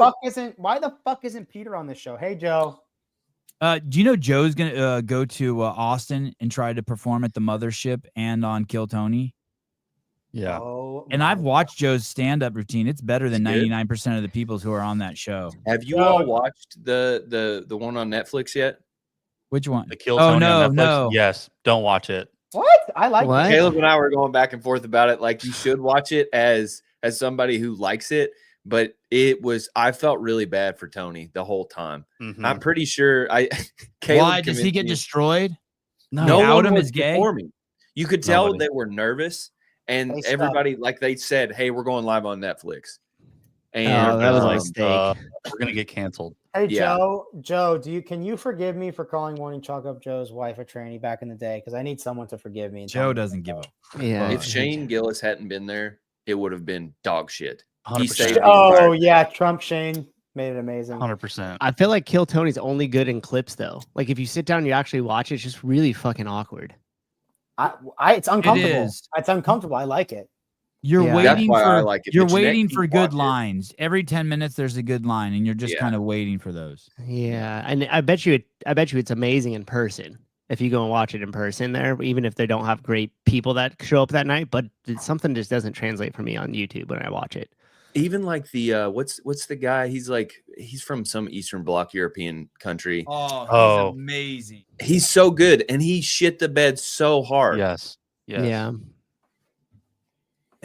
Speaker 2: fuck isn't Peter on this show? Hey Joe.
Speaker 1: Do you know Joe's gonna go to Austin and try to perform at the Mothership and on Kill Tony?
Speaker 3: Yeah.
Speaker 2: Oh,
Speaker 1: And I've watched Joe's stand-up routine. It's better than
Speaker 5: It's good.
Speaker 1: 99% of the people who are on that show.
Speaker 5: Have you
Speaker 2: No.
Speaker 5: all watched the one on Netflix yet?
Speaker 1: Which one?
Speaker 3: The Kill
Speaker 1: Oh,
Speaker 3: Tony
Speaker 1: no,
Speaker 3: on Netflix?
Speaker 1: no.
Speaker 3: Yes. Don't watch it.
Speaker 2: What? I like
Speaker 4: What?
Speaker 2: it.
Speaker 5: Caleb and I were going back and forth about it. Like you should watch it as somebody who likes it, but I felt really bad for Tony the whole time.
Speaker 3: Mhm.
Speaker 5: I'm pretty sure Caleb
Speaker 1: Why does he
Speaker 5: convinced
Speaker 1: get
Speaker 5: me-
Speaker 1: destroyed?
Speaker 5: No
Speaker 1: Out
Speaker 5: one
Speaker 1: him
Speaker 5: was
Speaker 1: as gay?
Speaker 5: performing. You could tell
Speaker 3: Nobody.
Speaker 5: they were nervous, and
Speaker 2: They suck.
Speaker 5: everybody like they said, "Hey, we're going live on Netflix." And
Speaker 4: Oh, that was a
Speaker 5: um,
Speaker 4: mistake.
Speaker 3: We're gonna get canceled.
Speaker 2: Hey
Speaker 5: Yeah.
Speaker 2: Joe, can you forgive me for calling Morning Chalk Up Joe's wife a tranny back in the day? Because I need someone to forgive me. and tell
Speaker 1: Joe
Speaker 2: me
Speaker 1: doesn't
Speaker 2: about
Speaker 1: give a
Speaker 4: Yeah.
Speaker 5: if Shane Gillis hadn't been there, it would have been dog shit. He
Speaker 3: 100%.
Speaker 5: saved
Speaker 2: that.
Speaker 5: the entire
Speaker 2: Oh
Speaker 5: thing.
Speaker 2: yeah, Trump Shane made it amazing.
Speaker 3: 100%.
Speaker 4: I feel like Kill Tony's only good in clips though. Like if you sit down and you actually watch it, it's just really fucking awkward.
Speaker 2: It's uncomfortable.
Speaker 1: is.
Speaker 2: It's uncomfortable. I like it.
Speaker 1: You're
Speaker 4: Yeah.
Speaker 5: That's
Speaker 1: waiting
Speaker 5: why I
Speaker 1: for
Speaker 5: like it.
Speaker 1: you're
Speaker 5: But you
Speaker 1: waiting
Speaker 5: keep
Speaker 1: for good
Speaker 5: watching.
Speaker 1: lines. Every 10 minutes there's a good line and you're just
Speaker 5: Yeah.
Speaker 1: kind of waiting for those.
Speaker 4: Yeah, and I bet you it's amazing in person if you go and watch it in person there, even if they don't have great people that show up that night. But something just doesn't translate for me on YouTube when I watch it.
Speaker 5: Even like the what's the guy? He's from some Eastern Bloc European country.
Speaker 3: Oh.
Speaker 1: amazing.
Speaker 5: He's so good, and he shit the bed so hard.
Speaker 3: Yes. Yes.
Speaker 4: Yeah,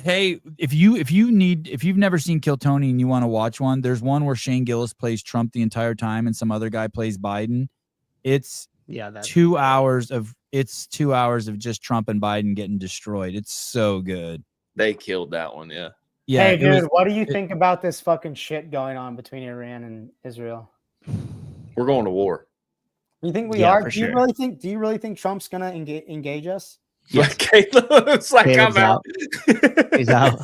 Speaker 1: Hey, if you've never seen Kill Tony and you want to watch one, there's one where Shane Gillis plays Trump the entire time and some other guy plays Biden. It's
Speaker 4: yeah, that's
Speaker 1: 2 hours of just Trump and Biden getting destroyed. It's so good.
Speaker 5: They killed that one. Yeah.
Speaker 1: Yeah,
Speaker 2: Hey
Speaker 1: it
Speaker 2: dude,
Speaker 1: was-
Speaker 2: what do you think about this fucking shit going on between Iran and Israel?
Speaker 5: We're going to war.
Speaker 2: You think we
Speaker 4: Yeah,
Speaker 2: are?
Speaker 4: for
Speaker 2: Do you
Speaker 4: sure.
Speaker 2: really think? Do you really think Trump's gonna engage us?
Speaker 5: Yeah, Caleb's like,
Speaker 4: Caleb's
Speaker 5: I'm out.
Speaker 4: he's out.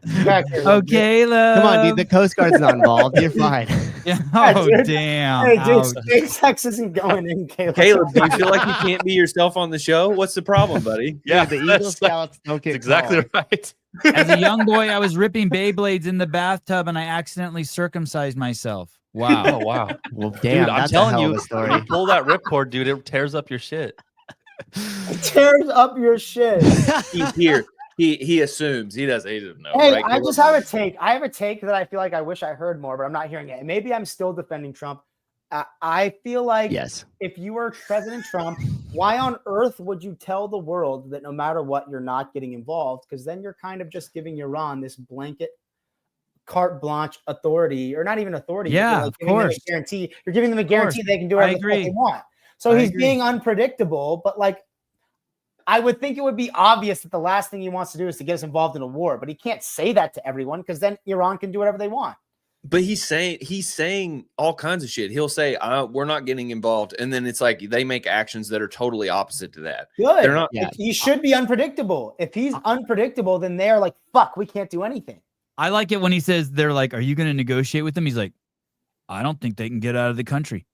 Speaker 2: Yeah,
Speaker 1: Oh, Caleb.
Speaker 4: Come on, dude. The Coast Guard's not involved. You're fine.
Speaker 1: Yeah,
Speaker 2: Yeah,
Speaker 1: oh,
Speaker 2: dude.
Speaker 1: damn.
Speaker 2: Hey, dude,
Speaker 1: Ouch.
Speaker 2: SpaceX isn't going in, Caleb.
Speaker 5: Caleb, do you feel like you can't be yourself on the show? What's the problem, buddy?
Speaker 3: Yeah.
Speaker 4: the Eagle
Speaker 3: that's
Speaker 4: Scouts don't get
Speaker 3: exactly
Speaker 4: called.
Speaker 3: right.
Speaker 1: As a young boy, I was ripping Beyblades in the bathtub and I accidentally circumcised myself. Wow.
Speaker 3: Oh wow.
Speaker 4: Well, damn,
Speaker 3: Dude, I'm
Speaker 4: that's
Speaker 3: telling
Speaker 4: a hell
Speaker 3: you,
Speaker 4: of a
Speaker 3: when
Speaker 4: story.
Speaker 3: you pull that ripcord, dude, it tears up your shit.
Speaker 2: It tears up your shit.
Speaker 5: He's here. He assumes. He doesn't know.
Speaker 2: Hey,
Speaker 5: right,
Speaker 2: I
Speaker 5: Caleb?
Speaker 2: just have a take. I have a take that I feel like I wish I heard more, but I'm not hearing it. And maybe I'm still defending Trump. I feel like
Speaker 4: Yes.
Speaker 2: if you were President Trump, why on earth would you tell the world that no matter what, you're not getting involved? Because then you're kind of just giving Iran this blanket carte blanche authority, or not even authority.
Speaker 1: Yeah,
Speaker 2: you're
Speaker 1: of
Speaker 2: giving them a
Speaker 1: course.
Speaker 2: guarantee. You're giving them a guarantee they can do
Speaker 1: I
Speaker 2: whatever the fuck
Speaker 1: agree.
Speaker 2: they want. So
Speaker 1: I
Speaker 2: he's
Speaker 1: agree.
Speaker 2: being unpredictable, but like, I would think it would be obvious that the last thing he wants to do is to get us involved in a war, but he can't say that to everyone because then Iran can do whatever they want.
Speaker 5: But he's saying all kinds of shit. He'll say, "We're not getting involved," and then it's like they make actions that are totally opposite to that.
Speaker 2: Good.
Speaker 5: They're not.
Speaker 4: Yeah.
Speaker 2: He should be unpredictable. If he's unpredictable, then they're like, fuck, we can't do anything.
Speaker 1: I like it when he says, they're like, are you going to negotiate with them? He's like, I don't think they can get out of the country.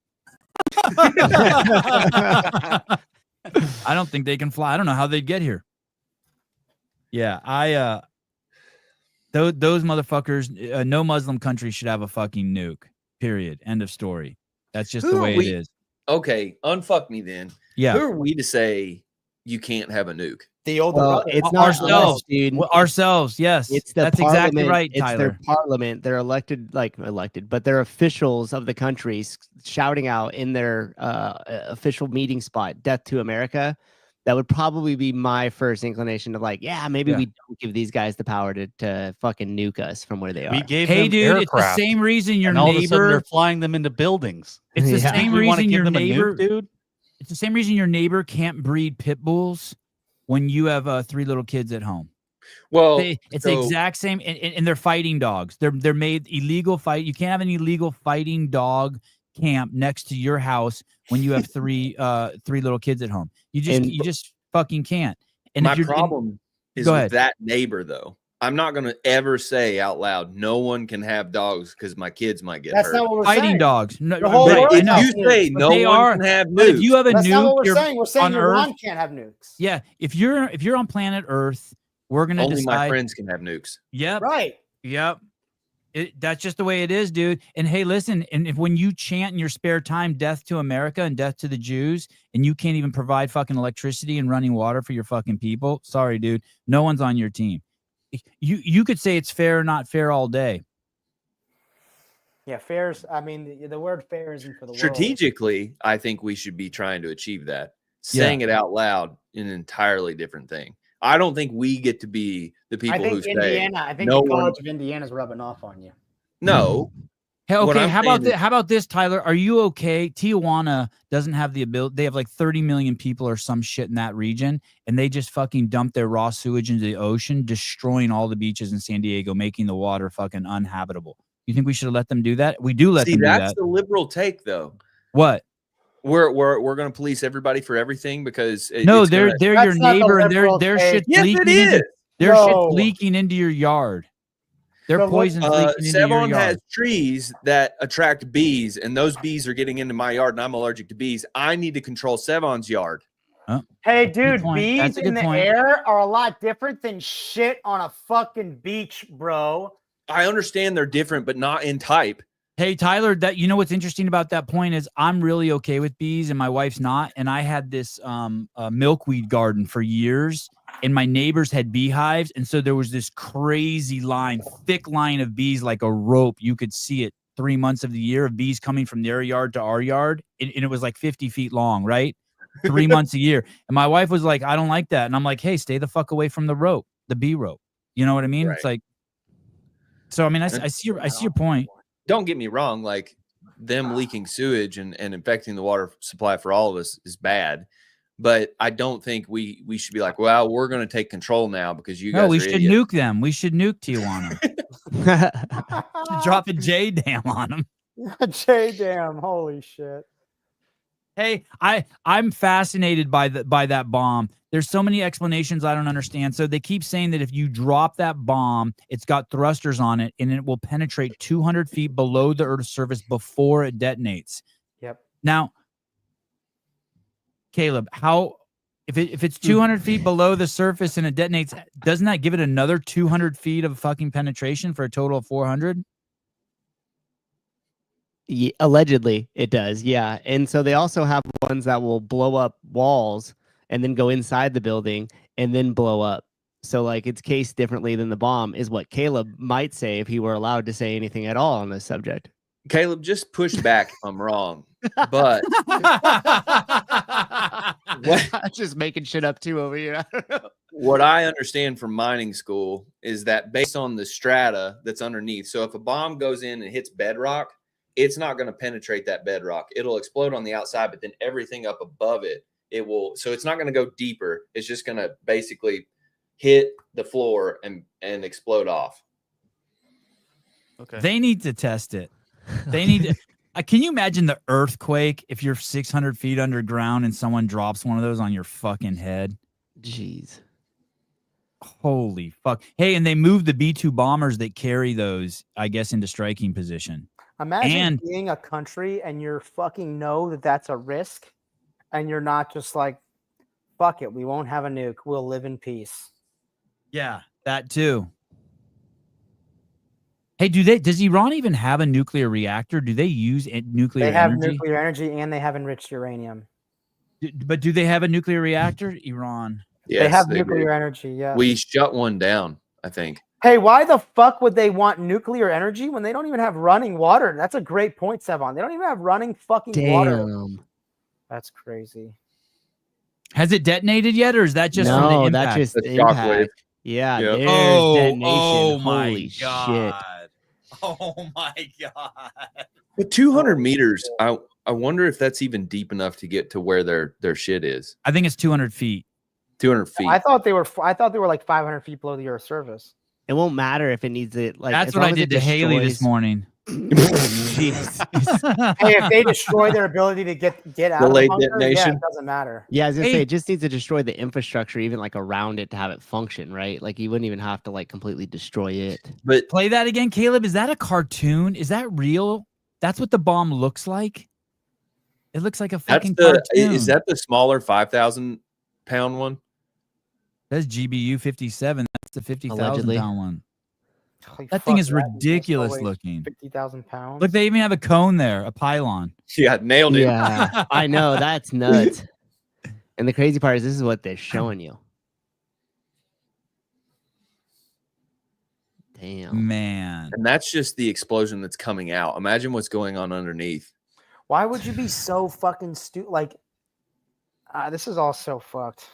Speaker 1: I don't think they can fly. I don't know how they'd get here. Yeah, those motherfuckers, no Muslim country should have a fucking nuke. Period. End of story. That's just
Speaker 5: Who
Speaker 1: the
Speaker 5: are
Speaker 1: way
Speaker 5: we-
Speaker 1: it is.
Speaker 5: Okay, unfuck me then.
Speaker 1: Yeah.
Speaker 5: Who are we to say you can't have a nuke?
Speaker 2: The older
Speaker 4: Well,
Speaker 2: brother.
Speaker 4: it's not
Speaker 1: Ourselves.
Speaker 4: us, dude.
Speaker 1: Well, ourselves, yes.
Speaker 4: It's the
Speaker 1: That's
Speaker 4: parliament.
Speaker 1: exactly right,
Speaker 4: It's
Speaker 1: Tyler.
Speaker 4: their parliament. They're elected, but they're officials of the country shouting out in their official meeting spot, "Death to America." that would probably be my first inclination to like, yeah, maybe we don't give these guys the power to fucking nuke us from where they are.
Speaker 3: We gave
Speaker 1: Hey,
Speaker 3: them
Speaker 1: dude, it's the
Speaker 3: aircraft,
Speaker 1: same reason your
Speaker 3: and all of a sudden
Speaker 1: neighbor.
Speaker 3: they're flying them into buildings.
Speaker 1: It's the
Speaker 4: Yeah.
Speaker 1: same
Speaker 3: We want to
Speaker 1: reason
Speaker 3: give
Speaker 1: your
Speaker 3: them a
Speaker 1: neighbor,
Speaker 3: nuke, dude.
Speaker 1: It's the same reason your neighbor can't breed pit bulls when you have 3 little kids at home.
Speaker 5: Well,
Speaker 1: It's the exact same, and they're fighting dogs. They're made illegal fight. You can't have an illegal fighting dog camp next to your house when you have 3 little kids at home. You just fucking can't. And
Speaker 5: my
Speaker 1: if you're,
Speaker 5: problem is
Speaker 1: go
Speaker 5: with
Speaker 1: ahead.
Speaker 5: that neighbor, though. I'm not going to ever say out loud, no one can have dogs because my kids might get
Speaker 2: That's
Speaker 5: hurt.
Speaker 2: not what we're
Speaker 1: fighting
Speaker 2: saying.
Speaker 1: dogs. No,
Speaker 2: The whole
Speaker 1: right,
Speaker 2: world
Speaker 1: I
Speaker 5: If
Speaker 1: know.
Speaker 2: has
Speaker 5: you
Speaker 2: nukes,
Speaker 5: say
Speaker 2: but
Speaker 5: no
Speaker 1: they
Speaker 5: one
Speaker 1: are-
Speaker 5: can have
Speaker 1: But if
Speaker 5: nukes,
Speaker 1: you have a
Speaker 2: That's not what
Speaker 1: nuke,
Speaker 2: we're
Speaker 1: you're
Speaker 2: saying. We're saying
Speaker 1: on
Speaker 2: your
Speaker 1: Earth.
Speaker 2: lawn can't have nukes.
Speaker 1: Yeah, if you're on planet Earth, we're gonna
Speaker 5: only
Speaker 1: decide.
Speaker 5: my friends can have nukes.
Speaker 1: Yep.
Speaker 2: Right.
Speaker 1: Yep. That's just the way it is, dude. And hey, listen, and if when you chant in your spare time, death to America and death to the Jews, and you can't even provide fucking electricity and running water for your fucking people, sorry, dude. No one's on your team. You could say it's fair or not fair all day.
Speaker 2: Yeah, fair's. I mean, the word fair isn't for the world.
Speaker 5: Strategically, I think we should be trying to achieve that. Saying it out loud is an entirely different thing. I don't think we get to be the people
Speaker 2: I
Speaker 5: who
Speaker 2: think
Speaker 5: say
Speaker 2: Indiana. I think
Speaker 5: no
Speaker 2: the
Speaker 5: one-
Speaker 2: College of Indiana's rubbing off on you.
Speaker 5: no.
Speaker 1: Hey,
Speaker 5: What
Speaker 1: okay,
Speaker 5: I'm
Speaker 1: how about
Speaker 5: saying
Speaker 1: this?
Speaker 5: is-
Speaker 1: How about this, Tyler? Are you okay? Tijuana doesn't have the ability. They have like 30 million people or some shit in that region, and they just fucking dump their raw sewage into the ocean, destroying all the beaches in San Diego, making the water fucking uninhabitable. You think we should have let them do that? We do let them do
Speaker 5: that's
Speaker 1: that.
Speaker 5: the liberal take, though.
Speaker 1: What?
Speaker 5: We're going to police everybody for everything because
Speaker 1: No,
Speaker 5: it's
Speaker 1: they're
Speaker 5: gonna-
Speaker 1: your
Speaker 2: That's not the
Speaker 1: neighbor, and
Speaker 2: liberal
Speaker 1: their
Speaker 2: take.
Speaker 1: shit's
Speaker 5: Yes,
Speaker 1: leaking
Speaker 5: it is.
Speaker 1: into their
Speaker 2: No.
Speaker 1: shit's leaking into your yard. Their
Speaker 2: So what-
Speaker 1: poison's leaking into your
Speaker 5: Sevon
Speaker 1: yard.
Speaker 5: has trees that attract bees, and those bees are getting into my yard, and I'm allergic to bees. I need to control Sevon's yard.
Speaker 2: Hey,
Speaker 1: a good
Speaker 2: dude,
Speaker 1: point.
Speaker 2: bees
Speaker 1: That's a
Speaker 2: in
Speaker 1: good
Speaker 2: the
Speaker 1: point.
Speaker 2: air are a lot different than shit on a fucking beach, bro.
Speaker 5: I understand they're different, but not in type.
Speaker 1: Hey, Tyler, that you know what's interesting about that point is I'm really okay with bees and my wife's not. And I had this milkweed garden for years, and my neighbors had beehives. And so there was this crazy line, thick line of bees, like a rope. You could see it 3 months of the year of bees coming from their yard to our yard. And it was like 50 feet long, right? 3 months a year. And my wife was like, I don't like that. And I'm like, hey, stay the fuck away from the rope, the bee rope. You know what I mean?
Speaker 5: Right.
Speaker 1: It's like, so I mean, I see your point.
Speaker 5: Don't get me wrong, like them leaking sewage and infecting the water supply for all of us is bad. But I don't think we should be like, well, we're going to take control now because you guys
Speaker 1: No, we
Speaker 5: are
Speaker 1: should
Speaker 5: idiots.
Speaker 1: nuke them. We should nuke Tijuana. Drop a J dam on them.
Speaker 2: J damn, holy shit.
Speaker 1: Hey, I'm fascinated by that bomb. There's so many explanations I don't understand. So they keep saying that if you drop that bomb, it's got thrusters on it, and it will penetrate 200 feet below the Earth's surface before it detonates.
Speaker 2: Yep.
Speaker 1: Now, Caleb, if it's 200 feet below the surface and it detonates, doesn't that give it another 200 feet of fucking penetration for a total of 400?
Speaker 4: Yeah, allegedly it does, yeah. And so they also have ones that will blow up walls and then go inside the building and then blow up. So like it's cased differently than the bomb is what Caleb might say if he were allowed to say anything at all on this subject.
Speaker 5: Caleb, just push back if I'm wrong. But
Speaker 4: I'm just making shit up too over here. I don't know.
Speaker 5: what I understand from mining school is that based on the strata that's underneath, so if a bomb goes in and hits bedrock, it's not going to penetrate that bedrock. It'll explode on the outside, but then everything up above it, it will. So it's not going to go deeper. It's just going to basically hit the floor and explode off.
Speaker 3: Okay.
Speaker 1: They need to test it. They need to. Can you imagine the earthquake if you're 600 feet underground and someone drops one of those on your fucking head?
Speaker 4: Jeez.
Speaker 1: Holy fuck. Hey, and they moved the B-2 bombers that carry those, I guess, into striking position.
Speaker 2: Imagine being a country and you're fucking know that that's a risk, and you're not just like, fuck it, we won't have a nuke. We'll live in peace.
Speaker 1: Yeah, that too. Hey, does Iran even have a nuclear reactor? Do they use nuclear
Speaker 2: They have
Speaker 1: energy?
Speaker 2: nuclear energy and they have enriched uranium.
Speaker 1: But do they have a nuclear reactor? Iran.
Speaker 5: Yes,
Speaker 2: they have
Speaker 5: do.
Speaker 2: nuclear energy, yeah.
Speaker 5: We shut one down, I think.
Speaker 2: Hey, why the fuck would they want nuclear energy when they don't even have running water? That's a great point, Sevon. They don't even have running fucking water.
Speaker 4: Damn.
Speaker 2: That's crazy.
Speaker 1: Has it detonated yet, or is that just from the
Speaker 4: No,
Speaker 1: impact?
Speaker 4: that's just
Speaker 5: That's
Speaker 4: the
Speaker 5: shockwave.
Speaker 4: impact. Yeah,
Speaker 5: Yep.
Speaker 4: there's detonation.
Speaker 1: Oh my
Speaker 4: Holy shit.
Speaker 1: god! Oh my god!
Speaker 5: But 200 meters, I wonder if that's even deep enough to get to where their shit is.
Speaker 1: I think it's 200 feet.
Speaker 5: 200 feet.
Speaker 2: I thought they were like 500 feet below the Earth's surface.
Speaker 4: It won't matter if it needs it. Like
Speaker 1: That's
Speaker 4: as
Speaker 1: what
Speaker 4: long
Speaker 1: I
Speaker 4: as it
Speaker 1: did to Haley this
Speaker 4: destroys-
Speaker 1: morning.
Speaker 4: Jesus.
Speaker 2: Hey, if they destroy their ability to get out of
Speaker 5: Delayed
Speaker 2: the bunker, yeah,
Speaker 5: detonation.
Speaker 2: it doesn't matter.
Speaker 4: Yeah, I was gonna say
Speaker 1: Hey.
Speaker 4: it just needs to destroy the infrastructure, even like around it, to have it function, right? Like you wouldn't even have to like completely destroy it.
Speaker 5: But
Speaker 1: Play that again, Caleb. Is that a cartoon? Is that real? That's what the bomb looks like. It looks like a
Speaker 5: that's
Speaker 1: fucking
Speaker 5: the
Speaker 1: cartoon.
Speaker 5: is that the smaller 5,000 pound one?
Speaker 1: That's GBU 57. That's the 50,000
Speaker 4: Allegedly.
Speaker 1: pound one.
Speaker 2: Holy
Speaker 1: That thing
Speaker 2: fuck,
Speaker 1: is
Speaker 2: that
Speaker 1: ridiculous
Speaker 2: weighs
Speaker 1: looking.
Speaker 2: 50,000 pounds.
Speaker 1: Look, they even have a cone there, a pylon.
Speaker 5: Yeah, nailed it.
Speaker 4: Yeah, I know, that's nuts. And the crazy part is this is what they're showing you. Damn.
Speaker 1: Man.
Speaker 5: And that's just the explosion that's coming out. Imagine what's going on underneath.
Speaker 2: Why would you be so fucking stupid? Like, this is all so fucked.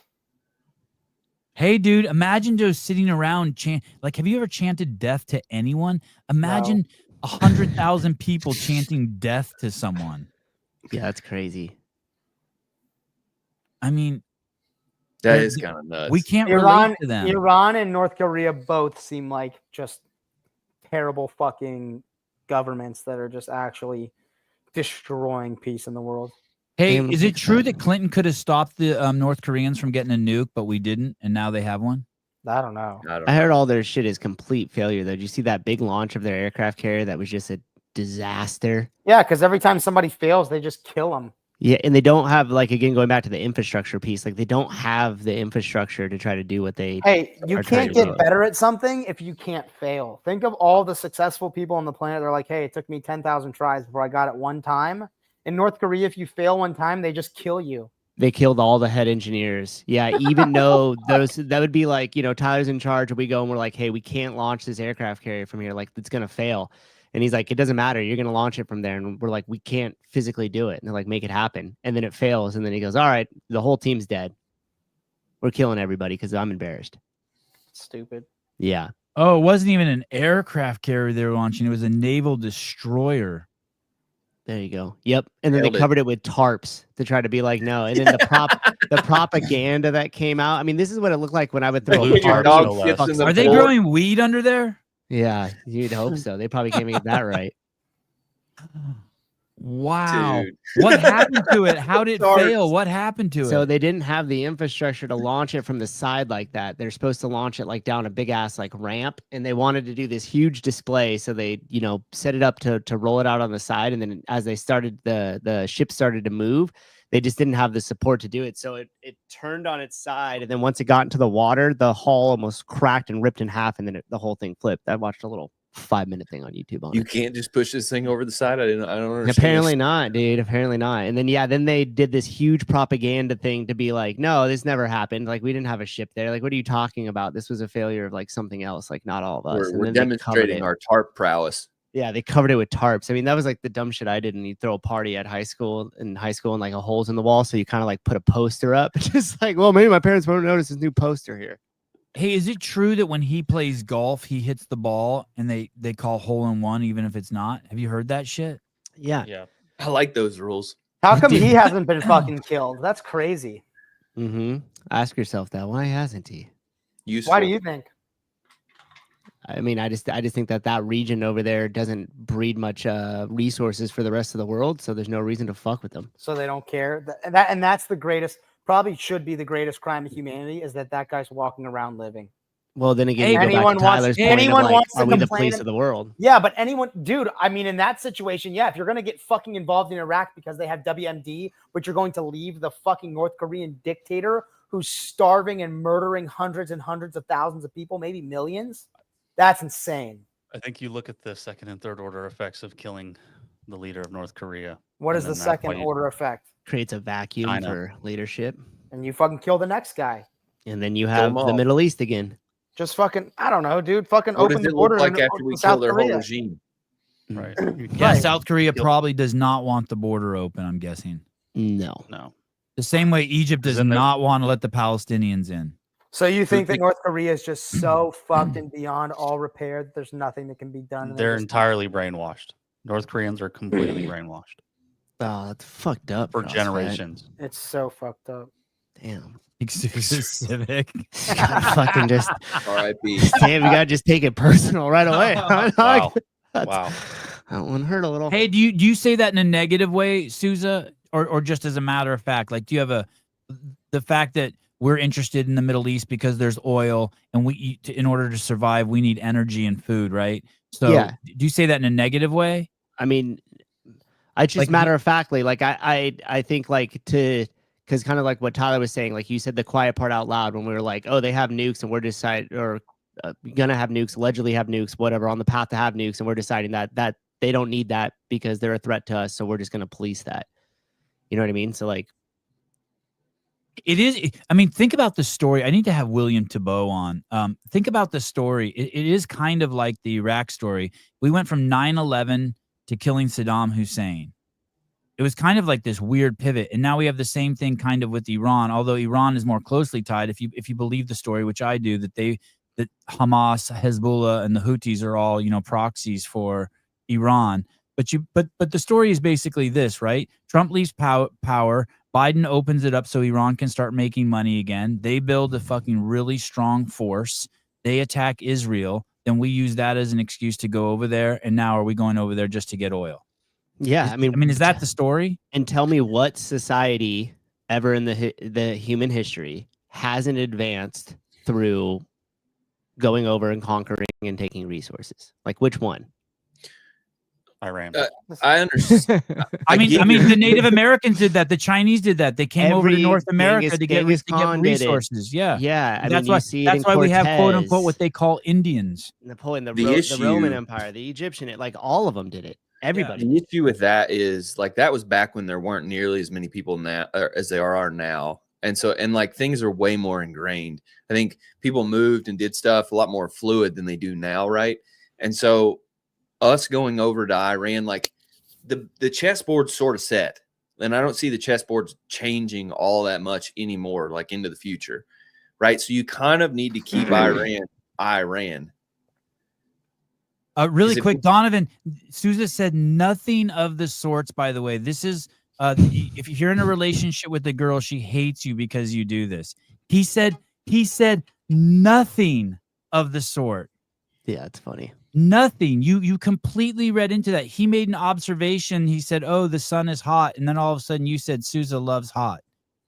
Speaker 1: Hey, dude, imagine just sitting around like, have you ever chanted death to anyone? Imagine 100,000 people chanting death to someone.
Speaker 4: Yeah, that's crazy.
Speaker 1: I mean,
Speaker 5: That
Speaker 1: Yeah,
Speaker 5: is kind of nuts.
Speaker 1: we can't
Speaker 2: Iran,
Speaker 1: relate to them.
Speaker 2: Iran and North Korea both seem like just terrible fucking governments that are just actually destroying peace in the world.
Speaker 1: Hey,
Speaker 4: Damn,
Speaker 1: is it
Speaker 4: it's
Speaker 1: true
Speaker 4: bad.
Speaker 1: that Clinton could have stopped the North Koreans from getting a nuke, but we didn't, and now they have one?
Speaker 2: I don't know.
Speaker 5: I don't
Speaker 4: I
Speaker 5: know.
Speaker 4: heard all their shit is complete failure though. Did you see that big launch of their aircraft carrier that was just a disaster?
Speaker 2: Yeah, because every time somebody fails, they just kill them.
Speaker 4: Yeah, and they don't have, like, again, going back to the infrastructure piece, like they don't have the infrastructure to try to do what they
Speaker 2: Hey, you
Speaker 4: are trying
Speaker 2: can't
Speaker 4: to do.
Speaker 2: get better at something if you can't fail. Think of all the successful people on the planet. They're like, hey, it took me 10,000 tries before I got it one time. In North Korea, if you fail one time, they just kill you.
Speaker 4: They killed all the head engineers. Yeah, even though that would be like, you know, Tyler's in charge, and we go and we're like, hey, we can't launch this aircraft carrier from here. Like, it's gonna fail. And he's like, it doesn't matter. You're gonna launch it from there. And we're like, we can't physically do it. And they're like, make it happen. And then it fails. And then he goes, all right, the whole team's dead. We're killing everybody because I'm embarrassed.
Speaker 2: Stupid.
Speaker 4: Yeah.
Speaker 1: Oh, it wasn't even an aircraft carrier they were launching. It was a naval destroyer.
Speaker 4: There you go. Yep. And then
Speaker 5: Nailed
Speaker 4: they
Speaker 5: it.
Speaker 4: covered it with tarps to try to be like, no. And then the propaganda that came out. I mean, this is what it looked like when I would throw
Speaker 3: When
Speaker 4: a
Speaker 3: your
Speaker 4: tarp.
Speaker 3: dog
Speaker 4: so
Speaker 3: fits
Speaker 4: fuck
Speaker 5: in the
Speaker 1: Are they
Speaker 5: Bolt.
Speaker 1: growing weed under there?
Speaker 4: Yeah, you'd hope so. They probably can't even get that right.
Speaker 1: Wow.
Speaker 5: Dude.
Speaker 1: What happened to it? How did it
Speaker 5: Darts.
Speaker 1: fail? What happened to
Speaker 4: So
Speaker 1: it?
Speaker 4: they didn't have the infrastructure to launch it from the side like that. They're supposed to launch it like down a big ass like ramp, and they wanted to do this huge display. So they, you know, set it up to roll it out on the side. And then as they started, the ship started to move, they just didn't have the support to do it. So it turned on its side, and then once it got into the water, the hull almost cracked and ripped in half, and then the whole thing flipped. I watched a little 5-minute thing on YouTube on
Speaker 5: You
Speaker 4: it.
Speaker 5: can't just push this thing over the side. I don't understand.
Speaker 4: Apparently not, dude. Apparently not. And then then they did this huge propaganda thing to be like, no, this never happened. Like, we didn't have a ship there. Like, what are you talking about? This was a failure of like something else. Like, not all of us. And
Speaker 5: We're
Speaker 4: then they covered
Speaker 5: demonstrating
Speaker 4: it.
Speaker 5: our tarp prowess.
Speaker 4: Yeah, they covered it with tarps. I mean, that was like the dumb shit I did. And you throw a party at high school and like a holes in the wall. So you kind of like put a poster up. Just like, well, maybe my parents won't notice this new poster here.
Speaker 1: Hey, is it true that when he plays golf, he hits the ball and they call hole in one even if it's not? Have you heard that shit?
Speaker 4: Yeah.
Speaker 3: Yeah.
Speaker 5: I like those rules.
Speaker 2: How come he hasn't been fucking killed? That's crazy.
Speaker 4: Mm-hmm. Ask yourself that. Why hasn't he?
Speaker 5: Useful.
Speaker 2: Why do you think?
Speaker 4: I mean, I just think that region over there doesn't breed much resources for the rest of the world, so there's no reason to fuck with them.
Speaker 2: So they don't care. And that's the greatest, probably should be the greatest crime of humanity, is that guy's walking around living.
Speaker 4: Well, then again,
Speaker 1: Hey,
Speaker 4: you go back
Speaker 2: anyone
Speaker 4: to
Speaker 2: wants-
Speaker 4: Tyler's point
Speaker 2: anyone
Speaker 4: of like,
Speaker 2: wants to
Speaker 4: are we the
Speaker 2: complain
Speaker 4: police
Speaker 2: and-
Speaker 4: of the world?
Speaker 2: Yeah, but anyone, dude, I mean, in that situation, yeah, if you're going to get fucking involved in Iraq because they have WMD, but you're going to leave the fucking North Korean dictator who's starving and murdering hundreds and hundreds of thousands of people, maybe millions, that's insane.
Speaker 3: I think you look at the second and third order effects of killing the leader of North Korea.
Speaker 2: What is
Speaker 3: And
Speaker 2: the
Speaker 3: then that's why
Speaker 2: second
Speaker 3: you-
Speaker 2: order effect?
Speaker 4: Creates a vacuum
Speaker 3: China.
Speaker 4: for leadership,
Speaker 2: And you fucking kill the next guy.
Speaker 4: and then you
Speaker 5: Kill
Speaker 4: have
Speaker 5: 'em
Speaker 4: the
Speaker 5: all.
Speaker 4: Middle East again.
Speaker 2: Just fucking, I don't know, dude. Fucking
Speaker 5: What
Speaker 2: open
Speaker 5: does
Speaker 2: the
Speaker 5: it
Speaker 2: border
Speaker 5: look like
Speaker 2: to
Speaker 5: after we
Speaker 2: South
Speaker 5: kill their
Speaker 2: Korea.
Speaker 5: whole regime?
Speaker 3: Right.
Speaker 1: Yeah,
Speaker 2: Right.
Speaker 1: South Korea
Speaker 3: Yep.
Speaker 1: probably does not want the border open, I'm guessing.
Speaker 4: No,
Speaker 3: No.
Speaker 1: The same way Egypt does
Speaker 3: Isn't there-
Speaker 1: not want to let the Palestinians in.
Speaker 2: So you think that North Korea is just so fucked and beyond all repair that there's nothing that can be done? and
Speaker 3: They're
Speaker 2: just-
Speaker 3: entirely brainwashed. North Koreans are completely brainwashed
Speaker 4: Oh, that's fucked up.
Speaker 3: for
Speaker 4: CrossFit.
Speaker 3: generations.
Speaker 2: It's so fucked up.
Speaker 4: Damn.
Speaker 1: Civic.
Speaker 4: Fucking just.
Speaker 5: R.I.P.
Speaker 4: Damn, we gotta just take it personal right away.
Speaker 3: Wow.
Speaker 4: That's-
Speaker 3: Wow.
Speaker 4: That one hurt a little.
Speaker 1: Hey, do you say that in a negative way, Souza, or just as a matter of fact? Like, do you have the fact that we're interested in the Middle East because there's oil, and we eat in order to survive, we need energy and food, right? So,
Speaker 4: Yeah.
Speaker 1: do you say that in a negative way?
Speaker 4: I mean, I just
Speaker 1: Like,
Speaker 4: matter of factly, like I think like because kind of like what Tyler was saying, like you said the quiet part out loud when we were like, oh, they have nukes and we're gonna have nukes, allegedly have nukes, whatever, on the path to have nukes, and we're deciding that they don't need that because they're a threat to us, so we're just gonna police that. You know what I mean? So like,
Speaker 1: It is. I mean, think about the story. I need to have William Thibault on. Think about the story. It is kind of like the Iraq story. We went from 9/11 to killing Saddam Hussein. It was kind of like this weird pivot, and now we have the same thing kind of with Iran. Although Iran is more closely tied, if you believe the story, which I do, that Hamas, Hezbollah, and the Houthis are all proxies for Iran. But the story is basically this, right? Trump leaves power. Biden opens it up so Iran can start making money again. They build a fucking really strong force. They attack Israel. Then we use that as an excuse to go over there. And now are we going over there just to get oil?
Speaker 4: yeah, I mean,
Speaker 1: is that the story?
Speaker 4: and tell me what society ever in the human history hasn't advanced through going over and conquering and taking resources? Like which one?
Speaker 3: Iran.
Speaker 5: I understand.
Speaker 1: I mean,
Speaker 5: get
Speaker 1: the Native Americans did that. The Chinese did that. They came over to North America to get resources. Yeah.
Speaker 4: Yeah, I
Speaker 1: That's
Speaker 4: mean,
Speaker 1: why.
Speaker 4: you see it
Speaker 1: That's
Speaker 4: in
Speaker 1: why we have quote unquote
Speaker 4: Cortez,
Speaker 1: what they call Indians.
Speaker 4: Napoleon, the
Speaker 5: The
Speaker 4: Roman
Speaker 5: issue-
Speaker 4: Empire, the Egyptian, like all of them did it. Everybody.
Speaker 5: The issue with that is like that was back when there weren't nearly as many people now as there are now. And so, like things are way more ingrained. I think people moved and did stuff a lot more fluid than they do now, right? And so us going over to Iran, like the chessboard's sort of set. And I don't see the chessboards changing all that much anymore, like into the future. Right. So you kind of need to keep Iran.
Speaker 1: Really
Speaker 5: Is it-
Speaker 1: quick, Donovan, Souza said nothing of the sorts, by the way. This is if you're in a relationship with a girl, she hates you because you do this. He said nothing of the sort.
Speaker 4: Yeah, it's funny.
Speaker 1: Nothing. You completely read into that. He made an observation. He said, "Oh, the sun is hot," and then all of a sudden you said Souza loves hot.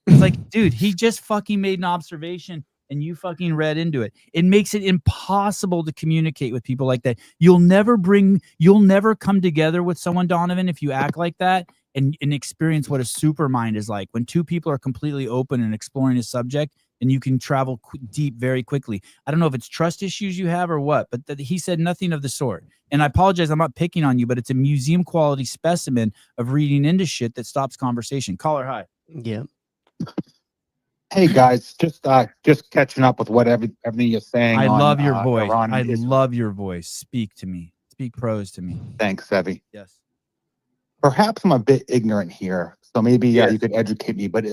Speaker 1: It's like, dude, he just fucking made an observation and you fucking read into it. It makes it impossible to communicate with people like that. You'll never come together with someone, Donovan, if you act like that and experience what a super mind is like. When two people are completely open and exploring a subject, and you can travel deep very quickly. I don't know if it's trust issues you have or what, but he said nothing of the sort. And I apologize, I'm not picking on you, but it's a museum quality specimen of reading into shit that stops conversation. Caller, hi.
Speaker 4: Yeah.
Speaker 8: Hey guys, just catching up with what everything you're saying.
Speaker 1: I
Speaker 8: on,
Speaker 1: love your voice.
Speaker 8: Iran and
Speaker 1: I
Speaker 8: Israel.
Speaker 1: love your voice. Speak to me. Speak prose to me.
Speaker 8: Thanks, Sevi.
Speaker 1: Yes.
Speaker 8: Perhaps I'm a bit ignorant here, so maybe
Speaker 5: Yes.
Speaker 8: you could educate me. But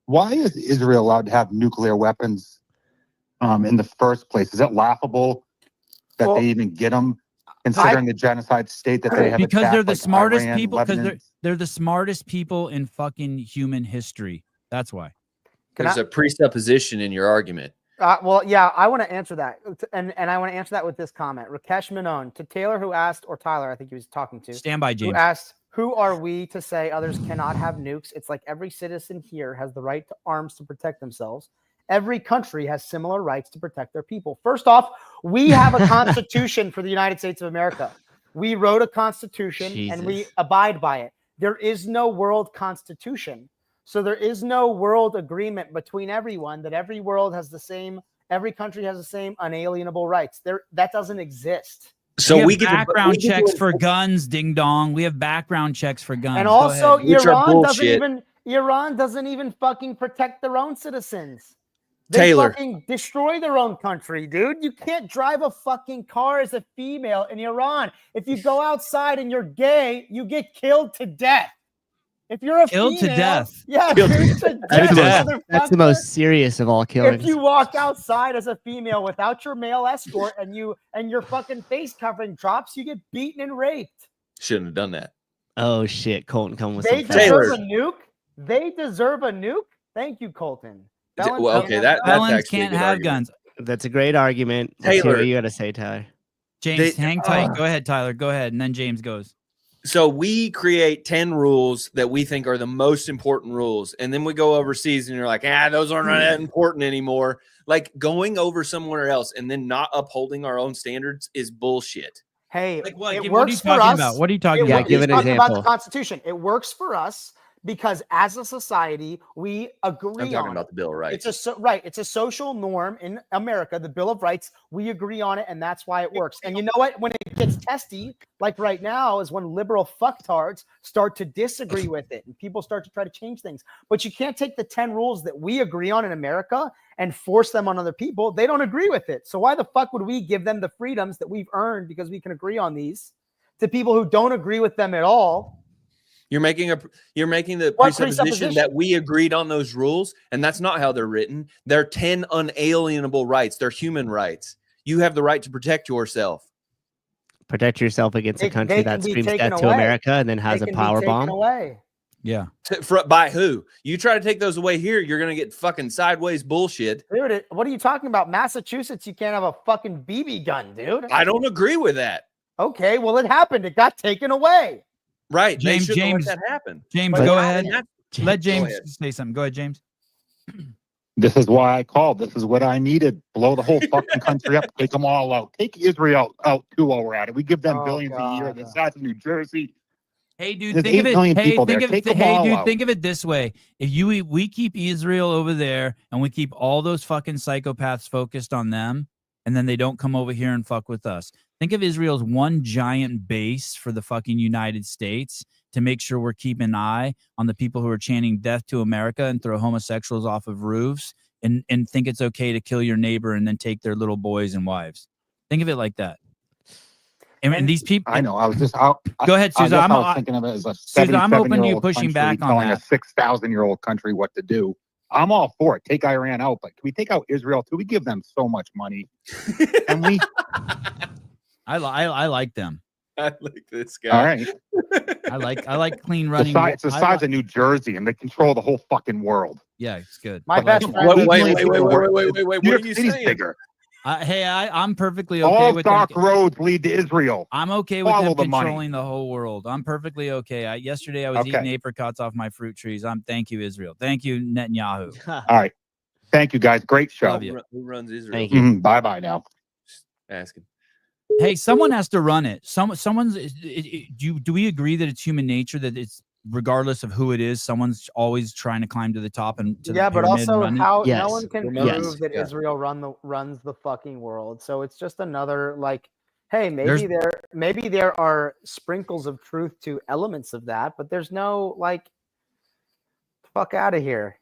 Speaker 8: why is Israel allowed to have nuclear weapons in the first place? Is it laughable that
Speaker 2: Well,
Speaker 8: they even get them, considering the genocide state that they have?
Speaker 1: Because they're
Speaker 8: attacked,
Speaker 1: the
Speaker 8: like,
Speaker 1: smartest
Speaker 8: Iran,
Speaker 1: people. Because
Speaker 8: Lebanon?
Speaker 1: they're the smartest people in fucking human history. That's why.
Speaker 5: There's a presupposition in your argument.
Speaker 2: Well, yeah, I want to answer that, and I want to answer that with this comment. Rakesh Menon to Taylor, who asked, or Tyler, I think he was talking to,
Speaker 1: Stand by,
Speaker 2: who
Speaker 1: James.
Speaker 2: asked, "Who are we to say others cannot have nukes? It's like every citizen here has the right to arms to protect themselves. Every country has similar rights to protect their people." First off, we have a constitution for the United States of America. We wrote a constitution and we
Speaker 4: Jesus.
Speaker 2: abide by it. There is no world constitution. So there is no world agreement between everyone that every country has the same unalienable rights. That doesn't exist.
Speaker 5: So we
Speaker 1: have
Speaker 5: get
Speaker 1: background checks for guns, ding dong. We have background checks for guns.
Speaker 2: And
Speaker 1: Go
Speaker 2: also
Speaker 1: ahead.
Speaker 5: Which are
Speaker 2: Iran doesn't even fucking protect their own citizens. They
Speaker 5: Taylor.
Speaker 2: fucking destroy their own country, dude. You can't drive a fucking car as a female in Iran. If you go outside and you're gay, you get killed to death. If you're a
Speaker 1: Killed to
Speaker 2: female,
Speaker 1: death.
Speaker 2: yeah,
Speaker 5: Killed to
Speaker 2: killed to
Speaker 4: That's the
Speaker 2: death,
Speaker 4: most, that's the
Speaker 2: motherfucker.
Speaker 4: most serious of all killings.
Speaker 2: If you walk outside as a female without your male escort and your fucking face covering drops, you get beaten and raped.
Speaker 5: Shouldn't have done that.
Speaker 4: Oh shit, Colton, come with
Speaker 2: They
Speaker 4: some facts.
Speaker 2: deserve a nuke. They deserve a nuke. Thank you, Colton. Felons
Speaker 5: Well,
Speaker 2: can't
Speaker 5: okay,
Speaker 2: have
Speaker 5: that's
Speaker 1: Felons
Speaker 5: actually a
Speaker 1: can't
Speaker 5: good
Speaker 1: have
Speaker 5: argument.
Speaker 1: guns.
Speaker 4: That's a great argument. Let's hear
Speaker 5: Taylor.
Speaker 4: what you got to say, Tyler.
Speaker 1: James, hang tight. Go ahead, Tyler. Go ahead, and then James goes.
Speaker 5: So we create 10 rules that we think are the most important rules. And then we go overseas and you're like, those aren't that important anymore. Like going over somewhere else and then not upholding our own standards is bullshit.
Speaker 2: Hey,
Speaker 1: Like what?
Speaker 2: it
Speaker 1: What are
Speaker 2: works
Speaker 1: you
Speaker 2: for
Speaker 1: talking
Speaker 2: us.
Speaker 1: about? What are you talking
Speaker 4: Yeah,
Speaker 1: about?
Speaker 4: give an
Speaker 2: He's talking about
Speaker 4: example.
Speaker 2: the Constitution. It works for us because as a society, we agree
Speaker 5: I'm talking
Speaker 2: on
Speaker 5: about
Speaker 2: it.
Speaker 5: the Bill of Rights.
Speaker 2: It's a social norm in America, the Bill of Rights. We agree on it, and that's why it works. And you know what? When it gets testy, like right now, is when liberal fucktards start to disagree with it, and people start to try to change things. But you can't take the 10 rules that we agree on in America and force them on other people. They don't agree with it. So why the fuck would we give them the freedoms that we've earned because we can agree on these to people who don't agree with them at all?
Speaker 5: You're making the
Speaker 2: What
Speaker 5: presupposition that we agreed on those rules, and that's not how they're written. They're 10 unalienable rights. They're human rights. You have the right to protect yourself.
Speaker 4: Protect yourself against a country that screams death to
Speaker 2: away.
Speaker 4: America and then has
Speaker 2: They
Speaker 4: a
Speaker 2: can
Speaker 4: power
Speaker 2: be taken
Speaker 4: bomb.
Speaker 2: away.
Speaker 1: Yeah.
Speaker 5: By who? You try to take those away here, you're going to get fucking sideways bullshit.
Speaker 2: Dude, what are you talking about? Massachusetts, you can't have a fucking BB gun, dude.
Speaker 5: I don't agree with that.
Speaker 2: Okay, well, it happened. It got taken away.
Speaker 5: Right.
Speaker 1: James,
Speaker 5: they shouldn't let that happen.
Speaker 1: James,
Speaker 2: But
Speaker 1: go
Speaker 2: now-
Speaker 1: ahead. Let
Speaker 5: Go
Speaker 1: James
Speaker 5: ahead.
Speaker 1: say something. Go ahead, James.
Speaker 8: This is why I called. This is what I needed. Blow the whole fucking country up. Take them all out. Take Israel out too while we're at it. We give them
Speaker 2: Oh,
Speaker 8: billions a year. The
Speaker 2: God.
Speaker 8: size of New Jersey.
Speaker 1: Hey, dude,
Speaker 8: There's
Speaker 1: think of
Speaker 8: 8
Speaker 1: it.
Speaker 8: million
Speaker 1: Hey,
Speaker 8: people
Speaker 1: think
Speaker 8: there.
Speaker 1: of
Speaker 8: Take
Speaker 1: it.
Speaker 8: them
Speaker 1: Hey,
Speaker 8: all
Speaker 1: dude,
Speaker 8: out.
Speaker 1: think of it this way: if we keep Israel over there and we keep all those fucking psychopaths focused on them, and then they don't come over here and fuck with us. Think of Israel as one giant base for the fucking United States to make sure we're keeping an eye on the people who are chanting death to America and throw homosexuals off of roofs and think it's okay to kill your neighbor and then take their little boys and wives. Think of it like that. And these people,
Speaker 8: I know. I was just out.
Speaker 1: Go ahead, Susan.
Speaker 8: I was thinking of it as a
Speaker 1: Susan, I'm open to you
Speaker 8: 77-year-old
Speaker 1: pushing
Speaker 8: country
Speaker 1: back on
Speaker 8: telling
Speaker 1: that.
Speaker 8: a 6,000-year-old country what to do. I'm all for it. Take Iran out, but can we take out Israel too? We give them so much money, and we.
Speaker 1: I like them.
Speaker 5: I like this guy.
Speaker 8: All right.
Speaker 1: I like clean running.
Speaker 8: It's the size of New Jersey, and they control the whole fucking world.
Speaker 1: Yeah, it's good.
Speaker 2: My
Speaker 8: But
Speaker 2: best
Speaker 8: like,
Speaker 2: friend.
Speaker 5: Wait.
Speaker 8: New
Speaker 5: What
Speaker 8: York
Speaker 5: are you
Speaker 8: City's
Speaker 5: saying?
Speaker 8: bigger.
Speaker 1: I'm perfectly okay
Speaker 8: All
Speaker 1: with
Speaker 8: dark
Speaker 1: them.
Speaker 8: roads lead to Israel.
Speaker 1: I'm okay with
Speaker 8: Follow
Speaker 1: them
Speaker 8: the money.
Speaker 1: controlling the whole world. I'm perfectly okay. Yesterday I was eating apricots off my fruit trees. Thank you, Israel. Thank you, Netanyahu.
Speaker 8: All right. Thank you, guys. Great show.
Speaker 1: Love you.
Speaker 5: Who runs Israel?
Speaker 4: Thank you.
Speaker 8: Bye-bye now.
Speaker 5: Asking.
Speaker 1: Hey, someone has to run it. Do we agree that it's human nature that it's regardless of who it is, someone's always trying to climb to the top and to
Speaker 2: Yeah,
Speaker 1: the
Speaker 2: but
Speaker 1: pyramid and
Speaker 2: also
Speaker 1: run it?
Speaker 2: how
Speaker 4: Yes.
Speaker 2: no one can
Speaker 5: Yes.
Speaker 2: prove that
Speaker 5: Yeah.
Speaker 2: Israel runs the fucking world. So it's just another like, hey,
Speaker 1: There's-
Speaker 2: maybe there are sprinkles of truth to elements of that, but there's no like, fuck out of here.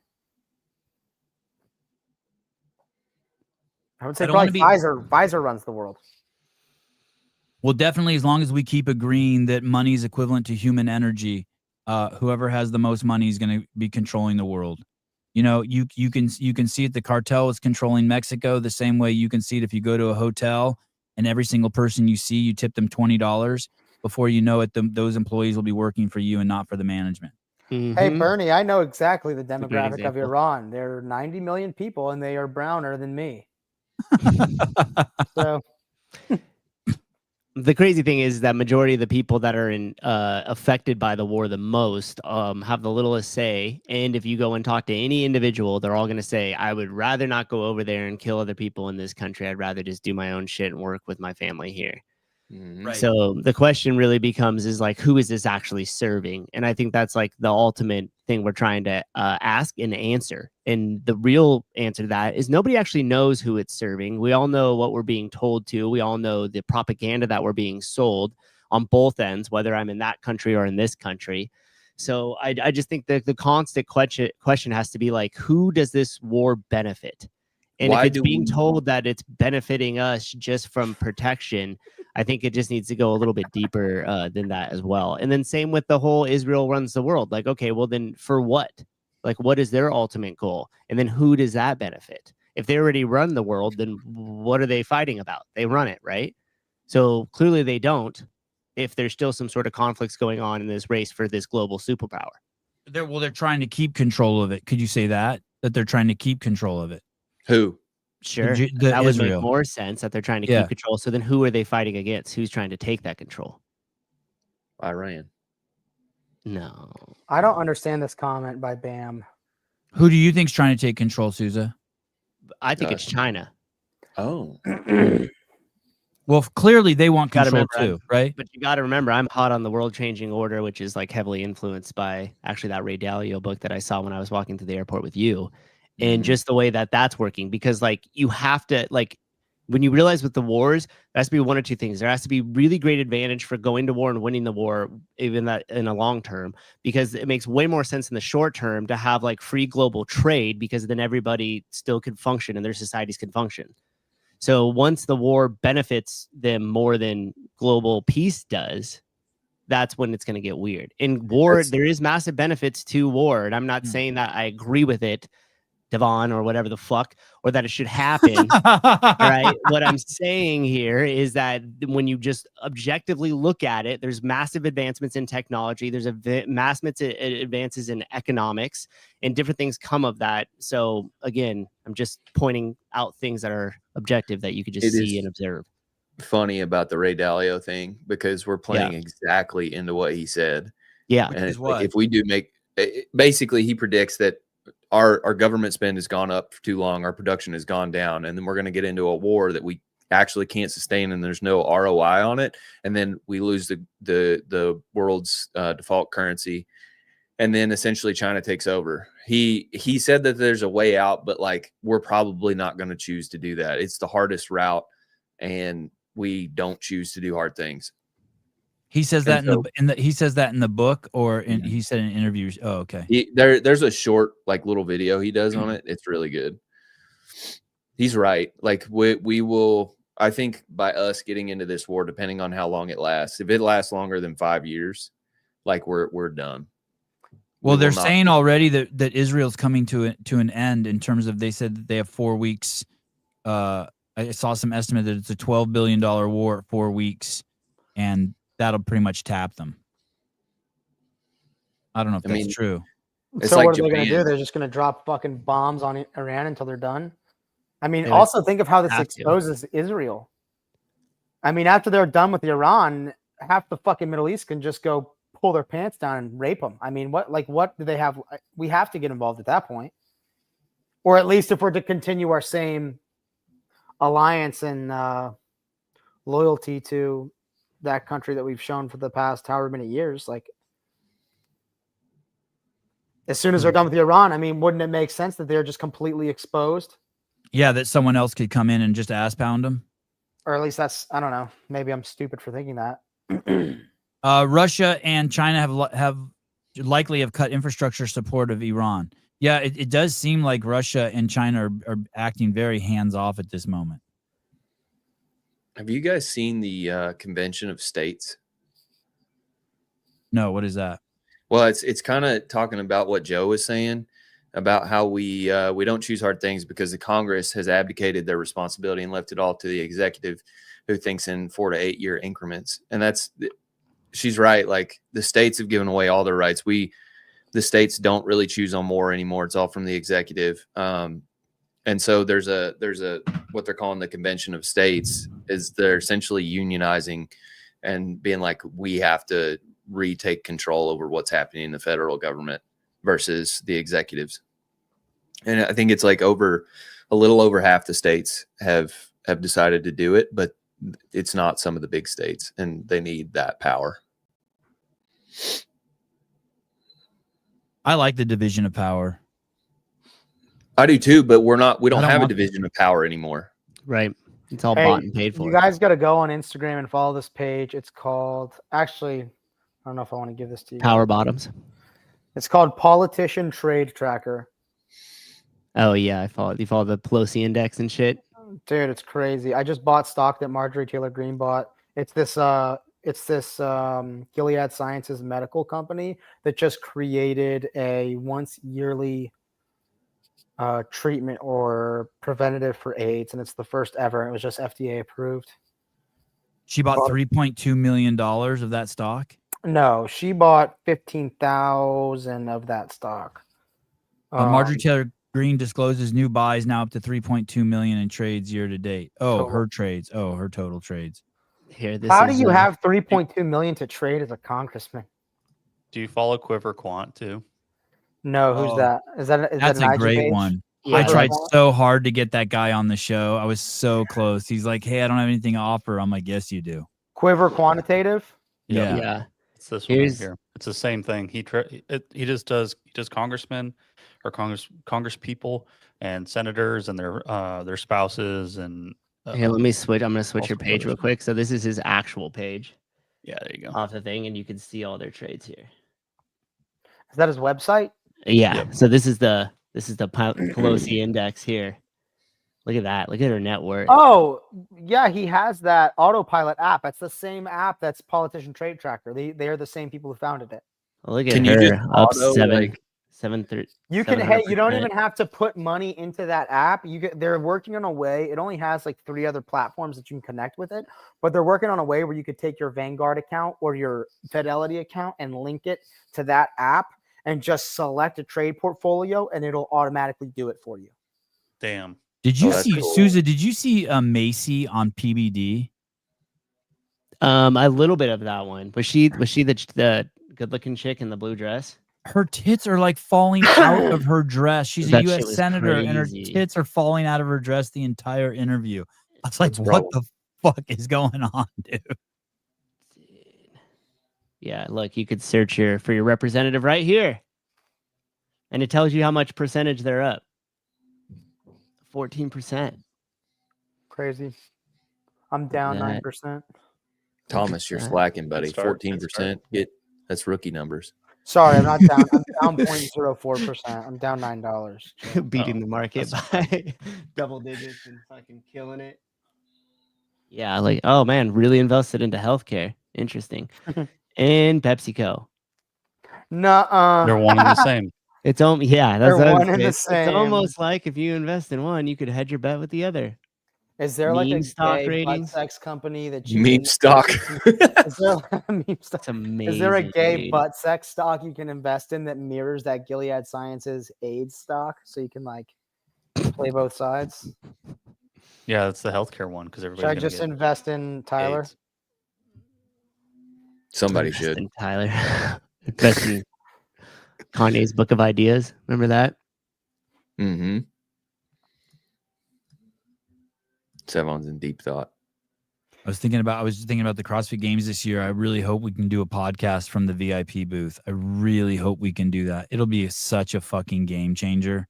Speaker 2: I would say
Speaker 1: I don't wanna
Speaker 2: probably Pfizer runs the world.
Speaker 1: Well, definitely, as long as we keep agreeing that money is equivalent to human energy, whoever has the most money is going to be controlling the world. You know, you can see it. The cartel is controlling Mexico the same way you can see it if you go to a hotel and every single person you see, you tip them $20. Before you know it, those employees will be working for you and not for the management.
Speaker 2: Hey,
Speaker 4: Mhm.
Speaker 2: Bernie, I know exactly the
Speaker 4: a great
Speaker 2: demographic of
Speaker 4: example.
Speaker 2: Iran. There are 90 million people, and they are browner than me. So
Speaker 4: The crazy thing is that majority of the people that are affected by the war the most have the littlest say. And if you go and talk to any individual, they're all going to say, I would rather not go over there and kill other people in this country. I'd rather just do my own shit and work with my family here.
Speaker 5: Mhm.
Speaker 1: Right.
Speaker 4: So the question really becomes is like, who is this actually serving? And I think that's like the ultimate thing we're trying to ask and answer. And the real answer to that is nobody actually knows who it's serving. We all know what we're being told to. We all know the propaganda that we're being sold on both ends, whether I'm in that country or in this country. So I just think that the constant question has to be like, who does this war benefit? And
Speaker 5: Why
Speaker 4: if it's
Speaker 5: do
Speaker 4: being
Speaker 5: we-
Speaker 4: told that it's benefiting us just from protection, I think it just needs to go a little bit deeper than that as well. And then same with the whole Israel runs the world. Like, okay, well then for what? Like, what is their ultimate goal? And then who does that benefit? If they already run the world, then what are they fighting about? They run it, right? So clearly they don't, if there's still some sort of conflicts going on in this race for this global superpower.
Speaker 1: They're trying to keep control of it. Could you say that they're trying to keep control of it?
Speaker 5: Who?
Speaker 4: Sure,
Speaker 1: the
Speaker 4: that would make
Speaker 1: Israel.
Speaker 4: more sense that they're trying to
Speaker 1: Yeah.
Speaker 4: keep control. So then who are they fighting against? Who's trying to take that control?
Speaker 5: Iran.
Speaker 4: No.
Speaker 2: I don't understand this comment by Bam.
Speaker 1: Who do you think's trying to take control, Souza?
Speaker 4: I think it's China.
Speaker 5: Oh,
Speaker 1: Well, clearly they want
Speaker 4: Gotta
Speaker 1: control
Speaker 4: remember,
Speaker 1: too, right?
Speaker 4: But you got to remember, I'm hot on the world changing order, which is like heavily influenced by actually that Ray Dalio book that I saw when I was walking through the airport with you. And just the way that that's working, because like you have to, like, when you realize with the wars, there has to be one or two things. There has to be really great advantage for going to war and winning the war, even that in a long term, because it makes way more sense in the short term to have like free global trade, because then everybody still could function and their societies can function. So once the war benefits them more than global peace does, that's when it's going to get weird. In war, there is massive benefits to war. And I'm not saying that I agree with it, Devon, or whatever the fuck, or that it should happen. Right? What I'm saying here is that when you just objectively look at it, there's massive advancements in technology. There's massive advances in economics, and different things come of that. So again, I'm just pointing out things that are objective that you could just see and observe.
Speaker 5: Funny about the Ray Dalio thing, because we're playing exactly into what he said.
Speaker 4: Yeah.
Speaker 5: And it's like, if we do make, basically he predicts that our government spend has gone up for too long, our production has gone down, and then we're going to get into a war that we actually can't sustain, and there's no ROI on it, and then we lose the world's default currency, and then essentially China takes over. He said that there's a way out, but like we're probably not going to choose to do that. It's the hardest route, and we don't choose to do hard things.
Speaker 1: He says that he says that in the book, or he said in interviews. Oh, okay.
Speaker 5: There's a short like little video he does on it. It's really good. He's right. Like we will, I think by us getting into this war, depending on how long it lasts, if it lasts longer than 5 years, like we're done.
Speaker 1: Well, they're saying already that Israel's coming to an end in terms of, they said that they have 4 weeks. I saw some estimate that it's a $12 billion war, 4 weeks, and that'll pretty much tap them. I don't know if that's true.
Speaker 2: So like what are they going to do? They're just going to drop fucking bombs on Iran until they're done? I mean, also think of how this exposes Israel. I mean, after they're done with Iran, half the fucking Middle East can just go pull their pants down and rape them. I mean, what do they have? We have to get involved at that point. Or at least if we're to continue our same alliance and loyalty to that country that we've shown for the past however many years, like as soon as they're done with Iran, I mean, wouldn't it make sense that they're just completely exposed?
Speaker 1: Yeah, that someone else could come in and just ass pound them.
Speaker 2: Or at least that's, I don't know. Maybe I'm stupid for thinking that.
Speaker 1: Russia and China have likely cut infrastructure support of Iran. Yeah, it does seem like Russia and China are acting very hands off at this moment.
Speaker 5: Have you guys seen the Convention of States?
Speaker 1: No, what is that?
Speaker 5: Well, it's kind of talking about what Joe was saying about how we don't choose hard things because the Congress has abdicated their responsibility and left it all to the executive, who thinks in 4 to 8 year increments. And she's right. Like the states have given away all their rights. The states don't really choose on war anymore. It's all from the executive. And so there's a what they're calling the Convention of States, is they're essentially unionizing and being like, we have to retake control over what's happening in the federal government versus the executives. And I think it's like a little over half the states have decided to do it, but it's not some of the big states, and they need that power.
Speaker 1: I like the division of power.
Speaker 2: I
Speaker 5: do too, but we don't have a division of power anymore.
Speaker 4: Right. It's all bought and paid for.
Speaker 2: You guys got to go on Instagram and follow this page. It's called, actually, I don't know if I want to give this to you.
Speaker 4: Power Bottoms.
Speaker 2: It's called Politician Trade Tracker.
Speaker 4: Oh yeah, I follow. You follow the Pelosi index and shit.
Speaker 2: Dude, it's crazy. I just bought stock that Marjorie Taylor Greene bought. It's this Gilead Sciences medical company that just created a once yearly treatment or preventative for AIDS, and it's the first ever. It was just FDA approved.
Speaker 1: She bought $3.2 million of that stock.
Speaker 2: No, she bought 15,000 of that stock.
Speaker 1: Marjorie Taylor Greene discloses new buys now up to 3.2 million in trades year to date. Oh,
Speaker 2: Total.
Speaker 1: her trades. Oh, her total trades.
Speaker 4: Here, this
Speaker 2: How
Speaker 4: is,
Speaker 2: do you have 3.2 million to trade as a congressman?
Speaker 3: Do you follow Quiver Quant too?
Speaker 2: No, who's
Speaker 1: Oh,
Speaker 2: that? Is that
Speaker 1: That's
Speaker 2: an
Speaker 1: a
Speaker 2: IG
Speaker 1: great
Speaker 2: page?
Speaker 1: one.
Speaker 4: Yeah.
Speaker 1: I tried
Speaker 2: Quant?
Speaker 1: so hard to get that guy on the show. I was so close. He's like, "Hey, I don't have anything to offer." I'm like, "Yes, you do."
Speaker 2: Quiver Quantitative?
Speaker 1: Yeah.
Speaker 4: Yeah.
Speaker 3: It's this one right
Speaker 4: Here's-
Speaker 3: here. It's the same thing. He just does congressmen or congress people and senators and their spouses and
Speaker 4: Here, let me switch. I'm gonna switch
Speaker 3: all
Speaker 4: your
Speaker 3: sorts of
Speaker 4: page
Speaker 3: other
Speaker 4: real
Speaker 3: stuff.
Speaker 4: quick. So this is his actual page
Speaker 3: Yeah, there you go.
Speaker 4: off the thing, and you can see all their trades here.
Speaker 2: Is that his website?
Speaker 4: Yeah.
Speaker 3: Yep.
Speaker 4: So this is the Pelosi index here. Look at that. Look at her net worth.
Speaker 2: Oh, yeah, he has that autopilot app. That's the same app that's Politician Trade Tracker. They are the same people who founded it.
Speaker 4: Look at
Speaker 5: Can you
Speaker 4: her
Speaker 5: just
Speaker 4: up
Speaker 5: auto,
Speaker 4: seven.
Speaker 2: You can, hey, you don't
Speaker 4: 700%.
Speaker 2: even have to put money into that app. They're working on a way. It only has like 3 other platforms that you can connect with it, but they're working on a way where you could take your Vanguard account or your Fidelity account and link it to that app and just select a trade portfolio, and it'll automatically do it for you.
Speaker 3: Damn.
Speaker 1: Did you
Speaker 5: that's
Speaker 1: see
Speaker 5: cool.
Speaker 1: Sousa? Did you see Macy on PBD?
Speaker 4: A little bit of that one. Was she the good looking chick in the blue dress?
Speaker 1: Her tits are like falling out of her dress. She's a
Speaker 4: That shit
Speaker 1: U.S.
Speaker 4: was
Speaker 1: senator, and her
Speaker 4: crazy.
Speaker 1: tits are falling out of her dress the entire interview. I was like,
Speaker 5: What's
Speaker 1: "What
Speaker 5: wrong?
Speaker 1: the fuck is going on, dude?"
Speaker 4: Yeah, look, you could search for your representative right here. And it tells you how much percentage they're up. 14%.
Speaker 2: Crazy. I'm down
Speaker 4: That-
Speaker 2: 9%.
Speaker 5: Thomas, you're
Speaker 4: That-
Speaker 5: slacking, buddy.
Speaker 3: Good start, good
Speaker 5: 14%. That's rookie numbers.
Speaker 2: Sorry, I'm not down. I'm down 0.04%. I'm down $9.
Speaker 4: Beating
Speaker 3: Oh,
Speaker 4: the market
Speaker 3: that's
Speaker 4: by double digits and fucking killing it. Yeah, like, oh man, really invested into healthcare. Interesting. And PepsiCo.
Speaker 2: Nuh-uh.
Speaker 3: They're one and the same.
Speaker 4: It's yeah,
Speaker 2: They're
Speaker 4: that's what I was
Speaker 2: one and the
Speaker 4: saying. It's
Speaker 2: same.
Speaker 4: almost like if you invest in one, you could hedge your bet with the other.
Speaker 2: Is there like a
Speaker 4: Meme stock
Speaker 2: gay butt
Speaker 4: ratings?
Speaker 2: sex company that you
Speaker 5: Meme
Speaker 2: can
Speaker 5: stock.
Speaker 2: Is there a meme stock?
Speaker 4: It's amazing.
Speaker 2: Is there a gay
Speaker 4: dude.
Speaker 2: butt sex stock you can invest in that mirrors that Gilead Sciences AIDS stock, so you can like play both sides?
Speaker 3: Yeah, that's the healthcare one because
Speaker 2: Should I
Speaker 3: everybody's
Speaker 2: just
Speaker 3: gonna
Speaker 2: invest in
Speaker 3: get
Speaker 2: Tyler?
Speaker 3: AIDS.
Speaker 5: Somebody
Speaker 4: Invest
Speaker 5: should.
Speaker 4: in Tyler. Invest in Kanye's Book of Ideas. Remember that?
Speaker 5: Mm-hmm. Sevon's in deep thought.
Speaker 1: I was thinking about the CrossFit Games this year. I really hope we can do a podcast from the VIP booth. I really hope we can do that. It'll be such a fucking game changer.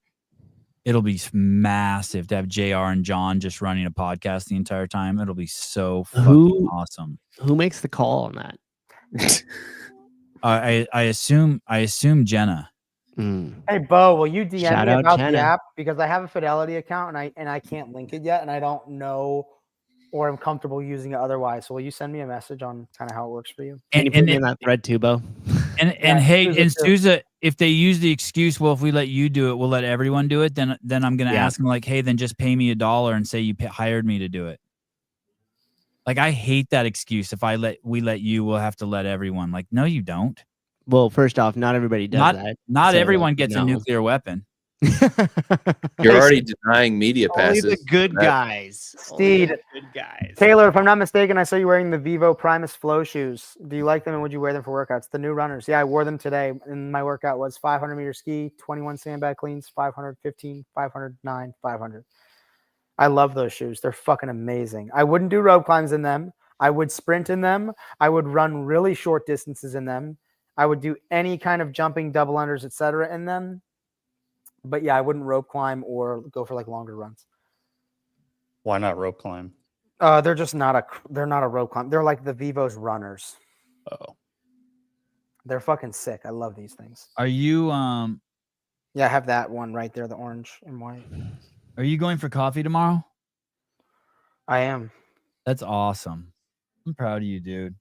Speaker 1: It'll be massive to have JR and John just running a podcast the entire time. It'll be so fucking awesome.
Speaker 4: Who makes the call on that?
Speaker 1: I assume Jenna.
Speaker 4: Mm.
Speaker 2: Hey Bo, will you DM
Speaker 4: Shout
Speaker 2: me
Speaker 4: out
Speaker 2: about
Speaker 4: Jenna.
Speaker 2: the app, because I have a Fidelity account and I can't link it yet, and I don't know or I'm comfortable using it otherwise. So will you send me a message on kind of how it works for you?
Speaker 4: Can you put me in that thread too, Bo?
Speaker 1: And
Speaker 2: Yeah,
Speaker 1: hey,
Speaker 2: Sousa
Speaker 1: and
Speaker 2: too.
Speaker 1: Sousa, if they use the excuse, well, if we let you do it, we'll let everyone do it. Then I'm gonna
Speaker 4: Yeah.
Speaker 1: ask them like, hey, then just pay me $1 and say you hired me to do it. Like, I hate that excuse. If we let you, we'll have to let everyone. Like, no, you don't.
Speaker 4: Well, first off, not everybody does that.
Speaker 1: Not
Speaker 4: So,
Speaker 1: everyone gets a
Speaker 4: no.
Speaker 1: nuclear weapon.
Speaker 5: You're already denying media
Speaker 4: Only
Speaker 5: passes.
Speaker 4: the good
Speaker 5: That-
Speaker 4: guys. Only
Speaker 2: Steed.
Speaker 4: the good guys.
Speaker 2: Taylor, if I'm not mistaken, I saw you wearing the Vivo Primus Flow shoes. Do you like them, and would you wear them for workouts? The new runners. Yeah, I wore them today, and my workout was 500-meter ski, 21 sandbag cleans, 515, 509, 500. I love those shoes. They're fucking amazing. I wouldn't do rope climbs in them. I would sprint in them. I would run really short distances in them. I would do any kind of jumping, double unders, etc. in them. But yeah, I wouldn't rope climb or go for like longer runs.
Speaker 3: Why not rope climb?
Speaker 2: They're just not a rope climb. They're like the Vivos runners.
Speaker 3: Oh,
Speaker 2: They're fucking sick. I love these things.
Speaker 1: Are you
Speaker 2: Yeah, I have that one right there, the orange and white.
Speaker 1: Are you going for coffee tomorrow?
Speaker 2: I am.
Speaker 1: That's awesome. I'm proud of you, dude.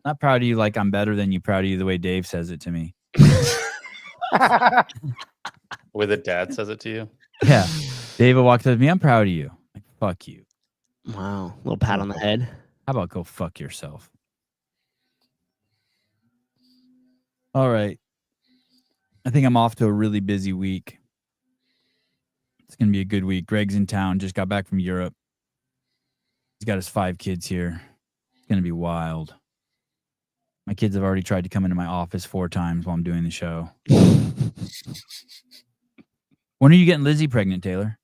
Speaker 1: Not proud of you like I'm better than you. Proud of you the way Dave says it to me.
Speaker 3: The way that dad says it to you.
Speaker 1: Yeah. David walked up to me. I'm proud of you. Like, fuck you.
Speaker 4: Wow. Little pat on the head.
Speaker 1: How about go fuck yourself? All right. I think I'm off to a really busy week. It's going to be a good week. Greg's in town. Just got back from Europe. He's got his 5 kids here. It's going to be wild. My kids have already tried to come into my office 4 times while I'm doing the show. When are you getting Lizzie pregnant, Taylor?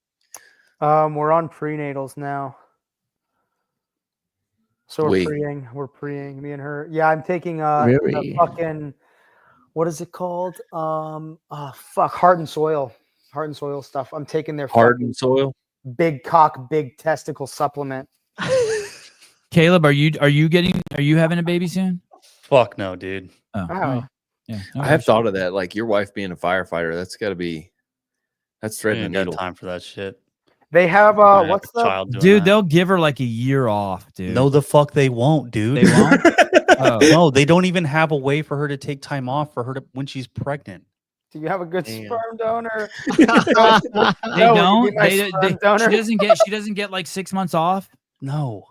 Speaker 2: We're on prenatals now. So we're preing. We're preing, me and her. Yeah, I'm taking the fucking, what is it called? Heart and Soil. Heart and Soil stuff. I'm taking their
Speaker 5: Heart and Soil.
Speaker 2: Big cock, big testicle supplement.
Speaker 1: Caleb, are you having a baby soon?
Speaker 3: Fuck no, dude.
Speaker 1: Oh,
Speaker 2: Wow.
Speaker 1: Yeah.
Speaker 5: I have thought of that. Like your wife being a firefighter, that's threading the
Speaker 3: Ain't got
Speaker 5: needle.
Speaker 3: time for that shit.
Speaker 2: They have
Speaker 3: Gonna have
Speaker 2: what's
Speaker 3: a
Speaker 2: the
Speaker 3: child doing
Speaker 1: dude?
Speaker 3: that.
Speaker 1: They'll give her like a year off, dude.
Speaker 3: No, the fuck they won't, dude.
Speaker 1: They won't. Oh.
Speaker 3: No, they don't even have a way for her to take time off for her to when she's pregnant.
Speaker 2: Do you have a good
Speaker 4: Damn.
Speaker 2: sperm donor?
Speaker 1: They
Speaker 2: No,
Speaker 1: don't.
Speaker 2: will you be my sperm donor?
Speaker 1: She doesn't get like 6 months off.
Speaker 3: No.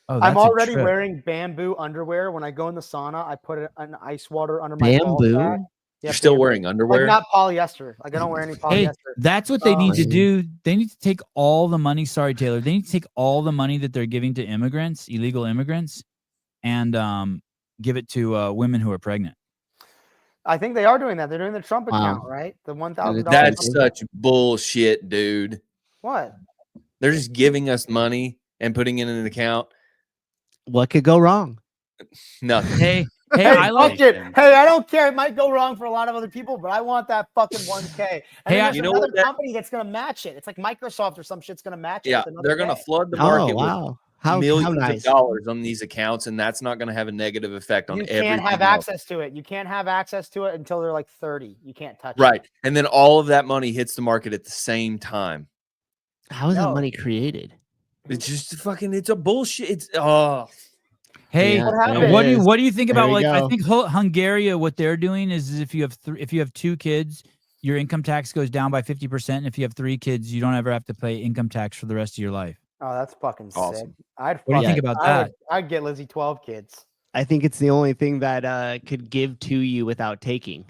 Speaker 1: Oh,
Speaker 2: I'm
Speaker 1: that's a
Speaker 2: already
Speaker 1: trip.
Speaker 2: wearing bamboo underwear. When I go in the sauna, I put an ice water under my ball
Speaker 4: Bamboo?
Speaker 2: sack. Yeah,
Speaker 5: You're still
Speaker 2: bamboo.
Speaker 5: wearing underwear?
Speaker 2: Like not polyester. Like I don't wear any
Speaker 1: Hey,
Speaker 2: polyester.
Speaker 1: that's what they need to
Speaker 2: Um,
Speaker 1: do. They need to take all the money. Sorry, Taylor. They need to take all the money that they're giving to immigrants, illegal immigrants, and give it to women who are pregnant.
Speaker 2: I think they are doing that. They're doing the Trump
Speaker 4: Wow.
Speaker 2: account, right? The $1,000.
Speaker 5: That's such bullshit, dude.
Speaker 2: What?
Speaker 5: They're just giving us money and putting it in an account.
Speaker 4: What could go wrong?
Speaker 5: Nothing.
Speaker 1: Hey,
Speaker 2: Hey,
Speaker 1: I like.
Speaker 2: fuck it. Hey, I don't care. It might go wrong for a lot of other people, but I want that fucking 1K. And
Speaker 1: Hey,
Speaker 2: then there's
Speaker 5: you know
Speaker 2: another
Speaker 5: what that-
Speaker 2: company that's gonna match it. It's like Microsoft or some shit's gonna match it.
Speaker 5: Yeah,
Speaker 2: with another
Speaker 5: they're gonna
Speaker 2: K.
Speaker 5: flood the
Speaker 4: Oh,
Speaker 5: market
Speaker 4: wow.
Speaker 5: with millions of
Speaker 4: nice.
Speaker 5: dollars on these accounts, and that's not gonna have a negative effect on
Speaker 2: You
Speaker 5: everything
Speaker 2: can't have
Speaker 5: else.
Speaker 2: access to it. You can't have access to it until they're like 30. You can't touch it.
Speaker 5: Right. And then all of that money hits the market at the same time.
Speaker 4: How is that
Speaker 2: No.
Speaker 4: money created?
Speaker 5: It's just fucking, it's a bullshit. It's
Speaker 1: Hey,
Speaker 4: Yeah,
Speaker 2: What
Speaker 4: there
Speaker 2: happened?
Speaker 4: it
Speaker 1: what
Speaker 4: is.
Speaker 1: do you think
Speaker 4: There
Speaker 1: about
Speaker 4: we
Speaker 1: like? I
Speaker 4: go.
Speaker 1: think Hungary, what they're doing is if you have 2 kids, your income tax goes down by 50%. And if you have 3 kids, you don't ever have to pay income tax for the rest of your life.
Speaker 2: Oh, that's fucking
Speaker 5: Awesome.
Speaker 2: sick. I'd
Speaker 1: What do you
Speaker 2: fucking-
Speaker 1: think about
Speaker 2: I
Speaker 1: that?
Speaker 2: would- I'd get Lizzie 12 kids.
Speaker 4: I think it's the only thing that could give to you without taking.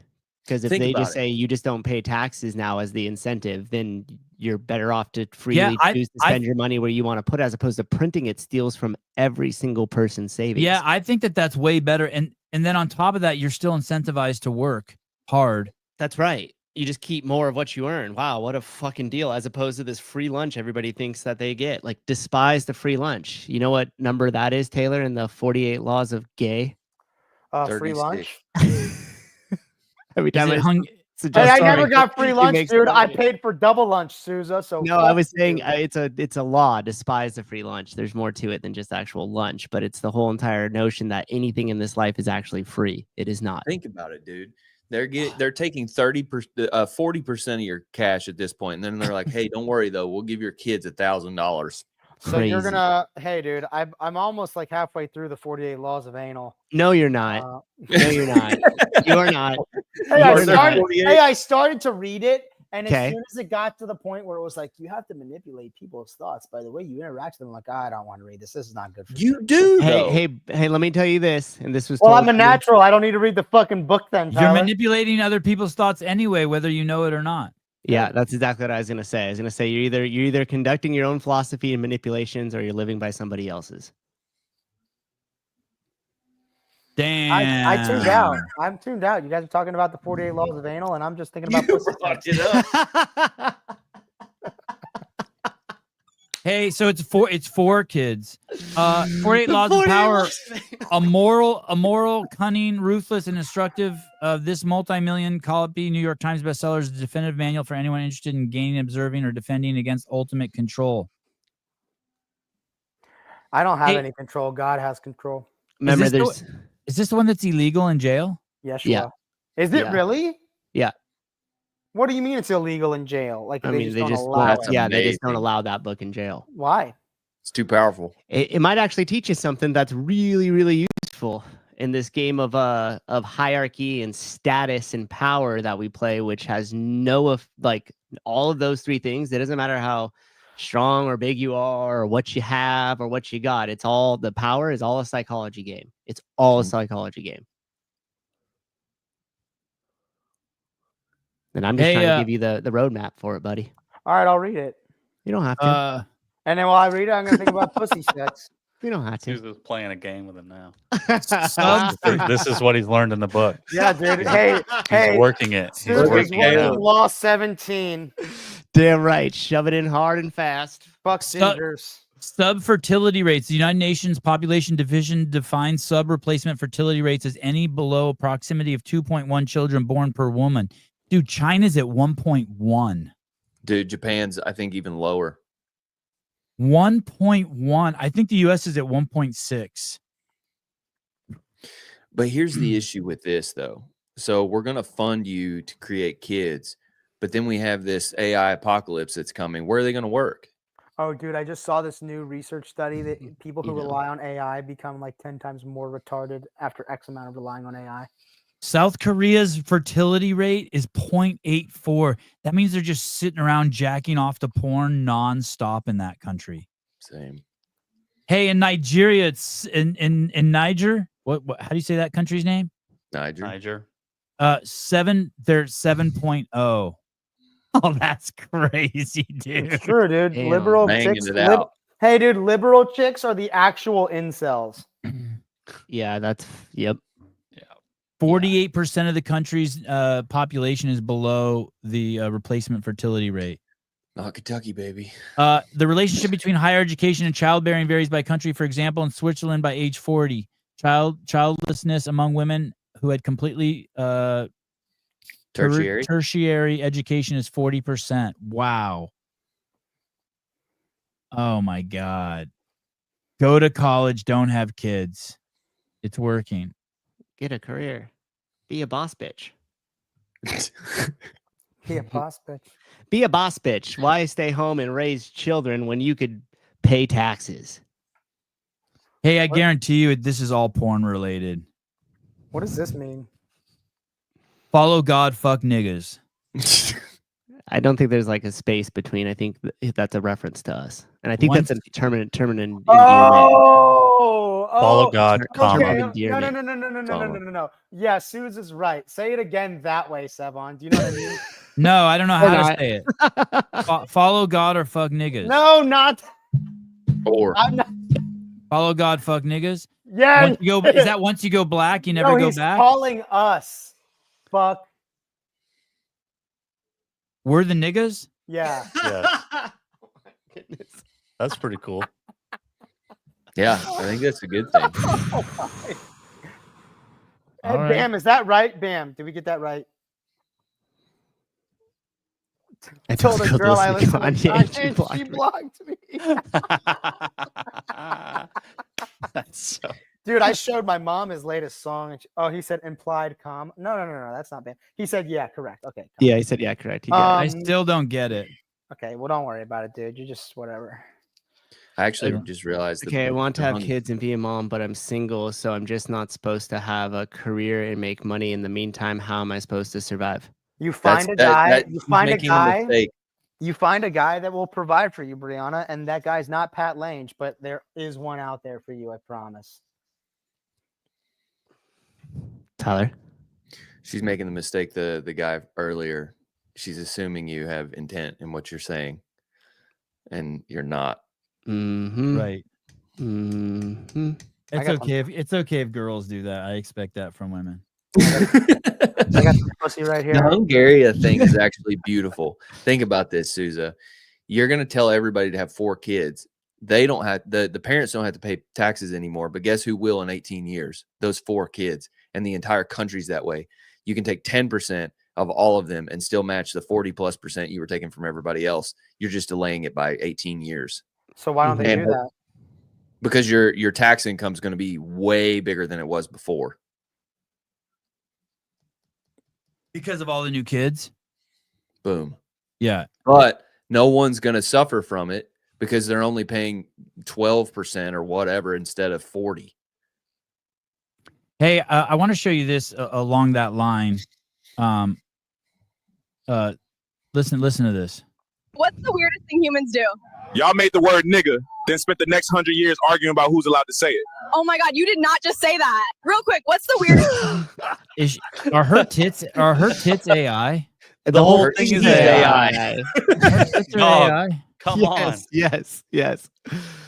Speaker 4: Because if
Speaker 5: Think
Speaker 4: they
Speaker 5: about
Speaker 4: just
Speaker 5: it.
Speaker 4: say you just don't pay taxes now as the incentive, then you're better off to freely
Speaker 1: I-
Speaker 4: choose to
Speaker 1: I-
Speaker 4: spend your money where you want to put it, as opposed to printing it steals from every single person's savings.
Speaker 1: Yeah, I think that's way better. And then on top of that, you're still incentivized to work hard.
Speaker 4: That's right. You just keep more of what you earn. Wow, what a fucking deal. As opposed to this free lunch everybody thinks that they get. Like, despise the free lunch. You know what number that is, Taylor, in the 48 laws of gay?
Speaker 2: Free
Speaker 5: 36.
Speaker 2: lunch.
Speaker 4: Every
Speaker 1: Is
Speaker 4: time
Speaker 1: it
Speaker 4: I
Speaker 1: hung?
Speaker 4: suggest
Speaker 2: Hey, I
Speaker 4: something,
Speaker 2: never got free
Speaker 4: he
Speaker 2: lunch,
Speaker 4: makes
Speaker 2: dude.
Speaker 4: fun
Speaker 2: I
Speaker 4: of me.
Speaker 2: paid for double lunch, Souza. So
Speaker 4: No, I
Speaker 2: fuck
Speaker 4: was saying
Speaker 2: you.
Speaker 4: it's a law. Despise the free lunch. There's more to it than just actual lunch, but it's the whole entire notion that anything in this life is actually free. It is not.
Speaker 5: think about it, dude. They're taking 40% of your cash at this point, and then they're like, "Hey, don't worry though, we'll give your kids $1,000."
Speaker 2: So you're
Speaker 4: Crazy.
Speaker 2: gonna, hey, dude, I'm almost like halfway through the 48 laws of anal.
Speaker 4: No, you're not.
Speaker 2: Uh,
Speaker 4: No, you're not. You are not.
Speaker 2: Hey,
Speaker 4: You
Speaker 2: I
Speaker 4: are not.
Speaker 2: started, hey, I started to read it, and as
Speaker 4: Okay.
Speaker 2: soon as it got to the point where it was like, you have to manipulate people's thoughts by the way you interact with them, I'm like, I don't want to read this. This is not good for me.
Speaker 5: You do though.
Speaker 4: Hey, let me tell you this. And this was
Speaker 2: Well,
Speaker 4: told
Speaker 2: I'm a
Speaker 4: to me-
Speaker 2: natural. I don't need to read the fucking book then,
Speaker 1: You're
Speaker 2: Tyler.
Speaker 1: manipulating other people's thoughts anyway, whether you know it or not.
Speaker 4: Yeah, that's exactly what I was gonna say. I was gonna say you're either conducting your own philosophy and manipulations, or you're living by somebody else's.
Speaker 1: Damn.
Speaker 2: I tuned out. I'm tuned out. You guys are talking about the 48 laws of anal, and I'm just thinking about
Speaker 5: You
Speaker 2: pussy.
Speaker 5: fucked it up.
Speaker 1: Hey, so it's 4 kids. 48 laws of power. A moral, cunning, ruthless, and instructive of this multi-million copy New York Times bestseller is a definitive manual for anyone interested in gaining, observing, or defending against ultimate control.
Speaker 2: I don't have
Speaker 1: Hey.
Speaker 2: any control. God has control.
Speaker 4: Remember,
Speaker 1: this the-
Speaker 4: there's
Speaker 1: Is this the one that's illegal in jail?
Speaker 2: Yes,
Speaker 4: Yeah.
Speaker 2: Is it
Speaker 4: Yeah.
Speaker 2: really?
Speaker 4: Yeah.
Speaker 2: What do you mean it's illegal in jail? Like they just don't allow
Speaker 5: That's
Speaker 2: it.
Speaker 4: yeah, they just don't
Speaker 5: amazing.
Speaker 4: allow that book in jail.
Speaker 2: Why?
Speaker 5: It's too powerful.
Speaker 4: It might actually teach you something that's really, really useful in this game of hierarchy and status and power that we play, which has like all of those three things. It doesn't matter how strong or big you are or what you have or what you got. It's all the power is all a psychology game. It's all a psychology game. And I'm just trying to give you the roadmap for it, buddy.
Speaker 2: All right, I'll read it.
Speaker 4: You don't have to.
Speaker 2: And then while I read it, I'm gonna think about pussy sex.
Speaker 4: You don't have to.
Speaker 3: Susan's playing a game with him now.
Speaker 1: Sub-
Speaker 3: This is what he's learned in the book.
Speaker 2: Yeah, dude.
Speaker 3: He's working it. He's
Speaker 2: Susan's
Speaker 3: working it
Speaker 2: working
Speaker 3: out.
Speaker 2: Law 17.
Speaker 4: Damn right. Shove it in hard and fast.
Speaker 2: Fuck singers.
Speaker 1: Sub-fertility rates. The United Nations Population Division defines sub-replacement fertility rates as any below proximity of 2.1 children born per woman. Dude, China's at 1.1.
Speaker 5: Dude, Japan's, I think, even lower.
Speaker 1: 1.1. I think the U.S. is at 1.6.
Speaker 5: But here's the issue with this, though. So we're going to fund you to create kids, but then we have this AI apocalypse that's coming. Where are they going to work?
Speaker 2: Oh, dude, I just saw this new research study that people who rely on AI become like 10 times more retarded after X amount of relying on AI.
Speaker 1: South Korea's fertility rate is 0.84. That means they're just sitting around jacking off to porn nonstop in that country.
Speaker 5: Same.
Speaker 1: Hey, in Nigeria, it's in Niger. What how do you say that country's name?
Speaker 5: Niger.
Speaker 1: They're 7.0. Oh, that's crazy, dude.
Speaker 2: It's true, dude.
Speaker 4: Damn.
Speaker 2: Liberal
Speaker 5: Banging
Speaker 2: chicks.
Speaker 5: it out.
Speaker 2: Hey, dude, liberal chicks are the actual incels.
Speaker 4: Yeah, that's yep.
Speaker 1: 48% of the country's population is below the replacement fertility rate.
Speaker 5: Not Kentucky, baby.
Speaker 1: The relationship between higher education and childbearing varies by country. For example, in Switzerland, by age 40, childlessness among women who had completely tertiary education is 40%. Wow. Oh my God. Go to college, don't have kids. It's working.
Speaker 4: Get a career. Be a boss bitch.
Speaker 2: Be a boss bitch.
Speaker 4: Be a boss bitch. Why stay home and raise children when you could pay taxes?
Speaker 1: Hey, I guarantee you this is all porn related.
Speaker 2: What does this mean?
Speaker 1: Follow God, fuck niggas.
Speaker 4: I don't think there's like a space between. I think that's a reference to us, and I think
Speaker 1: Once-
Speaker 4: that's a terminant endearment.
Speaker 3: Follow God, comma.
Speaker 2: Okay.
Speaker 4: Endearment.
Speaker 2: No. Yeah, Suze is right. Say it again that way, Sevon. Do you know what I mean?
Speaker 1: No, I don't know
Speaker 4: Or
Speaker 1: how
Speaker 4: not.
Speaker 1: to say it. Follow God or fuck niggas.
Speaker 2: No, not.
Speaker 5: Or
Speaker 2: I'm not.
Speaker 1: Follow God, fuck niggas.
Speaker 2: Yeah.
Speaker 1: Once you go, is that once you go black, you never
Speaker 2: No,
Speaker 1: go
Speaker 2: he's
Speaker 1: back?
Speaker 2: calling us. Fuck.
Speaker 1: We're the niggas?
Speaker 2: Yeah.
Speaker 3: Yes. That's pretty cool.
Speaker 5: yeah, I think that's a good thing.
Speaker 2: And
Speaker 1: All right.
Speaker 2: Bam, is that right? Bam, did we get that right?
Speaker 4: I
Speaker 2: Told a
Speaker 4: don't
Speaker 2: girl I
Speaker 4: listen
Speaker 2: listened
Speaker 4: to
Speaker 2: to
Speaker 4: Kanye,
Speaker 2: Kanye and she blocked me.
Speaker 3: That's so.
Speaker 2: Dude, I showed my mom his latest song. And he said implied com. No, that's not Bam. He said, yeah, correct. Okay.
Speaker 4: Yeah, he said, yeah, correct. He got
Speaker 1: I
Speaker 4: it.
Speaker 1: still don't get it.
Speaker 2: Okay, well, don't worry about it, dude. You just whatever.
Speaker 5: I actually just realized.
Speaker 4: Okay, I want to have
Speaker 5: honey-
Speaker 4: kids and be a mom, but I'm single, so I'm just not supposed to have a career and make money. In the meantime, how am I supposed to survive?
Speaker 2: You find a guy. You
Speaker 5: he's
Speaker 2: find a
Speaker 5: making
Speaker 2: guy.
Speaker 5: mistake.
Speaker 2: You find a guy that will provide for you, Brianna, and that guy's not Pat Lange, but there is one out there for you. I promise.
Speaker 4: Tyler?
Speaker 5: She's making the mistake. The guy earlier. She's assuming you have intent in what you're saying, and you're not.
Speaker 4: Mm-hmm.
Speaker 1: Right.
Speaker 4: Mm-hmm.
Speaker 1: It's
Speaker 2: got
Speaker 1: okay it's okay if girls do that. I expect that from women.
Speaker 2: I got some pussy right
Speaker 5: The
Speaker 2: here.
Speaker 5: Hungaria thing is actually beautiful. Think about this, Souza. You're going to tell everybody to have 4 kids. They don't have the parents don't have to pay taxes anymore. But guess who will in 18 years? Those 4 kids, and the entire country's that way. You can take 10% of all of them and still match the 40+% you were taking from everybody else. You're just delaying it by 18 years
Speaker 2: So why don't they
Speaker 5: And-
Speaker 2: do that?
Speaker 5: because your tax income is going to be way bigger than it was before.
Speaker 1: Because of all the new kids.
Speaker 5: Boom.
Speaker 1: Yeah.
Speaker 5: But no one's going to suffer from it because they're only paying 12% or whatever instead of 40.
Speaker 1: Hey, I want to show you this along that line. Listen to this.
Speaker 9: What's the weirdest thing humans do?
Speaker 10: Y'all made the word nigga, then spent the next 100 years arguing about who's allowed to say it.
Speaker 9: Oh my God, you did not just say that. Real quick, what's the weirdest?
Speaker 1: Are her tits AI?
Speaker 4: The whole
Speaker 5: thing
Speaker 4: thing
Speaker 5: is
Speaker 4: is
Speaker 5: AI.
Speaker 1: Her tits are
Speaker 3: Dog.
Speaker 1: AI?
Speaker 3: Come on.
Speaker 4: Yes.
Speaker 1: That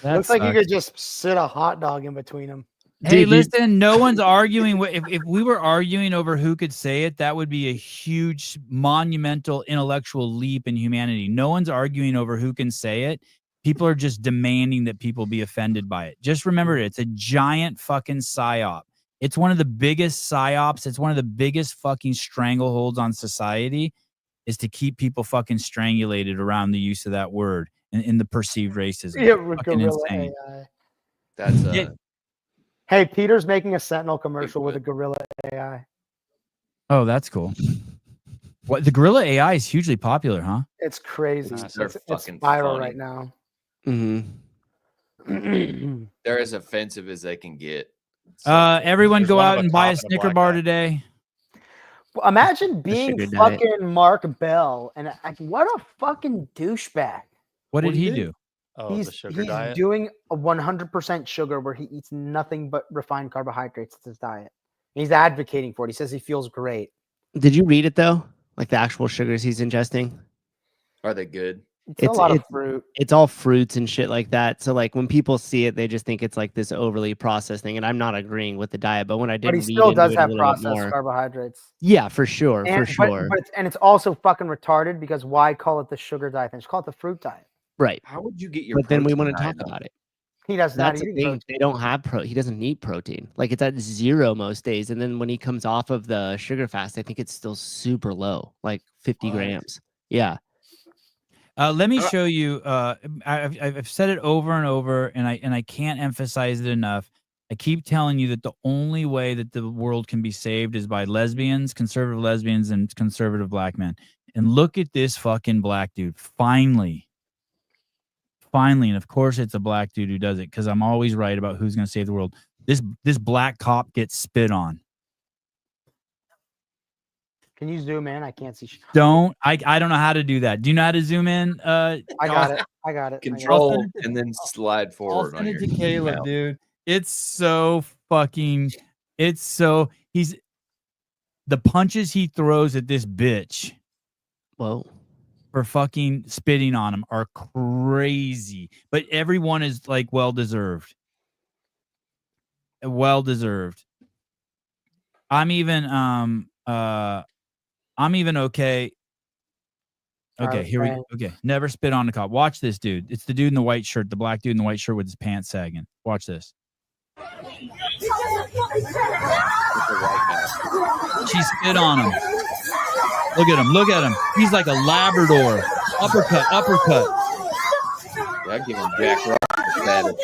Speaker 2: Looks like you
Speaker 1: sucks.
Speaker 2: could just sit a hot dog in between them.
Speaker 1: Hey,
Speaker 4: Dude,
Speaker 1: listen, no one's arguing. If we were arguing over who could say it, that would be a huge, monumental intellectual leap in humanity. No one's arguing over who can say it. People are just demanding that people be offended by it. Just remember, it's a giant fucking psyop. It's one of the biggest psyops. It's one of the biggest fucking strangleholds on society, is to keep people fucking strangulated around the use of that word and in the perceived racism.
Speaker 2: Yeah,
Speaker 1: Fucking
Speaker 2: gorilla
Speaker 1: insane.
Speaker 2: AI.
Speaker 5: That's
Speaker 1: Yeah.
Speaker 2: Hey, Peter's making a Sentinel commercial with a gorilla AI.
Speaker 1: Oh, that's cool. What, the gorilla AI is hugely popular, huh?
Speaker 2: It's crazy.
Speaker 5: They're
Speaker 2: It's
Speaker 5: fucking
Speaker 2: viral
Speaker 5: funny.
Speaker 2: right now.
Speaker 5: They're as offensive as they can get.
Speaker 1: Everyone
Speaker 3: There's
Speaker 1: go
Speaker 3: one
Speaker 1: out
Speaker 3: of a
Speaker 1: and buy a
Speaker 3: cop and a
Speaker 1: Snicker
Speaker 3: black
Speaker 1: bar
Speaker 3: guy.
Speaker 1: today.
Speaker 2: Imagine being
Speaker 4: sugar diet.
Speaker 2: fucking Mark Bell and what a fucking douchebag.
Speaker 1: What did
Speaker 5: What'd he
Speaker 1: he
Speaker 5: do?
Speaker 1: do?
Speaker 3: Oh, the sugar
Speaker 2: he's
Speaker 3: diet.
Speaker 2: doing a 100% sugar where he eats nothing but refined carbohydrates. It's his diet. He's advocating for it. He says he feels great.
Speaker 4: Did you read it though? Like the actual sugars he's ingesting?
Speaker 5: Are they good?
Speaker 2: It's a lot of fruit.
Speaker 4: It's all fruits and shit like that. So like when people see it, they just think it's like this overly processed thing. And I'm not agreeing with the diet, but when I did
Speaker 2: But he
Speaker 4: read
Speaker 2: still
Speaker 4: into
Speaker 2: does
Speaker 4: it a
Speaker 2: have
Speaker 4: little bit
Speaker 2: processed
Speaker 4: more,
Speaker 2: carbohydrates.
Speaker 4: yeah, for sure,
Speaker 2: And,
Speaker 4: for sure.
Speaker 2: But it's also fucking retarded because why call it the sugar diet? Then just call it the fruit diet.
Speaker 4: Right.
Speaker 5: How would you get your
Speaker 4: But then we
Speaker 5: protein
Speaker 4: want to
Speaker 5: diet
Speaker 4: talk
Speaker 5: up?
Speaker 4: about it.
Speaker 2: He does not
Speaker 4: That's the
Speaker 2: eat
Speaker 4: thing.
Speaker 2: protein.
Speaker 4: They don't have he doesn't need protein. Like it's at 0 most days. And then when he comes off of the sugar fast, I think it's still super low, like 50
Speaker 5: What?
Speaker 4: grams. Yeah.
Speaker 1: Let me show you. I've said it over and over, and I can't emphasize it enough. I keep telling you that the only way that the world can be saved is by lesbians, conservative lesbians, and conservative black men. And look at this fucking black dude. Finally, and of course it's a black dude who does it, because I'm always right about who's going to save the world. This black cop gets spit on.
Speaker 2: Can you zoom in? I can't see.
Speaker 1: I don't know how to do that. Do you know how to zoom in?
Speaker 2: I got it. I got it.
Speaker 5: Control and then slide
Speaker 1: I'll
Speaker 5: forward.
Speaker 1: send
Speaker 5: on
Speaker 1: it
Speaker 5: your
Speaker 1: to Caleb,
Speaker 5: mouse.
Speaker 1: dude. It's so fucking. The punches he throws at this bitch
Speaker 4: Whoa.
Speaker 1: for fucking spitting on him are crazy. But everyone is like well deserved. Well deserved. I'm even okay. Okay, here we go. Okay, never spit on the cop. Watch this, dude. It's the dude in the white shirt, the black dude in the white shirt with his pants sagging. Watch this. She spit on him. Look at him. Look at him. He's like a Labrador. Uppercut.
Speaker 5: Yeah, I give him Jack Rock status.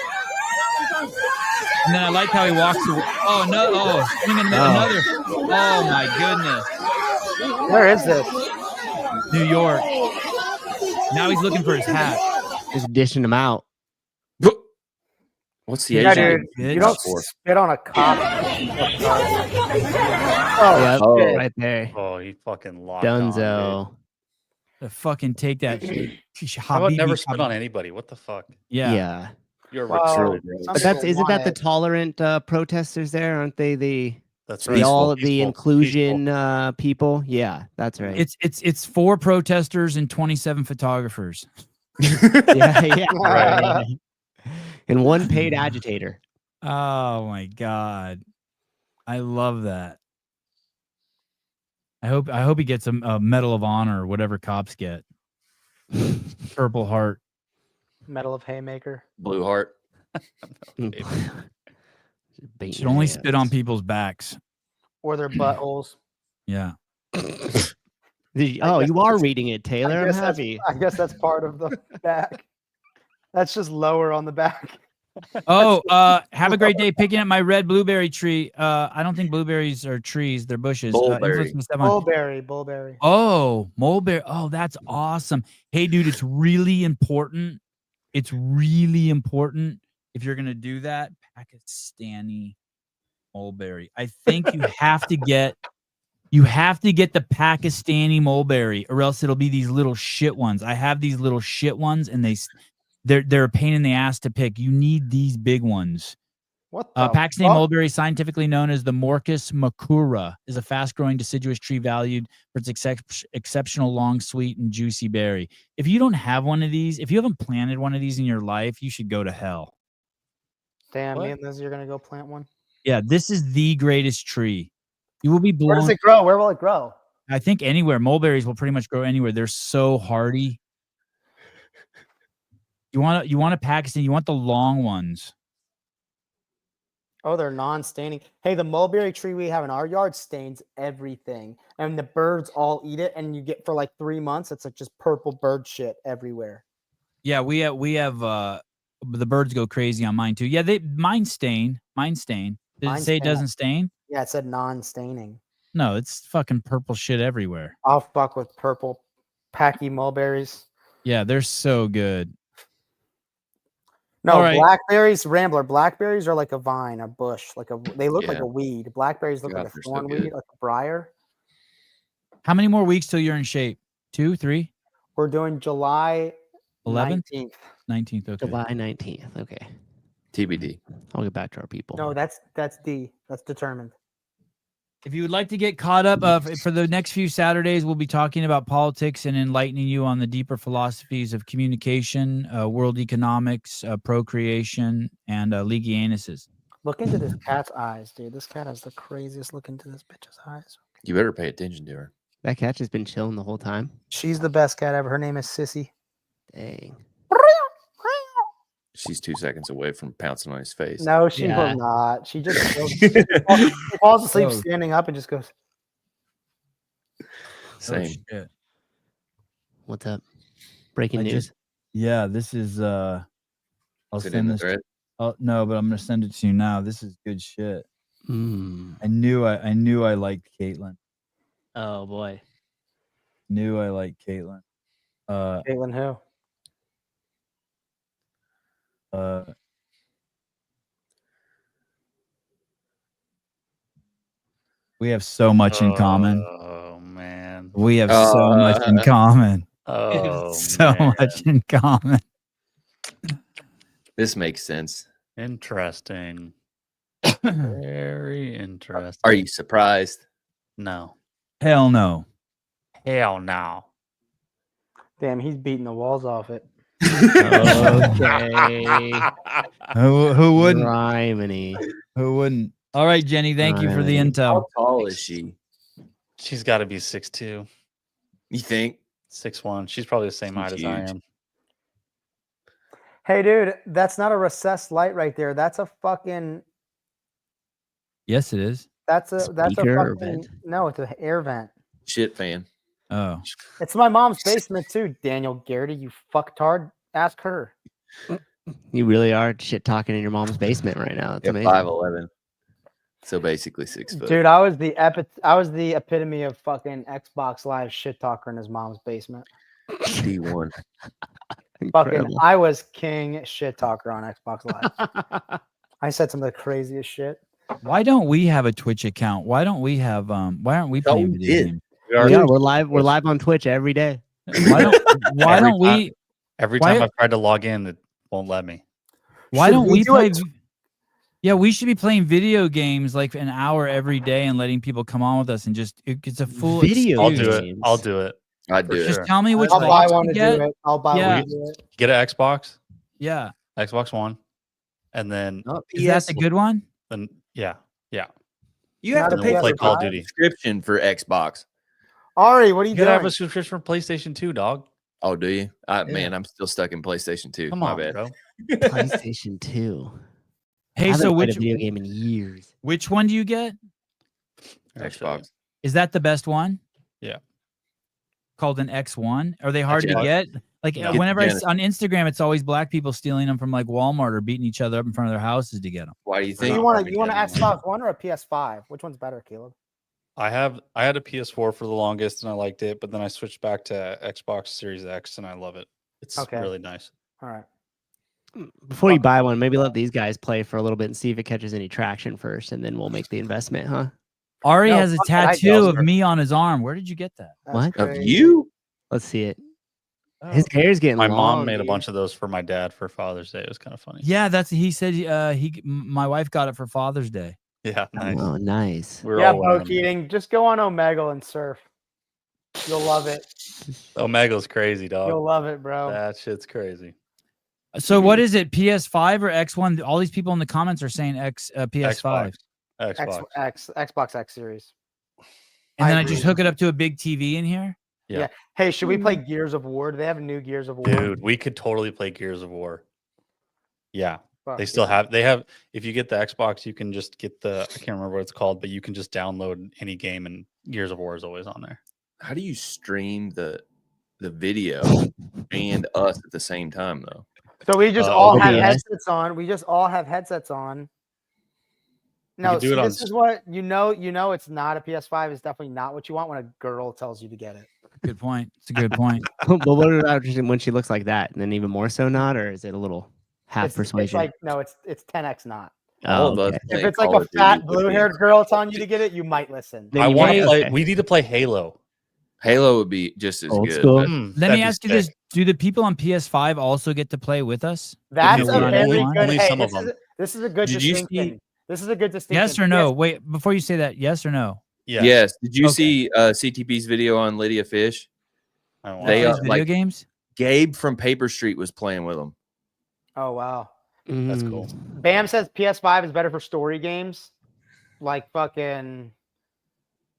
Speaker 1: And then I like how he walks away. Oh, no. Oh, swinging another. Oh, my goodness.
Speaker 2: Where is this?
Speaker 1: New York. Now he's looking for his hat.
Speaker 4: Just dishing them out.
Speaker 5: What's the
Speaker 2: Yeah,
Speaker 5: Asian?
Speaker 2: dude. You don't spit on a cop.
Speaker 4: Yeah,
Speaker 5: Oh.
Speaker 4: right there.
Speaker 3: Oh, he fucking locked on,
Speaker 4: Dunzo.
Speaker 1: To fucking take that.
Speaker 3: I would never spit on anybody. What the fuck?
Speaker 1: Yeah.
Speaker 4: Yeah.
Speaker 3: You're
Speaker 2: Well,
Speaker 3: retarded.
Speaker 2: some
Speaker 4: But
Speaker 2: people
Speaker 4: isn't
Speaker 2: want
Speaker 4: that the
Speaker 2: it.
Speaker 4: tolerant protesters there? Aren't they the
Speaker 3: That's
Speaker 4: the all
Speaker 3: peaceful,
Speaker 4: the
Speaker 3: peaceful,
Speaker 4: inclusion people? Yeah, that's right.
Speaker 1: It's 4 protesters and 27 photographers.
Speaker 4: yeah. Right. And 1 paid agitator.
Speaker 1: Oh my God. I love that. I hope he gets a Medal of Honor or whatever cops get. Purple Heart.
Speaker 2: Medal of Haymaker.
Speaker 5: Blue Heart.
Speaker 1: Should only spit on people's backs.
Speaker 2: Or their buttholes.
Speaker 1: Yeah.
Speaker 4: Oh, you are reading it, Taylor. I'm
Speaker 2: I
Speaker 4: happy.
Speaker 2: guess that's part of the back. That's just lower on the back.
Speaker 1: Oh, have a great day picking up my red blueberry tree. I don't think blueberries are trees; they're bushes.
Speaker 5: Mulberry.
Speaker 2: Bullberry.
Speaker 1: Oh, mulberry. Oh, that's awesome. Hey, dude, it's really important. It's really important if you're gonna do that. Pakistani mulberry. I think you have to get the Pakistani mulberry, or else it'll be these little shit ones. I have these little shit ones, and they're a pain in the ass to pick. You need these big ones.
Speaker 2: What the
Speaker 1: Pakistani
Speaker 2: fuck?
Speaker 1: mulberry, scientifically known as the Morchus macura, is a fast-growing deciduous tree valued for its exceptional long, sweet, and juicy berry. If you don't have one of these, if you haven't planted one of these in your life, you should go to hell.
Speaker 2: Damn,
Speaker 3: What?
Speaker 2: me and Lizzie are gonna go plant one.
Speaker 1: Yeah, this is the greatest tree. You will be
Speaker 2: Where
Speaker 1: blown.
Speaker 2: does it grow? Where will it grow?
Speaker 1: I think anywhere. Mulberries will pretty much grow anywhere. They're so hardy. You want a Pakistan. You want the long ones.
Speaker 2: Oh, they're non-staining. Hey, the mulberry tree we have in our yard stains everything, and the birds all eat it. And you get for like 3 months, it's like just purple bird shit everywhere.
Speaker 1: Yeah, we have the birds go crazy on mine too. Yeah, mine stain. Did it
Speaker 2: Mine
Speaker 1: say it
Speaker 2: stain.
Speaker 1: doesn't stain?
Speaker 2: Yeah, it said non-staining.
Speaker 1: No, it's fucking purple shit everywhere.
Speaker 2: I'll fuck with purple packy mulberries.
Speaker 1: Yeah, they're so good.
Speaker 2: No,
Speaker 1: All right.
Speaker 2: blackberries, Rambler. Blackberries are like a vine, a bush, they look like
Speaker 5: Yeah.
Speaker 2: a weed. Blackberries look
Speaker 5: God,
Speaker 2: like a
Speaker 5: they're so
Speaker 2: thorn
Speaker 5: good.
Speaker 2: weed, like a briar.
Speaker 1: How many more weeks till you're in shape? 2, 3,
Speaker 2: We're doing July
Speaker 1: 11th,
Speaker 2: 19th.
Speaker 1: 19th. Okay.
Speaker 4: July 19th. Okay.
Speaker 5: TBD.
Speaker 4: I'll get back to our people.
Speaker 2: No, that's D. That's determined.
Speaker 1: If you would like to get caught up for the next few Saturdays, we'll be talking about politics and enlightening you on the deeper philosophies of communication, world economics, procreation, and Legianuses.
Speaker 2: Look into this cat's eyes, dude. This cat has the craziest look into this bitch's eyes.
Speaker 5: You better pay attention to her.
Speaker 4: That cat has been chilling the whole time.
Speaker 2: She's the best cat ever. Her name is Sissy.
Speaker 4: Dang.
Speaker 5: She's 2 seconds away from pouncing on his face.
Speaker 2: No, she
Speaker 4: Yeah.
Speaker 2: will not. She just she falls asleep
Speaker 1: Oh.
Speaker 2: standing up and just goes.
Speaker 5: Same.
Speaker 1: Oh, shit.
Speaker 4: What's up? Breaking
Speaker 1: I
Speaker 4: news.
Speaker 1: just- Yeah, this is. I'll
Speaker 5: Is it in
Speaker 1: send
Speaker 5: the
Speaker 1: this.
Speaker 5: thread?
Speaker 1: Oh no, but I'm gonna send it to you now. This is good shit.
Speaker 4: Mm.
Speaker 1: I knew I liked Caitlin.
Speaker 4: Oh boy.
Speaker 1: Knew I liked Caitlin.
Speaker 2: Caitlin, who?
Speaker 1: We have so much in common.
Speaker 3: Oh man.
Speaker 1: We have so much in common.
Speaker 3: Oh
Speaker 1: So
Speaker 3: man.
Speaker 1: much in common.
Speaker 5: This makes sense.
Speaker 3: Interesting. Very interesting.
Speaker 5: Are you surprised?
Speaker 3: No.
Speaker 1: Hell no.
Speaker 3: Hell no.
Speaker 2: Damn, he's beating the walls off it.
Speaker 4: Okay.
Speaker 1: Who wouldn't?
Speaker 4: Rhyminy.
Speaker 1: Who wouldn't? All right, Jenny. Thank you for the
Speaker 4: Right.
Speaker 1: intel.
Speaker 5: How tall is she?
Speaker 3: She's got to be 6'2",
Speaker 5: You think?
Speaker 3: 6'1". She's probably the same
Speaker 5: She's
Speaker 3: height as I
Speaker 5: huge.
Speaker 3: am.
Speaker 2: Hey, dude, that's not a recessed light right there. That's a fucking.
Speaker 1: Yes, it is.
Speaker 2: That's a
Speaker 4: Speaker or
Speaker 2: fucking.
Speaker 4: vent?
Speaker 2: No, it's an air vent.
Speaker 5: Shit fan.
Speaker 1: Oh,
Speaker 2: It's my mom's basement too. Daniel Garrity, you fucktard. Ask her.
Speaker 4: You really are shit talking in your mom's basement right now. That's
Speaker 5: Yeah,
Speaker 4: amazing.
Speaker 5: 5'11". So basically 6 foot.
Speaker 2: Dude, I was the epitome of fucking Xbox Live shit talker in his mom's basement.
Speaker 5: D1.
Speaker 2: Fucking,
Speaker 4: Incredible.
Speaker 2: I was king shit talker on Xbox Live. I said some of the craziest shit.
Speaker 1: why don't we have a Twitch account? Why don't we have? Why aren't we
Speaker 5: Thought
Speaker 1: playing
Speaker 5: we
Speaker 1: video
Speaker 5: did.
Speaker 1: games?
Speaker 3: We are,
Speaker 4: Yeah, we're live on Twitch every day.
Speaker 1: Why don't we?
Speaker 3: every
Speaker 1: why-
Speaker 3: time I've tried to log in, it won't let me.
Speaker 1: Why
Speaker 2: Should
Speaker 1: don't
Speaker 2: we
Speaker 1: we
Speaker 2: do
Speaker 1: play?
Speaker 2: it?
Speaker 1: Yeah, we should be playing video games like an hour every day and letting people come on with us and just it's a full
Speaker 4: Video
Speaker 3: I'll
Speaker 1: excuse.
Speaker 3: do it.
Speaker 4: games.
Speaker 3: I'll do it.
Speaker 5: I'd
Speaker 3: For
Speaker 5: do
Speaker 1: Just
Speaker 5: it.
Speaker 1: tell me which
Speaker 2: I'll buy
Speaker 1: box
Speaker 2: one
Speaker 1: to
Speaker 2: to
Speaker 1: get.
Speaker 2: do it. I'll buy
Speaker 1: Yeah.
Speaker 2: one to do it.
Speaker 3: Get an Xbox,
Speaker 1: Yeah,
Speaker 3: Xbox One, and then
Speaker 1: is that the good one?
Speaker 3: yeah.
Speaker 5: You have
Speaker 2: Not
Speaker 5: to
Speaker 2: a
Speaker 5: pay
Speaker 2: PS5?
Speaker 3: Play
Speaker 5: for
Speaker 3: Call of
Speaker 5: a
Speaker 3: Duty.
Speaker 5: subscription for Xbox.
Speaker 2: Ari, what are you
Speaker 3: You gotta have
Speaker 2: doing?
Speaker 3: a subscription for PlayStation 2, dog.
Speaker 5: Oh, do you? Man, I'm still stuck in PlayStation 2.
Speaker 3: Come
Speaker 5: My
Speaker 3: on,
Speaker 5: bad.
Speaker 3: bro.
Speaker 4: PlayStation 2. I
Speaker 1: Hey,
Speaker 4: haven't
Speaker 1: so
Speaker 4: played a video game in years.
Speaker 1: which one do you get?
Speaker 5: Xbox.
Speaker 1: Is that the best one?
Speaker 3: Yeah.
Speaker 1: Called an X1? Are they hard to
Speaker 5: Xbox.
Speaker 1: get? Like
Speaker 3: No.
Speaker 1: whenever
Speaker 5: Genesis.
Speaker 1: on Instagram, it's always black people stealing them from like Walmart or beating each other up in front of their houses to get them.
Speaker 5: Why do you
Speaker 2: So
Speaker 5: think?
Speaker 2: you want an
Speaker 3: Armageddon.
Speaker 2: Xbox One or a PS5? Which one's better, Caleb?
Speaker 3: I had a PS4 for the longest and I liked it, but then I switched back to Xbox Series X and I love it. It's
Speaker 2: Okay.
Speaker 3: really nice.
Speaker 2: All right.
Speaker 4: Before you buy one, maybe let these guys play for a little bit and see if it catches any traction first, and then we'll make the investment, huh?
Speaker 1: Ari
Speaker 2: No,
Speaker 1: has a
Speaker 2: fuck it, I
Speaker 1: tattoo
Speaker 2: don't.
Speaker 1: of me on his arm. Where did you get that?
Speaker 2: That's
Speaker 4: What?
Speaker 5: Of
Speaker 2: crazy.
Speaker 5: you?
Speaker 4: Let's see it. His hair's getting
Speaker 3: My
Speaker 4: long.
Speaker 3: mom made a
Speaker 4: dude.
Speaker 3: bunch of those for my dad for Father's Day. It was kind of funny.
Speaker 1: Yeah, he said my wife got it for Father's Day.
Speaker 3: Yeah, nice.
Speaker 4: Oh, nice.
Speaker 3: We were
Speaker 2: Yeah,
Speaker 3: all
Speaker 2: Bo
Speaker 3: wearing them.
Speaker 2: Keating, just go on Omegle and surf. You'll love it.
Speaker 3: Omega's crazy, dog.
Speaker 2: You'll love it, bro.
Speaker 3: That shit's crazy.
Speaker 1: So what is it? PS5 or X1? All these people in the comments are saying PS5.
Speaker 3: Xbox.
Speaker 2: Xbox X Series.
Speaker 1: And then I
Speaker 2: agree.
Speaker 1: just hook it up to a big TV in here.
Speaker 3: Yeah.
Speaker 2: Hey, should we play Gears of War? Do they have a new Gears of War?
Speaker 3: Dude, we could totally play Gears of War. Yeah.
Speaker 2: Fuck
Speaker 3: They still
Speaker 2: yeah.
Speaker 3: have if you get the Xbox, you can just get I can't remember what it's called, but you can just download any game and Gears of War is always on there.
Speaker 5: How do you stream the video and us at the same time though?
Speaker 2: So we just all have
Speaker 4: OBS.
Speaker 2: headsets on. We just all have headsets on. No,
Speaker 3: could do
Speaker 2: see,
Speaker 3: it on
Speaker 2: this is what you know. You know, it's not a PS5. It's definitely not what you want when a girl tells you to get it.
Speaker 1: Good point. It's a good point.
Speaker 4: But what about when she looks like that? And then even more so not? Or is it a little half
Speaker 2: It's
Speaker 4: persuasion?
Speaker 2: like no, it's 10x not.
Speaker 5: All
Speaker 4: Oh,
Speaker 5: of us
Speaker 4: okay.
Speaker 2: If
Speaker 5: play
Speaker 2: it's like
Speaker 5: Call
Speaker 2: a
Speaker 5: of Duty
Speaker 2: fat
Speaker 5: with
Speaker 2: blue-haired girl telling you to get it, you might listen.
Speaker 4: Then
Speaker 3: I
Speaker 4: you
Speaker 3: want to
Speaker 4: might-
Speaker 3: play.
Speaker 4: okay.
Speaker 3: We need to play Halo.
Speaker 5: Halo would be just as
Speaker 4: Old
Speaker 5: good.
Speaker 4: school.
Speaker 5: but-
Speaker 1: Let
Speaker 3: That'd
Speaker 1: me
Speaker 3: be
Speaker 1: ask you
Speaker 3: sick.
Speaker 1: this: do the people on PS5 also get to play with us?
Speaker 2: That's
Speaker 1: If
Speaker 2: a
Speaker 1: we're on
Speaker 2: very
Speaker 1: X1?
Speaker 2: good.
Speaker 3: Only
Speaker 2: Hey,
Speaker 3: some of
Speaker 2: this is a good
Speaker 5: Did you see-
Speaker 2: distinction. This is a good distinction.
Speaker 1: Yes or no? Wait, before you say that, yes or no?
Speaker 3: Yeah.
Speaker 5: Yes. Did you
Speaker 1: Okay.
Speaker 5: see CTP's video on Lydia Fish?
Speaker 3: I don't
Speaker 5: They,
Speaker 3: want
Speaker 1: Plays
Speaker 3: to.
Speaker 1: video
Speaker 5: like-
Speaker 1: games.
Speaker 5: Gabe from Paper Street was playing with them.
Speaker 2: Oh wow.
Speaker 3: That's
Speaker 4: Mm.
Speaker 3: cool.
Speaker 2: Bam says PS5 is better for story games, like fucking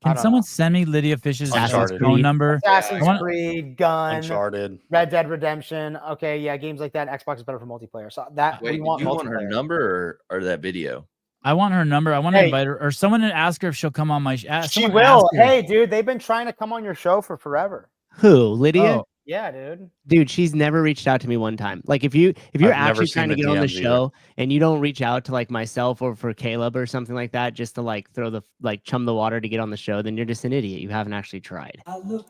Speaker 2: I
Speaker 1: Can
Speaker 2: don't
Speaker 1: someone
Speaker 2: know.
Speaker 1: send me Lydia Fish's
Speaker 3: Uncharted.
Speaker 1: phone number?
Speaker 2: Assassin's
Speaker 1: I wanna-
Speaker 2: Creed, Gun,
Speaker 3: Uncharted.
Speaker 2: Red Dead Redemption. Okay, yeah, games like that. Xbox is better for multiplayer. So that
Speaker 5: Wait,
Speaker 2: we
Speaker 5: did
Speaker 2: want
Speaker 5: you want her
Speaker 2: multiplayer.
Speaker 5: number or that video?
Speaker 1: I want her number. I want to
Speaker 2: Hey.
Speaker 1: invite her or someone to ask her if she'll come on my.
Speaker 2: She
Speaker 1: someone
Speaker 2: will.
Speaker 1: ask her.
Speaker 2: Hey, dude, they've been trying to come on your show for forever.
Speaker 4: Who? Lydia?
Speaker 1: Oh,
Speaker 2: Yeah, dude.
Speaker 4: Dude, she's never reached out to me one time. Like if you're
Speaker 3: I've never
Speaker 4: actually
Speaker 3: seen
Speaker 4: trying to
Speaker 3: the
Speaker 4: get on the
Speaker 3: DMs either.
Speaker 4: show and you don't reach out to like myself or for Caleb or something like that, just to like throw the like chum the water to get on the show, then you're just an idiot. You haven't actually tried.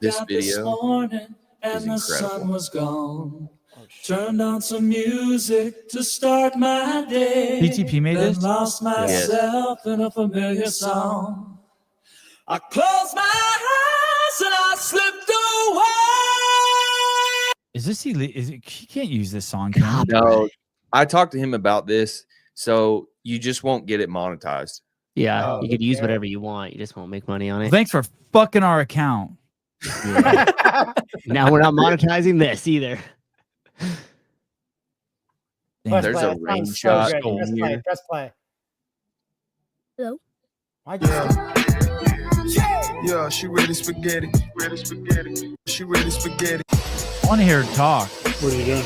Speaker 5: This video is incredible.
Speaker 11: Was gone.
Speaker 2: Oh, shit.
Speaker 11: Turned on some music to start my day.
Speaker 1: PTP made
Speaker 11: Then
Speaker 1: this?
Speaker 11: lost myself in a familiar song. I closed my eyes and I slipped away.
Speaker 1: Is this he can't use this song? Can he?
Speaker 5: No, I talked to him about this, so you just won't get it monetized.
Speaker 4: Yeah,
Speaker 2: Oh,
Speaker 4: you could use
Speaker 2: okay.
Speaker 4: whatever you want. You just won't make money on
Speaker 1: Well,
Speaker 4: it.
Speaker 1: thanks for fucking our account.
Speaker 4: Yeah. Now we're not monetizing this either.
Speaker 2: Press
Speaker 5: There's
Speaker 2: play.
Speaker 5: a
Speaker 2: That
Speaker 5: rain
Speaker 2: sounds
Speaker 5: shot
Speaker 2: good. Press
Speaker 5: in
Speaker 2: play.
Speaker 5: here.
Speaker 2: Press play.
Speaker 12: Hello?
Speaker 2: My girl.
Speaker 11: Yeah, she ready spaghetti. Ready spaghetti. She ready spaghetti.
Speaker 1: I want to hear her talk.
Speaker 11: What are you doing?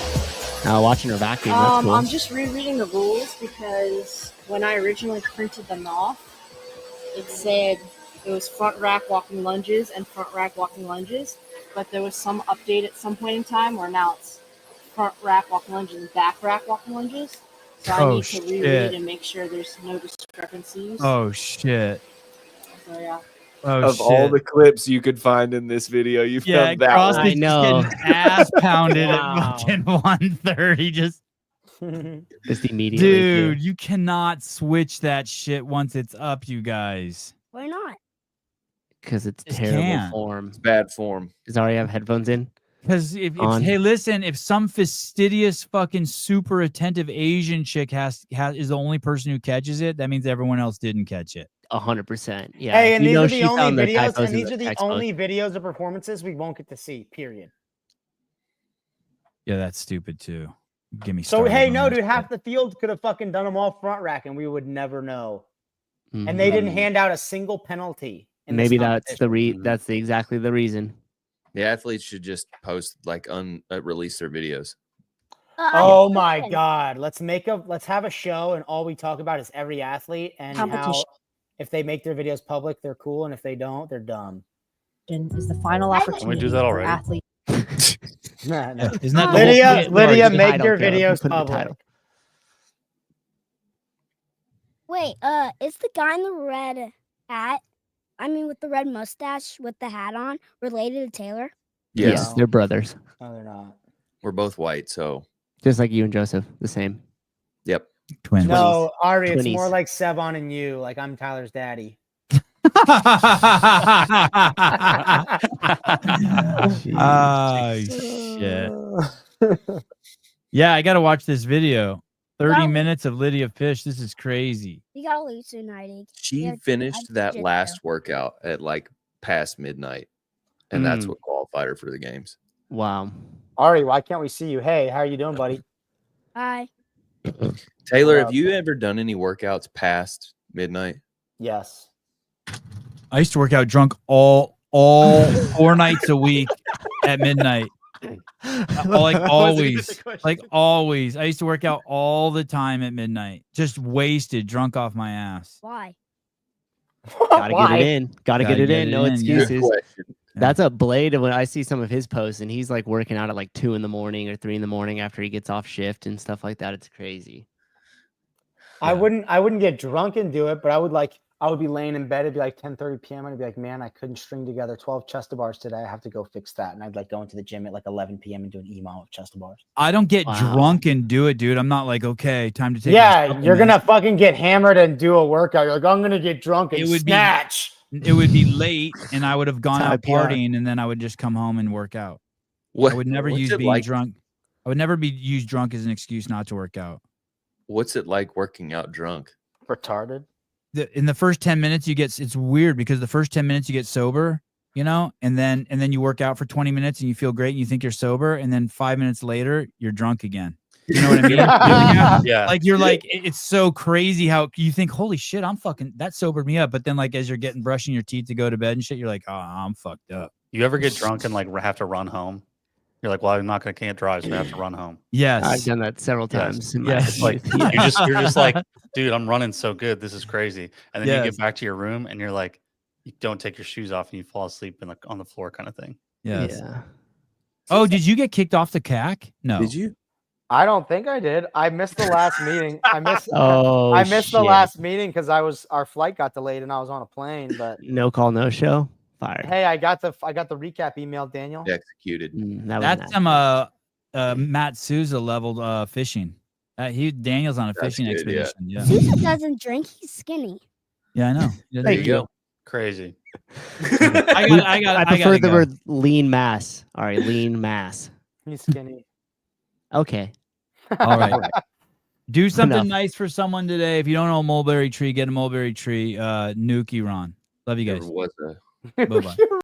Speaker 4: Watching her vacuum. That's cool.
Speaker 12: I'm just rereading the rules because when I originally printed them off, it said it was front rack walking lunges and front rack walking lunges, but there was some update at some point in time where now it's front rack walking lunges and back rack walking lunges. So I
Speaker 1: Oh,
Speaker 12: need to reread
Speaker 1: shit.
Speaker 12: and make sure there's no discrepancies.
Speaker 1: Oh shit.
Speaker 12: So yeah.
Speaker 1: Oh
Speaker 5: Of
Speaker 1: shit.
Speaker 5: all the clips you could find in this video, you
Speaker 1: yeah,
Speaker 5: found that
Speaker 1: CrossFit's
Speaker 5: one.
Speaker 4: I know.
Speaker 1: just getting ass pounded
Speaker 4: Wow.
Speaker 1: at fucking 1:30. Just
Speaker 4: Just immediately.
Speaker 1: dude, you cannot switch that shit once it's up, you guys.
Speaker 12: Why not?
Speaker 4: Because it's
Speaker 1: Just
Speaker 4: terrible
Speaker 1: can't.
Speaker 4: form.
Speaker 5: It's bad form.
Speaker 4: Does Ari have headphones in?
Speaker 1: Because if
Speaker 4: On.
Speaker 1: hey, listen, if some fastidious fucking super attentive Asian chick is the only person who catches it, that means everyone else didn't catch it.
Speaker 4: 100%. Yeah.
Speaker 2: Hey, and
Speaker 4: You
Speaker 2: these
Speaker 4: know
Speaker 2: are
Speaker 4: she
Speaker 2: the only
Speaker 4: found the
Speaker 2: videos,
Speaker 4: typos
Speaker 2: and
Speaker 4: in
Speaker 2: these
Speaker 4: the
Speaker 2: are the
Speaker 4: textbook.
Speaker 2: only videos of performances we won't get to see. Period.
Speaker 1: Yeah, that's stupid too. Give me
Speaker 2: So
Speaker 1: started
Speaker 2: hey,
Speaker 1: on
Speaker 2: no,
Speaker 1: that
Speaker 2: dude,
Speaker 1: shit.
Speaker 2: half the field could have fucking done them all front rack, and we would never know.
Speaker 4: Mhm.
Speaker 2: And they didn't hand out a single penalty. In this
Speaker 4: Maybe that's the
Speaker 2: competition.
Speaker 4: that's exactly the reason.
Speaker 5: The athletes should just post like release their videos.
Speaker 2: Oh my god, let's have a show, and all we talk about is every athlete and how
Speaker 12: Competition.
Speaker 2: if they make their videos public, they're cool, and if they don't, they're dumb.
Speaker 12: Is the final
Speaker 3: we
Speaker 12: opportunity
Speaker 3: do that
Speaker 12: for
Speaker 3: already?
Speaker 12: athletes.
Speaker 2: No, no.
Speaker 1: Isn't that the
Speaker 2: Lydia?
Speaker 1: whole point?
Speaker 2: Lydia,
Speaker 4: I
Speaker 2: make
Speaker 4: don't
Speaker 2: your
Speaker 4: care.
Speaker 2: videos
Speaker 4: Put in the
Speaker 2: public.
Speaker 4: title.
Speaker 13: Wait, is the guy in the red hat, I mean with the red mustache with the hat on, related to Taylor?
Speaker 4: Yes, they're brothers.
Speaker 2: No, they're not.
Speaker 5: We're both white, so
Speaker 4: Just like you and Joseph, the same.
Speaker 5: yep.
Speaker 1: Twins.
Speaker 2: No, Ari, it's
Speaker 4: 20s.
Speaker 2: more like Sevon and you. Like I'm Tyler's daddy.
Speaker 1: Oh shit. Yeah, I gotta watch this video. 30
Speaker 13: Wow.
Speaker 1: minutes of Lydia Fish. This is crazy.
Speaker 13: You gotta lose tonight.
Speaker 5: She
Speaker 13: Yeah,
Speaker 5: finished
Speaker 13: I
Speaker 5: that
Speaker 13: did
Speaker 5: last workout at like past midnight, and that's what qualified her for the games.
Speaker 4: Wow.
Speaker 2: Ari, why can't we see you? Hey, how are you doing, buddy?
Speaker 13: Hi.
Speaker 5: Taylor,
Speaker 2: Wow.
Speaker 5: have you ever done any workouts past midnight?
Speaker 2: Yes.
Speaker 1: I used to work out drunk all 4 nights a week at midnight. Like always. Like always. I used to work out all the time at midnight. Just wasted, drunk off my ass.
Speaker 13: Why?
Speaker 4: Gotta get it in. Gotta get it in. No
Speaker 1: yeah.
Speaker 4: excuses.
Speaker 5: Good question.
Speaker 4: That's a Blade. When I see some of his posts, and he's like working out at like 2 a.m. or 3 a.m. after he gets off shift and stuff like that. It's crazy.
Speaker 2: I wouldn't get drunk and do it, but I would be laying in bed. It'd be like 10:30 p.m. and I'd be like, man, I couldn't string together 12 chest bars today. I have to go fix that. And I'd like go into the gym at like 11 p.m. and do an EMOM of chest bars.
Speaker 1: I don't get
Speaker 4: Wow.
Speaker 1: drunk and do it, dude. I'm not like, okay, time to take
Speaker 2: Yeah,
Speaker 1: my
Speaker 2: you're
Speaker 1: supplements.
Speaker 2: gonna fucking get hammered and do a workout. You're like, I'm gonna get drunk and
Speaker 1: It would be-
Speaker 2: snatch.
Speaker 1: It would be late and I would have gone
Speaker 4: That's how
Speaker 1: out
Speaker 4: I PR.
Speaker 1: partying and then I would just come home and work out.
Speaker 5: What,
Speaker 1: I would never
Speaker 5: what's
Speaker 1: use
Speaker 5: it
Speaker 1: being
Speaker 5: like?
Speaker 1: drunk. I would never be used drunk as an excuse not to work out.
Speaker 5: What's it like working out drunk?
Speaker 2: Retarded.
Speaker 1: In the first 10 minutes it's weird because the first 10 minutes you get sober, you know, and then you work out for 20 minutes and you feel great and you think you're sober, and then 5 minutes later you're drunk again. You know what I mean?
Speaker 3: Yeah.
Speaker 1: Like you're like, it's so crazy how you think, holy shit, I'm fucking, that sobered me up. But then like as you're getting brushing your teeth to go to bed and shit, you're like, oh, I'm fucked up.
Speaker 3: You ever get drunk and like have to run home? You're like, well, can't drive, so I have to run home.
Speaker 1: Yes.
Speaker 4: I've done that several times. In my
Speaker 1: Yes.
Speaker 3: Like
Speaker 4: youth.
Speaker 3: you're just like, dude, I'm running so good. This is crazy. And then you
Speaker 1: Yes.
Speaker 3: get back to your room and you're like, you don't take your shoes off and you fall asleep in on the floor kind of thing.
Speaker 1: Yes.
Speaker 4: Yeah.
Speaker 1: Oh, did you get kicked off the CAC? No.
Speaker 5: Did you?
Speaker 2: I don't think I did. I missed the last meeting. I missed
Speaker 4: Oh,
Speaker 2: the
Speaker 4: shit.
Speaker 2: last meeting because our flight got delayed and I was on a plane. But
Speaker 4: No call, no show. Fired.
Speaker 2: hey, I got the recap email, Daniel.
Speaker 5: Executed.
Speaker 4: That was
Speaker 1: That's
Speaker 4: nice.
Speaker 1: some Matt Souza leveled fishing. Daniel's on a
Speaker 5: That's
Speaker 1: fishing
Speaker 5: good, yeah.
Speaker 1: expedition. Yeah.
Speaker 13: Sousa doesn't drink. He's skinny.
Speaker 1: Yeah, I know. Yeah, there
Speaker 5: There you go.
Speaker 3: Crazy.
Speaker 1: I
Speaker 4: I prefer
Speaker 1: gotta
Speaker 4: the
Speaker 1: go.
Speaker 4: word lean mass. All right, lean mass.
Speaker 2: He's skinny.
Speaker 4: Okay.
Speaker 1: All right. Do something
Speaker 4: Enough.
Speaker 1: nice for someone today. If you don't know a mulberry tree, get a mulberry tree. Nuke Iran. Love you
Speaker 5: There
Speaker 1: guys.
Speaker 5: was a
Speaker 1: Bye bye.